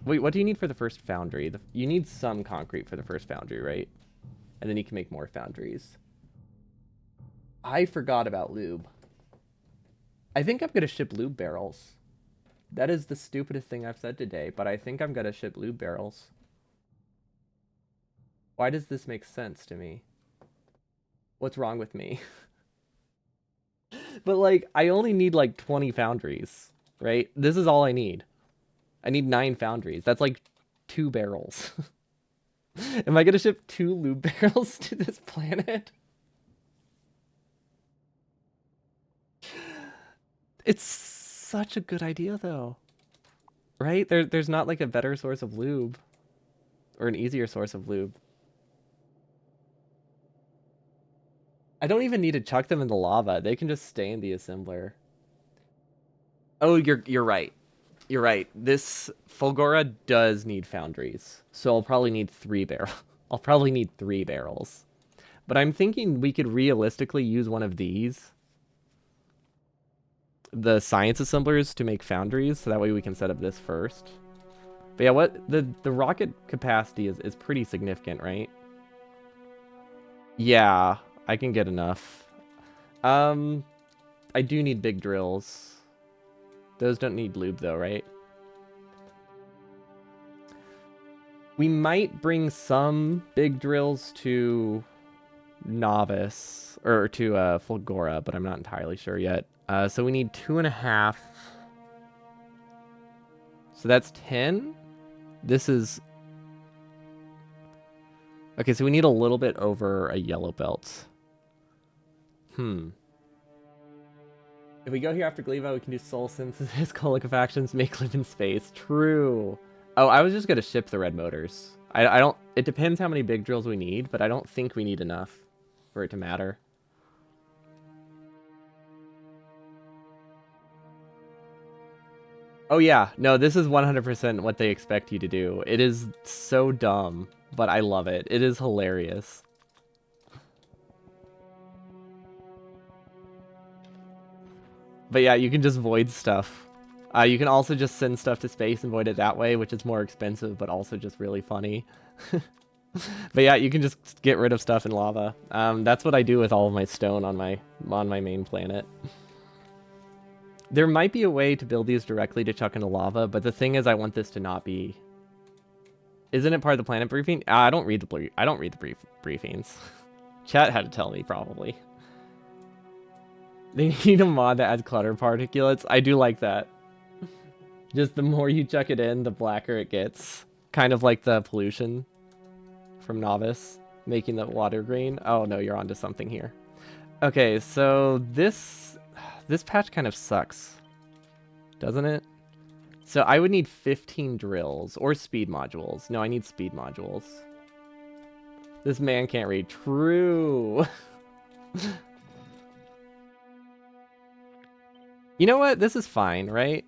Wait, what do you need for the first foundry? You need some concrete for the first foundry, right? And then you can make more foundries. I forgot about lube. I think I'm going to ship lube barrels. That is the stupidest thing I've said today, but I think I'm going to ship lube barrels. Why does this make sense to me? What's wrong with me? But like, I only need like 20 foundries, right? This is all I need. I need 9 foundries. That's like 2 barrels. Am I going to ship 2 lube barrels to this planet? It's such a good idea, though. Right? There's not like a better source of lube. Or an easier source of lube. I don't even need to chuck them in the lava. They can just stay in the assembler. Oh, you're right. You're right. This Fulgora does need foundries. So I'll probably need 3 barrels. I'll probably need 3 barrels. But I'm thinking we could realistically use one of these. The science assemblers to make foundries. So that way we can set up this first. But yeah, what the rocket capacity is pretty significant, right? Yeah, I can get enough. I do need big drills. Those don't need lube though, right? We might bring some big drills to Novice, or to Fulgora, but I'm not entirely sure yet. So we need 2.5. So that's 10. This is... Okay, so we need a little bit over a yellow belt. If we go here after Gleba, we can do soul synthesis, colocafactions, make live in space. True. Oh, I was just going to ship the red motors. I don't... It depends how many big drills we need, but I don't think we need enough for it to matter. Oh yeah, no, this is 100% what they expect you to do. It is so dumb, but I love it. It is hilarious. But yeah, you can just void stuff. You can also just send stuff to space and void it that way, which is more expensive, but also just really funny. But yeah, you can just get rid of stuff in lava. That's what I do with all of my stone on my main planet. There might be a way to build these directly to chuck into lava, but the thing is, I want this to not be. Isn't it part of the planet briefing? I don't read the briefings. Chat had to tell me probably. They need a mod that adds clutter particulates. I do like that. Just the more you chuck it in, the blacker it gets. Kind of like the pollution from Novice, making the water green. Oh no, you're onto something here. Okay, so this patch kind of sucks, doesn't it? So I would need 15 drills or speed modules. No, I need speed modules. This man can't read. True. You know what? This is fine, right?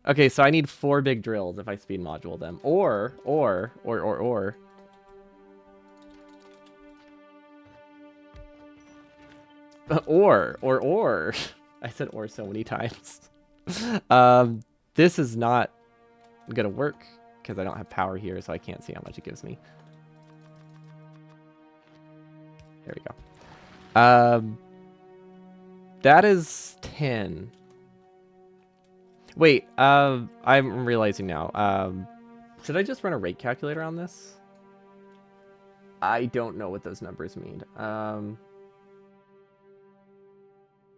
Okay, so I need 4 big drills if I speed module them. Or. I said or so many times. This is not gonna work because I don't have power here, so I can't see how much it gives me. There we go. That is 10. Wait, I'm realizing now. Should I just run a rate calculator on this? I don't know what those numbers mean.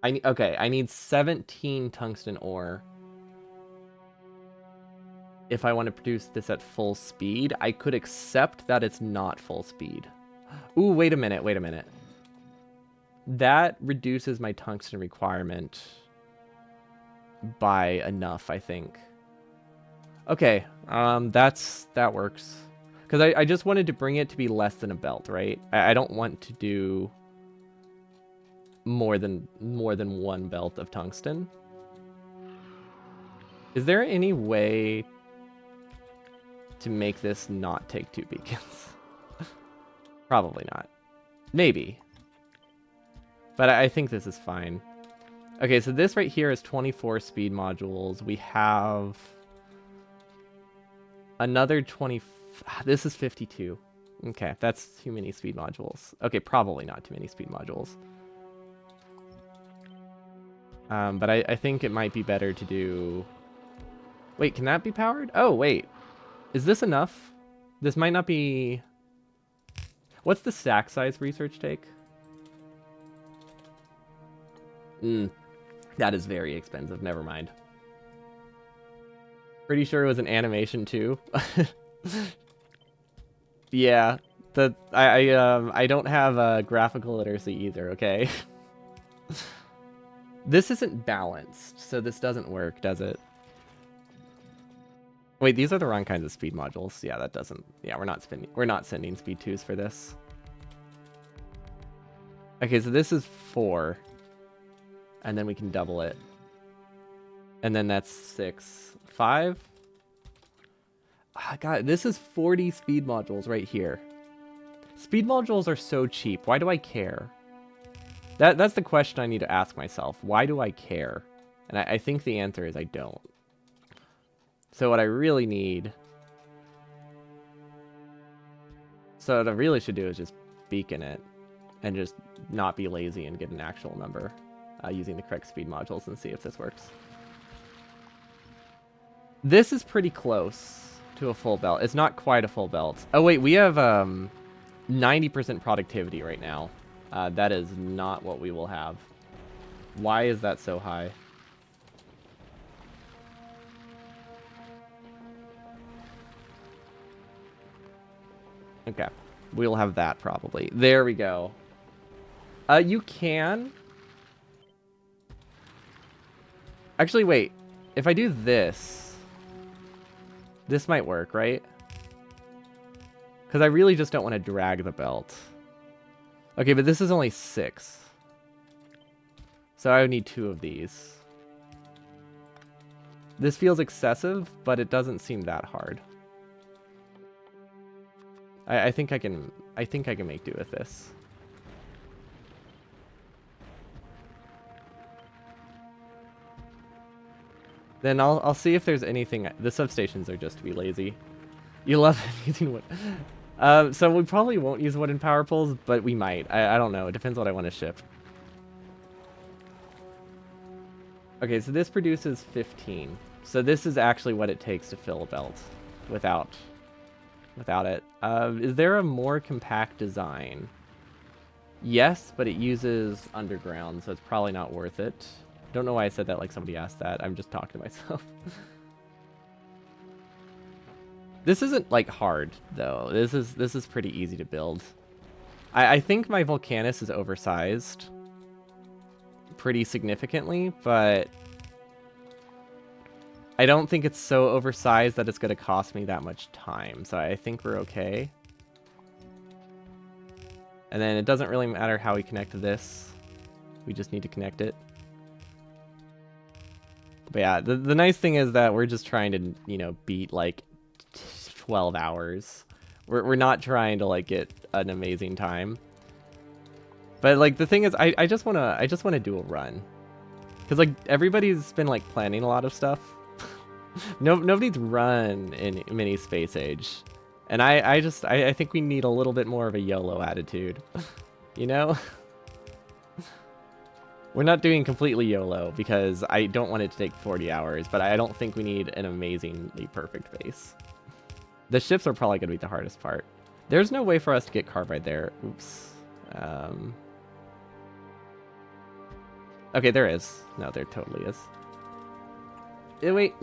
Okay, I need 17 tungsten ore. If I want to produce this at full speed, I could accept that it's not full speed. Ooh, wait a minute, wait a minute. That reduces my tungsten requirement by enough, I think. Okay, that works. Because I just wanted to bring it to be less than a belt, right? I don't want to do more than one belt of tungsten. Is there any way to make this not take 2 beacons? Probably not. Maybe. But I think this is fine. Okay, so this right here is 24 speed modules. We have another 20. This is 52. Okay, that's too many speed modules. Okay, probably not too many speed modules. But I think it might be better to do... Wait, can that be powered? Oh, wait. Is this enough? This might not be... What's the stack size research take? That is very expensive. Never mind. Pretty sure it was an animation too. Yeah, I don't have graphical literacy either. Okay. This isn't balanced, so this doesn't work, does it? Wait, these are the wrong kinds of speed modules. Yeah, that doesn't. Yeah, we're not sending speed 2s for this. Okay, so this is 4. And then we can double it. And then that's 6. 5? Ah, God, this is 40 speed modules right here. Speed modules are so cheap. Why do I care? That's the question I need to ask myself. Why do I care? And I think the answer is I don't. So what I really need... So what I really should do is just beacon it. And just not be lazy and get an actual number. Using the correct speed modules and see if this works. This is pretty close to a full belt. It's not quite a full belt. Oh wait, we have 90% productivity right now. That is not what we will have. Why is that so high? Okay, we'll have that probably. There we go. You can... Actually, wait. If I do this, this might work, right? Because I really just don't want to drag the belt. Okay, but this is only 6. So I would need 2 of these. This feels excessive, but it doesn't seem that hard. I think I can make do with this. Then I'll see if there's anything. The substations are just to be lazy. You love using wood. So we probably won't use wooden power poles, but we might. I don't know. It depends what I want to ship. Okay, so this produces 15. So this is actually what it takes to fill a belt without it. Is there a more compact design? Yes, but it uses underground, so it's probably not worth it. Don't know why I said that like somebody asked that. I'm just talking to myself. This isn't like hard though. This is pretty easy to build. I think my Vulcanus is oversized pretty significantly, but I don't think it's so oversized that it's going to cost me that much time. So I think we're okay. And then it doesn't really matter how we connect to this. We just need to connect it. But yeah, the nice thing is that we're just trying to, you know, beat like 12 hours. We're not trying to like get an amazing time. But like the thing is, I just wanna do a run, because like everybody's been like planning a lot of stuff. Nobody's run in mini space age, and I think we need a little bit more of a YOLO attitude, you know. We're not doing completely YOLO because I don't want it to take 40 hours, but I don't think we need an amazingly perfect base. The ships are probably going to be the hardest part. There's no way for us to get carbide there. Oops. Okay, there is. No, there totally is. Wait.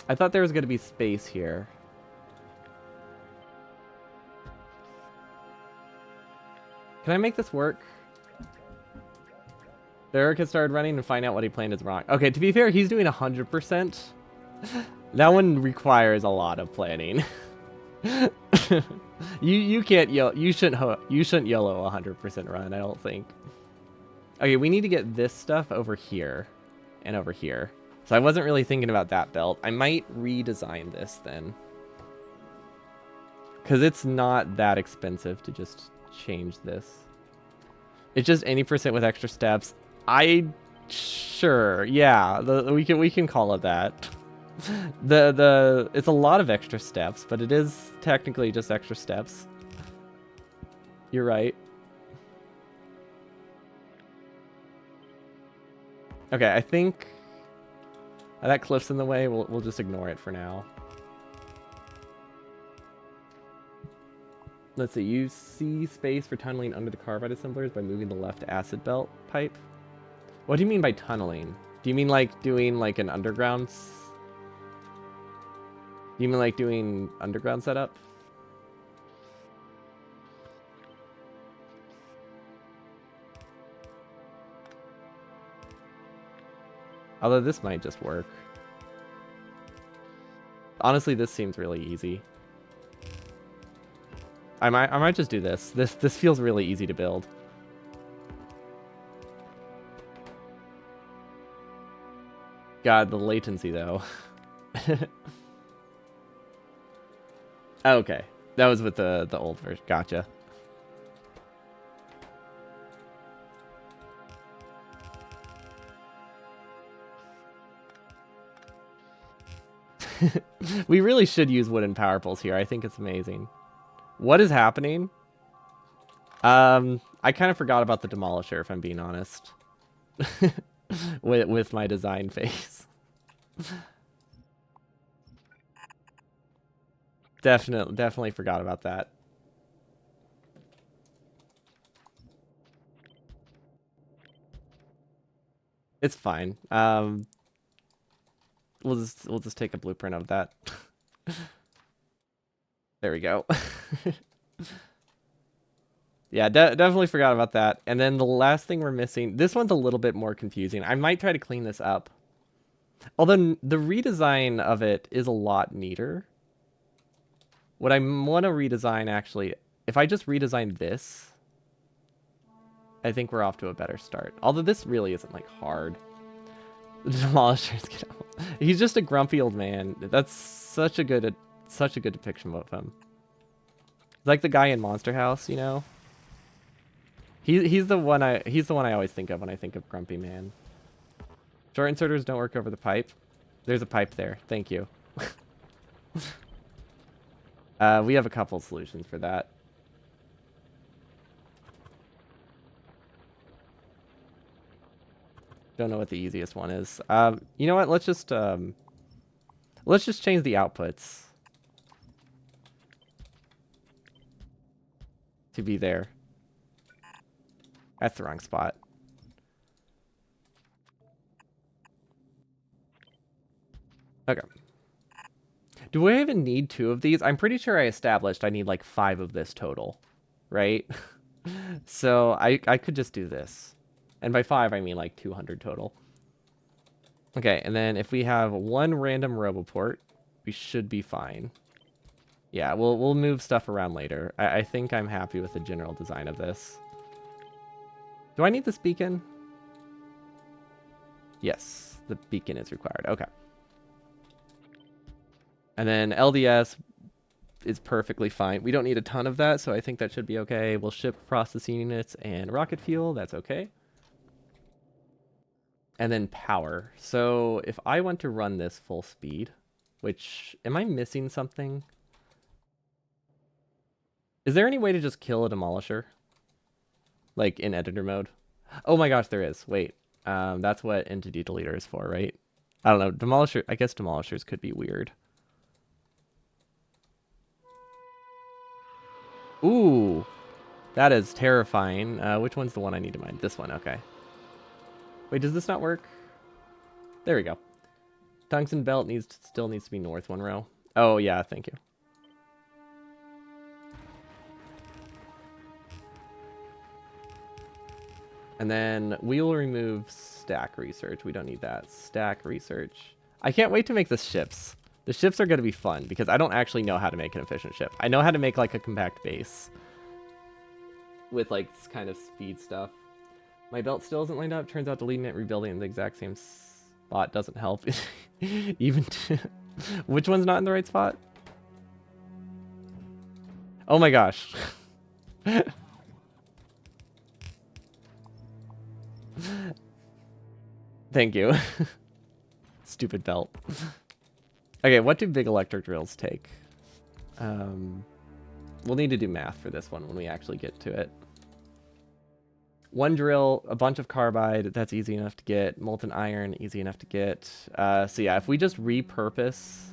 I thought there was going to be space here. Can I make this work? Derek has started running and find out what he planned is wrong. Okay, to be fair, he's doing 100%. That one requires a lot of planning. you can't yell. You shouldn't YOLO 100% run. I don't think. Okay, we need to get this stuff over here and over here. So I wasn't really thinking about that belt. I might redesign this then, because it's not that expensive to just change this. It's just any percent with extra steps. Sure, yeah. We can call it that. It's a lot of extra steps, but it is technically just extra steps. You're right. Okay, I think that cliff's in the way. We'll just ignore it for now. Let's see. You see space for tunneling under the carbide assemblers by moving the left acid belt pipe. What do you mean by tunneling? Do you mean like doing like an underground? Do you mean like doing underground setup? Although this might just work. Honestly, this seems really easy. I might just do this. This feels really easy to build. God, the latency though. Okay, that was with the old version. Gotcha. We really should use wooden power poles here. I think it's amazing. What is happening? I kind of forgot about the demolisher, if I'm being honest. with my design phase. Definitely forgot about that. It's fine. We'll just take a blueprint of that. There we go. Yeah, definitely forgot about that. And then the last thing we're missing, this one's a little bit more confusing. I might try to clean this up. Although the redesign of it is a lot neater. What I want to redesign, actually, if I just redesign this, I think we're off to a better start. Although this really isn't, like, hard. The demolishers get out. He's just a grumpy old man. That's such a good depiction of him. Like the guy in Monster House, you know? He's the one I always think of when I think of grumpy man. Short inserters don't work over the pipe. There's a pipe there. Thank you. We have a couple solutions for that. Don't know what the easiest one is. You know what? Let's just change the outputs to be there. That's the wrong spot. Okay. Do I even need 2 of these? I'm pretty sure I established I need like 5 of this total, right? So I could just do this. And by 5, I mean like 200 total. Okay, and then if we have 1 random roboport, we should be fine. Yeah, we'll move stuff around later. I think I'm happy with the general design of this. Do I need this beacon? Yes, the beacon is required. Okay. And then LDS is perfectly fine. We don't need a ton of that, so I think that should be okay. We'll ship processing units and rocket fuel. That's okay. And then power. So if I want to run this full speed, which, am I missing something? Is there any way to just kill a demolisher? Like in editor mode? Oh my gosh, there is. Wait, that's what entity deleter is for, right? I don't know. Demolisher. I guess demolishers could be weird. Ooh, that is terrifying. Which one's the one I need to mine? This one. Okay. Wait, does this not work? There we go. Tungsten belt still needs to be north 1 row. Oh yeah, thank you. And then we'll remove stack research. We don't need that. Stack research. I can't wait to make the ships. The ships are going to be fun because I don't actually know how to make an efficient ship. I know how to make like a compact base with like kind of speed stuff. My belt still isn't lined up. Turns out deleting it, rebuilding it in the exact same spot doesn't help. Even which one's not in the right spot? Oh my gosh. Thank you. Stupid belt. Okay, what do big electric drills take? We'll need to do math for this one when we actually get to it. One drill, a bunch of carbide, that's easy enough to get. Molten iron, easy enough to get. So yeah, if we just repurpose,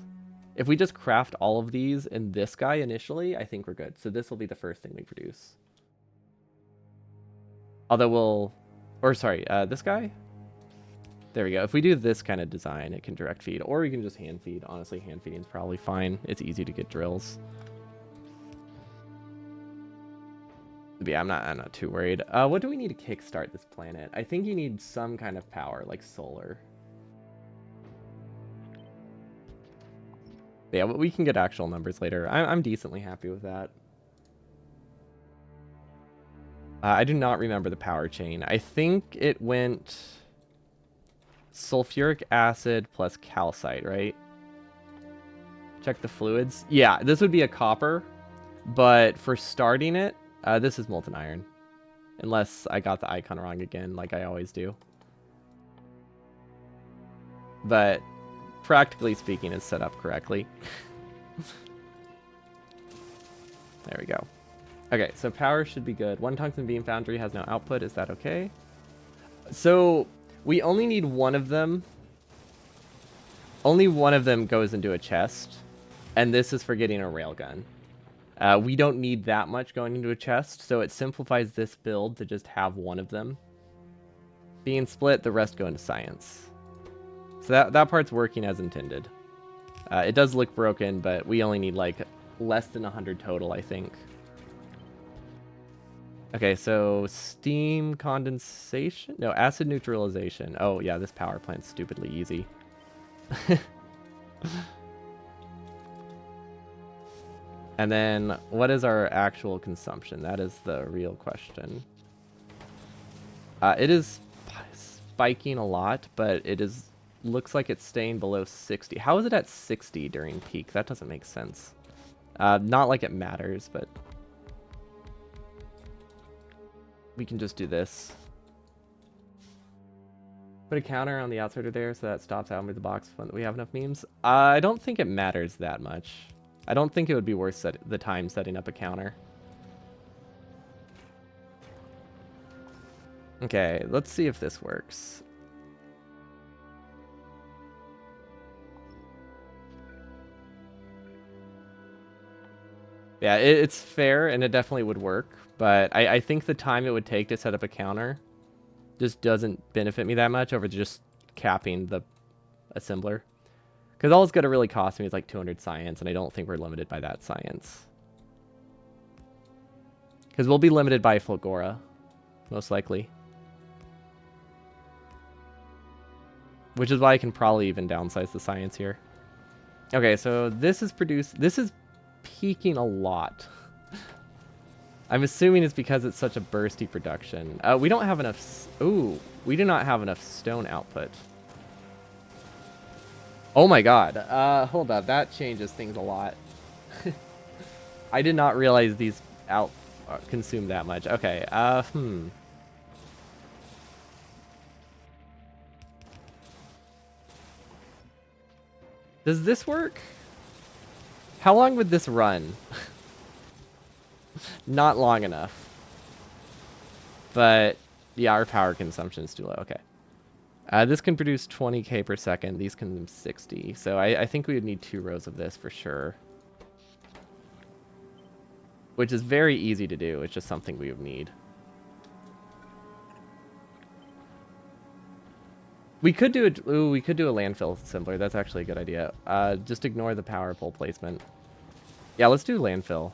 if we just craft all of these in this guy initially, I think we're good. So this will be the first thing we produce. Although we'll, or sorry, this guy? There we go. If we do this kind of design, it can direct feed, or we can just hand feed. Honestly, hand feeding is probably fine. It's easy to get drills. But yeah, I'm not too worried. What do we need to kickstart this planet? I think you need some kind of power, like solar. But yeah, we can get actual numbers later. I'm decently happy with that. I do not remember the power chain. I think it went sulfuric acid plus calcite, right? Check the fluids. Yeah, this would be a copper, but for starting it, this is molten iron. Unless I got the icon wrong again, like I always do. But practically speaking, it's set up correctly. There we go. Okay, so power should be good. One tungsten beam foundry has no output. Is that okay? So we only need one of them. Only one of them goes into a chest. And this is for getting a railgun. We don't need that much going into a chest, so it simplifies this build to just have one of them being split. The rest go into science. So that part's working as intended. It does look broken, but we only need like less than 100 total, I think. Okay, so steam condensation? No, acid neutralization. Oh yeah, this power plant's stupidly easy. And then, what is our actual consumption? That is the real question. It is spiking a lot, but it is looks like it's staying below 60. How is it at 60 during peak? That doesn't make sense. Not like it matters, but we can just do this. Put a counter on the outsider there so that stops out with the box when we have enough memes. I don't think it matters that much. I don't think it would be worth the time setting up a counter. Okay, let's see if this works. Yeah, it's fair, and it definitely would work, but I think the time it would take to set up a counter just doesn't benefit me that much over just capping the assembler. Because all it's going to really cost me is like 200 science, and I don't think we're limited by that science. Because we'll be limited by Flagora, most likely. Which is why I can probably even downsize the science here. Okay, so this is produced... This is peaking a lot. I'm assuming it's because it's such a bursty production. We don't have enough... Ooh, we do not have enough stone output. Oh my god. Hold up. That changes things a lot. I did not realize these consume that much. Okay. Does this work? How long would this run? Not long enough. But yeah, our power consumption is too low. Okay. This can produce 20k per second. These can 60. So I think we would need 2 rows of this for sure. Which is very easy to do. It's just something we would need. We could do a landfill assembler. That's actually a good idea. Just ignore the power pole placement. Yeah, let's do landfill.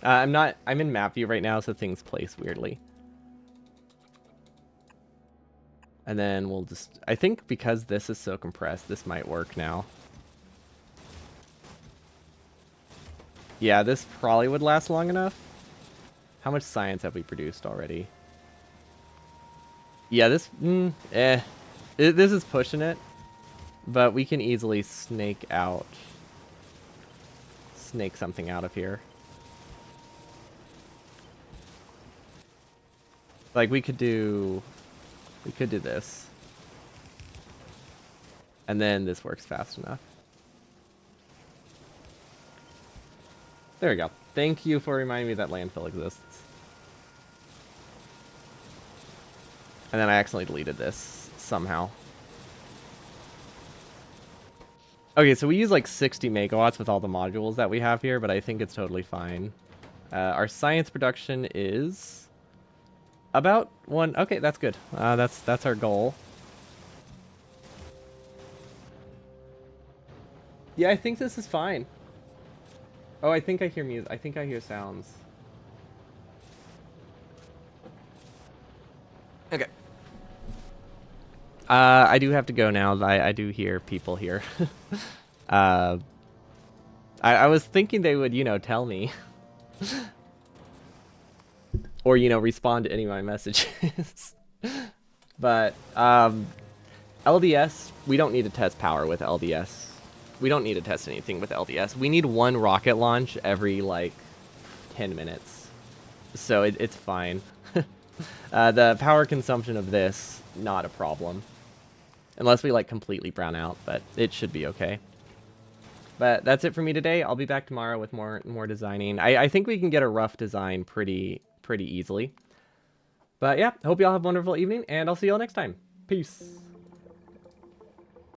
I'm in map view right now, so things place weirdly. And then we'll just, I think because this is so compressed, this might work now. Yeah, this probably would last long enough. How much science have we produced already? Yeah, this, this is pushing it, but we can easily snake something out of here. Like we could do this. And then this works fast enough. There we go. Thank you for reminding me that landfill exists. And then I accidentally deleted this somehow. Okay, so we use like 60 megawatts with all the modules that we have here, but I think it's totally fine. Our science production is about 1. Okay, that's good. That's our goal. Yeah, I think this is fine. Oh, I think I hear music. I think I hear sounds. Okay. I do have to go now. I do hear people here. I was thinking they would, tell me. Or, respond to any of my messages. But, LDS, we don't need to test power with LDS. We don't need to test anything with LDS. We need 1 rocket launch every, like, 10 minutes. So it's fine. The power consumption of this, not a problem. Unless we, like, completely brown out, but it should be okay. But that's it for me today. I'll be back tomorrow with more designing. I think we can get a rough design pretty easily. But yeah, hope y'all have a wonderful evening, and I'll see y'all next time. Peace.